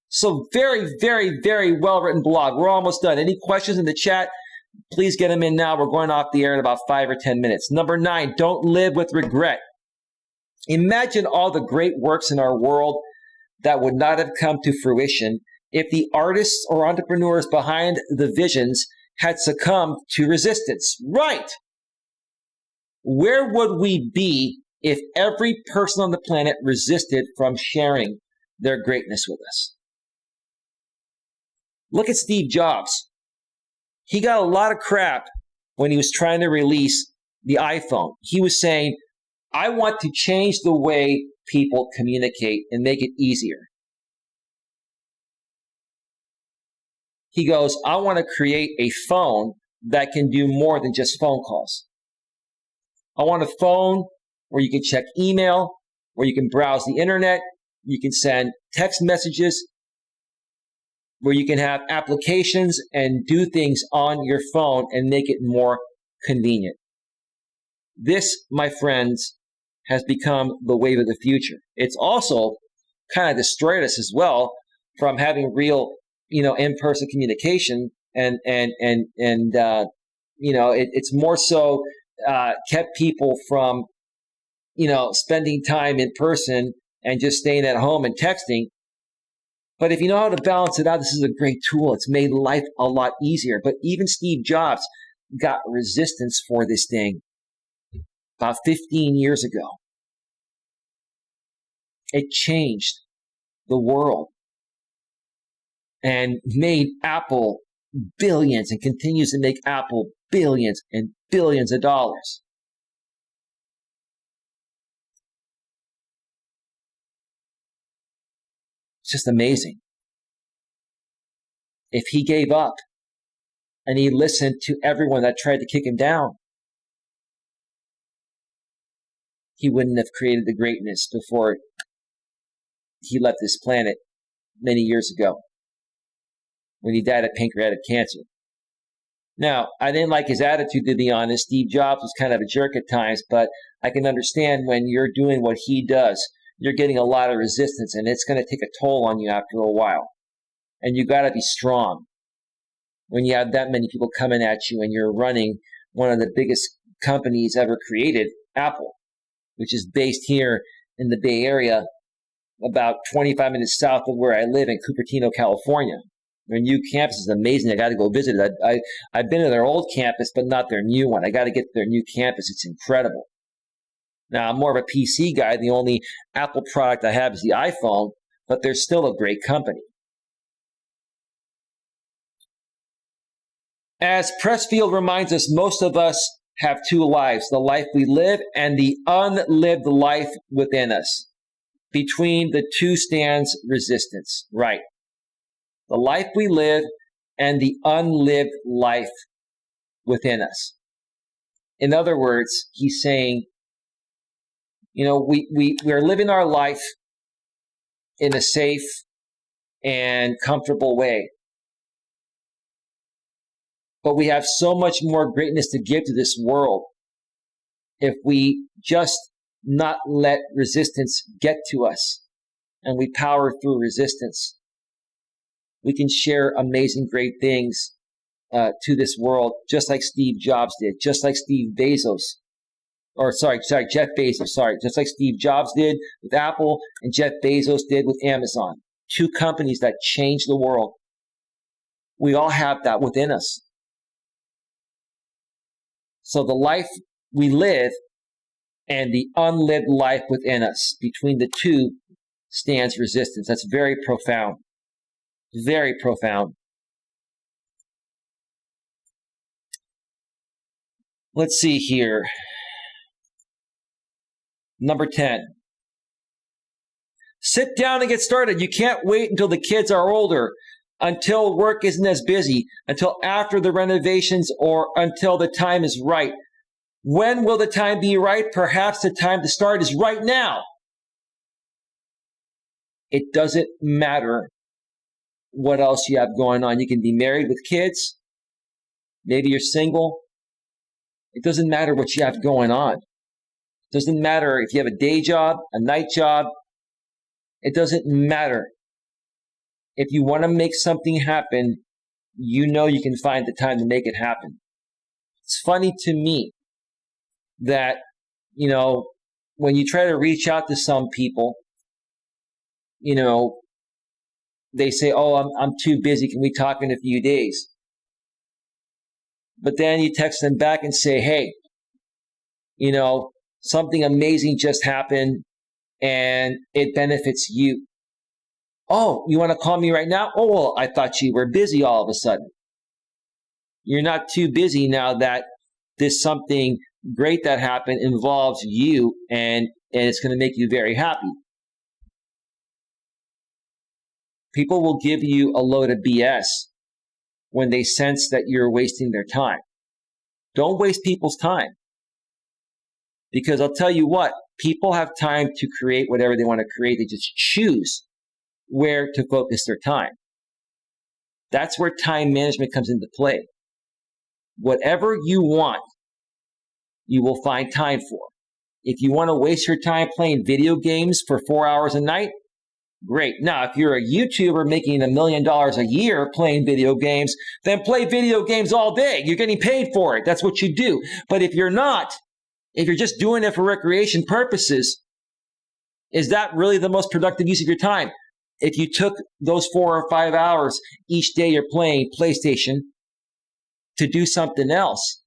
So very, very, very well-written blog. We're almost done. Any questions in the chat? Please get them in now. We're going off the air in about 5 or 10 minutes. Number 9, don't live with regret. Imagine all the great works in our world that would not have come to fruition if the artists or entrepreneurs behind the visions had succumbed to resistance. Right. Where would we be if every person on the planet resisted from sharing their greatness with us? Look at Steve Jobs. He got a lot of crap when he was trying to release the iPhone. He was saying, I want to change the way people communicate and make it easier. He goes, I want to create a phone that can do more than just phone calls. I want a phone where you can check email, where you can browse the internet, you can send text messages, where you can have applications and do things on your phone and make it more convenient. This, my friends, has become the wave of the future. It's also kind of destroyed us as well from having real, in-person communication, and it's more so kept people from, spending time in person and just staying at home and texting. But if you know how to balance it out, this is a great tool. It's made life a lot easier. But even Steve Jobs got resistance for this thing about 15 years ago. It changed the world and made Apple billions and continues to make Apple billions and billions of dollars. It's just amazing. If he gave up and he listened to everyone that tried to kick him down, he wouldn't have created the greatness before he left this planet many years ago when he died of pancreatic cancer. Now, I didn't like his attitude, to be honest. Steve Jobs was kind of a jerk at times, but I can understand when you're doing what he does, you're getting a lot of resistance, and it's going to take a toll on you after a while. And you got to be strong when you have that many people coming at you and you're running one of the biggest companies ever created, Apple, which is based here in the Bay Area, about 25 minutes south of where I live in Cupertino, California. Their new campus is amazing. I got to go visit it. I've been to their old campus, but not their new one. I got to get to their new campus. It's incredible. Now, I'm more of a PC guy. The only Apple product I have is the iPhone, but they're still a great company. As Pressfield reminds us, most of us have two lives, the life we live and the unlived life within us. Between the two stands resistance. Right. The life we live and the unlived life within us. In other words, he's saying, we're living our life in a safe and comfortable way. But we have so much more greatness to give to this world if we just not let resistance get to us and we power through resistance. We can share amazing, great things to this world, just like Steve Jobs did, just like Jeff Bezos, just like Steve Jobs did with Apple and Jeff Bezos did with Amazon. Two companies that changed the world. We all have that within us. So the life we live and the unlived life within us, between the two stands resistance. That's very profound. Very profound. Let's see here. Number 10. Sit down and get started. You can't wait until the kids are older, until work isn't as busy, until after the renovations, or until the time is right. When will the time be right? Perhaps the time to start is right now. It doesn't matter what else you have going on. You can be married with kids. Maybe you're single. It doesn't matter what you have going on. It doesn't matter if you have a day job, a night job. It doesn't matter. If you want to make something happen, you know you can find the time to make it happen. It's funny to me that, when you try to reach out to some people, they say, oh, I'm too busy. Can we talk in a few days? But then you text them back and say, hey, something amazing just happened and it benefits you. Oh, you want to call me right now? Oh, well, I thought you were busy all of a sudden. You're not too busy now that this something great that happened involves you and it's going to make you very happy. People will give you a load of BS when they sense that you're wasting their time. Don't waste people's time. Because I'll tell you what, people have time to create whatever they want to create. They just choose where to focus their time. That's where time management comes into play. Whatever you want, you will find time for. If you want to waste your time playing video games for 4 hours a night, great. Now, if you're a YouTuber making $1 million a year playing video games, then play video games all day. You're getting paid for it. That's what you do. But if you're not, if you're just doing it for recreation purposes, is that really the most productive use of your time? If you took those 4 or 5 hours each day you're playing PlayStation to do something else,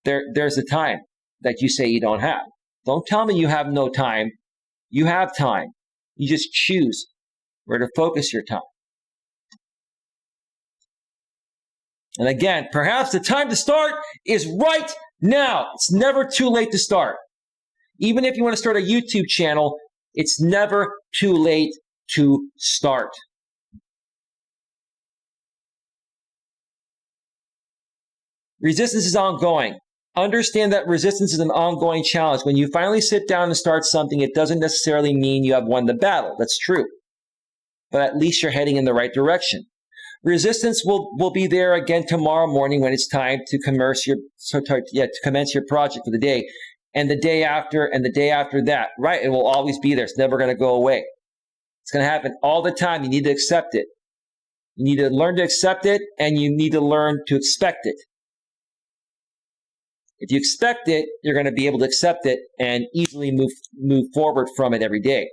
there's a time that you say you don't have. Don't tell me you have no time. You have time. You just choose where to focus your time. And again, perhaps the time to start is right now. It's never too late to start. Even if you want to start a YouTube channel, it's never too late to start. Resistance is ongoing. Understand that resistance is an ongoing challenge. When you finally sit down and start something, it doesn't necessarily mean you have won the battle. That's true. But at least you're heading in the right direction. Resistance will be there again tomorrow morning when it's time to commence your project for the day, and the day after, and the day after that. Right? It will always be there. It's never going to go away. It's going to happen all the time. You need to accept it. You need to learn to accept it, and you need to learn to expect it. If you expect it, you're going to be able to accept it and easily move forward from it every day.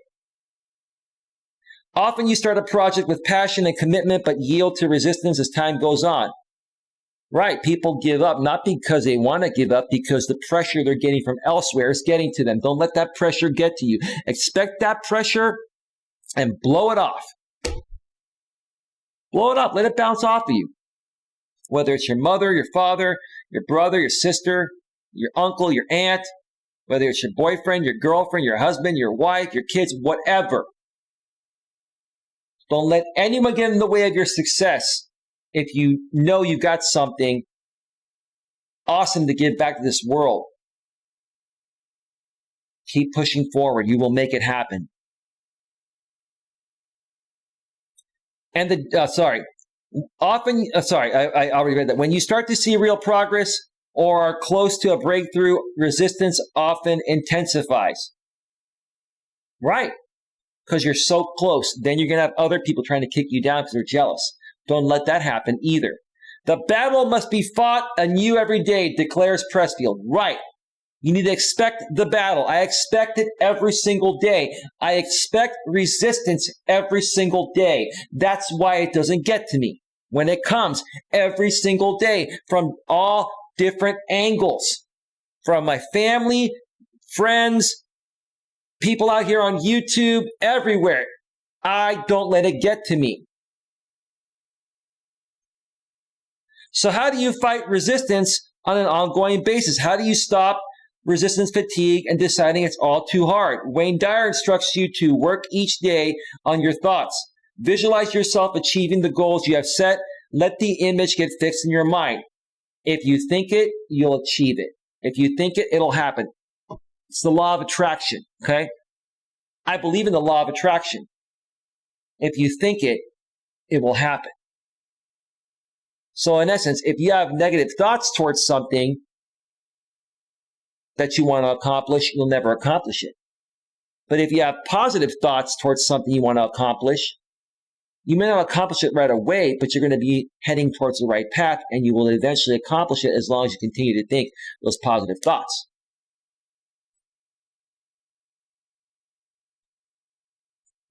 Often you start a project with passion and commitment, but yield to resistance as time goes on. Right, people give up, not because they want to give up, because the pressure they're getting from elsewhere is getting to them. Don't let that pressure get to you. Expect that pressure and blow it off. Blow it up. Let it bounce off of you. Whether it's your mother, your father, your brother, your sister, your uncle, your aunt, whether it's your boyfriend, your girlfriend, your husband, your wife, your kids, whatever. Don't let anyone get in the way of your success if you know you've got something awesome to give back to this world. Keep pushing forward. You will make it happen. And I already read that. When you start to see real progress or are close to a breakthrough, resistance often intensifies. Right. Because you're so close. Then you're going to have other people trying to kick you down because they're jealous. Don't let that happen either. The battle must be fought anew every day, declares Pressfield. Right. You need to expect the battle. I expect it every single day. I expect resistance every single day. That's why it doesn't get to me. When it comes every single day from all different angles, from my family, friends, people out here on YouTube, everywhere. I don't let it get to me. So how do you fight resistance on an ongoing basis? How do you stop resistance fatigue and deciding it's all too hard? Wayne Dyer instructs you to work each day on your thoughts. Visualize yourself achieving the goals you have set. Let the image get fixed in your mind. If you think it, you'll achieve it. If you think it, it'll happen. It's the law of attraction, okay? I believe in the law of attraction. If you think it, it will happen. So in essence, if you have negative thoughts towards something that you want to accomplish, you'll never accomplish it. But if you have positive thoughts towards something you want to accomplish, you may not accomplish it right away, but you're going to be heading towards the right path, and you will eventually accomplish it as long as you continue to think those positive thoughts.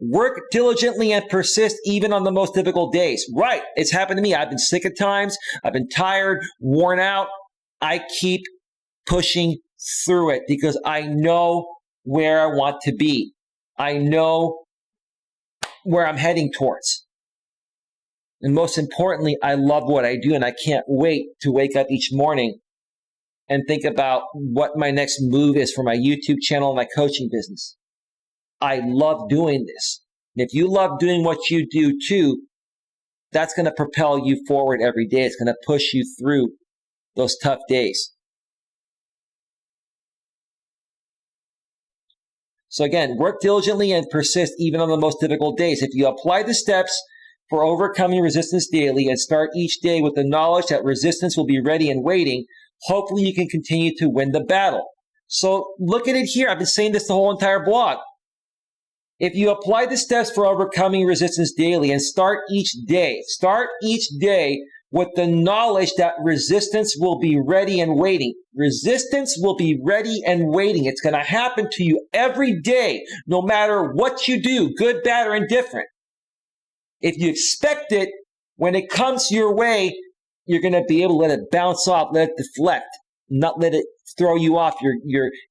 Work diligently and persist even on the most difficult days. Right. It's happened to me. I've been sick at times. I've been tired, worn out. I keep pushing through it because I know where I want to be. I know where I'm heading towards. And most importantly, I love what I do, and I can't wait to wake up each morning and think about what my next move is for my YouTube channel and my coaching business. I love doing this. And if you love doing what you do too, that's going to propel you forward every day. It's going to push you through those tough days. So again, work diligently and persist even on the most difficult days. If you apply the steps for overcoming resistance daily and start each day with the knowledge that resistance will be ready and waiting, hopefully you can continue to win the battle. So look at it here. I've been saying this the whole entire blog. If you apply the steps for overcoming resistance daily and start each day with the knowledge that resistance will be ready and waiting. Resistance will be ready and waiting. It's going to happen to you every day, no matter what you do, good, bad, or indifferent. If you expect it, when it comes your way, you're going to be able to let it bounce off, let it deflect, not let it throw you off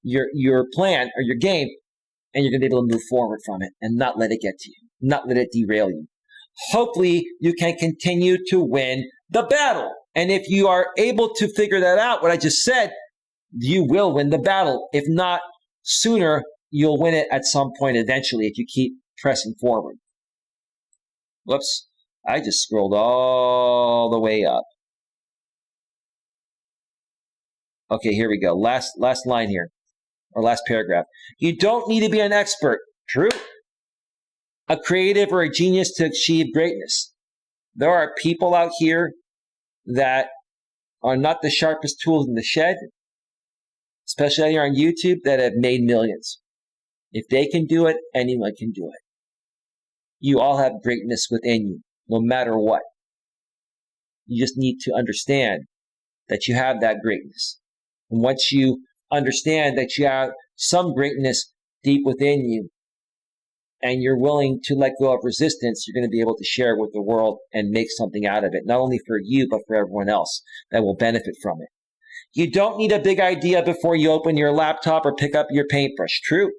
your plan or your game, and you're going to be able to move forward from it and not let it get to you, not let it derail you. Hopefully, you can continue to win the battle. And if you are able to figure that out, what I just said, you will win the battle. If not sooner, you'll win it at some point eventually if you keep pressing forward. Whoops, I just scrolled all the way up. Okay, here we go. Last line here, or last paragraph. You don't need to be an expert. True. A creative or a genius to achieve greatness. There are people out here that are not the sharpest tools in the shed, especially here on YouTube, that have made millions. If they can do it, anyone can do it. You all have greatness within you, no matter what. You just need to understand that you have that greatness. And once you understand that you have some greatness deep within you, and you're willing to let go of resistance, you're going to be able to share it with the world and make something out of it, not only for you, but for everyone else that will benefit from it. You don't need a big idea before you open your laptop or pick up your paintbrush. True.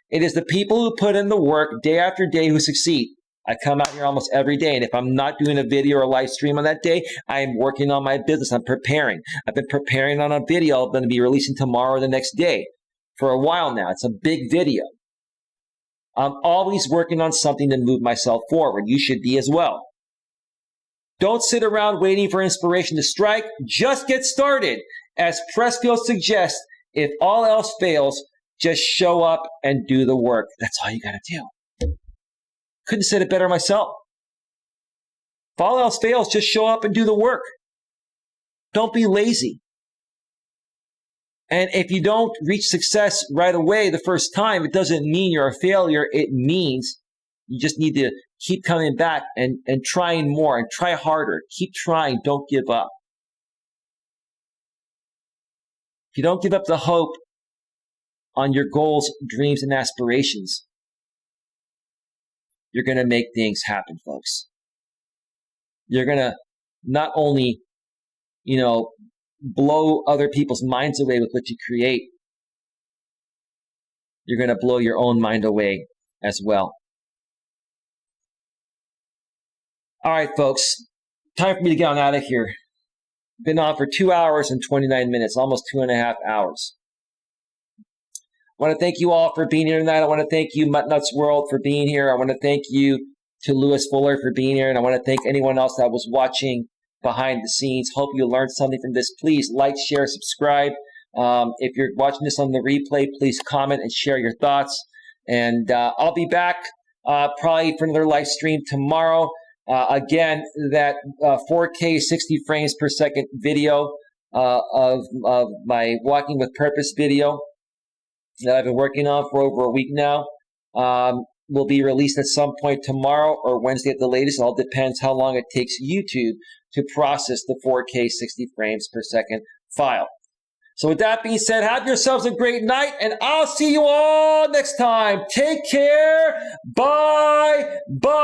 It is the people who put in the work day after day who succeed. I come out here almost every day, and if I'm not doing a video or a live stream on that day, I am working on my business. I'm preparing. I've been preparing on a video I'm going to be releasing tomorrow or the next day for a while now. It's a big video. I'm always working on something to move myself forward. You should be as well. Don't sit around waiting for inspiration to strike. Just get started. As Pressfield suggests, if all else fails, just show up and do the work. That's all you got to do. Couldn't have said it better myself. If all else fails, just show up and do the work. Don't be lazy. And if you don't reach success right away the first time, it doesn't mean you're a failure. It means you just need to keep coming back and trying more and try harder. Keep trying. Don't give up. If you don't give up the hope on your goals, dreams, and aspirations, you're going to make things happen, folks. You're going to not only, blow other people's minds away with what you create, you're going to blow your own mind away as well. All right, folks, time for me to get on out of here. Been on for 2 hours and 29 minutes, almost 2.5 hours. I want to thank you all for being here tonight. I want to thank you, Mutt Nuts World, for being here. I want to thank you to Lewis Fuller for being here. And I want to thank anyone else that was watching behind the scenes. Hope you learned something from this. Please like, share, subscribe. If you're watching this on the replay, please comment and share your thoughts. And I'll be back probably for another live stream tomorrow. Again, that 4K 60 frames per second video of my Walking with Purpose video that I've been working on for over a week now will be released at some point tomorrow or Wednesday at the latest. It all depends how long it takes YouTube to process the 4K 60 frames per second file. So with that being said, have yourselves a great night, and I'll see you all next time. Take care. Bye. Bye.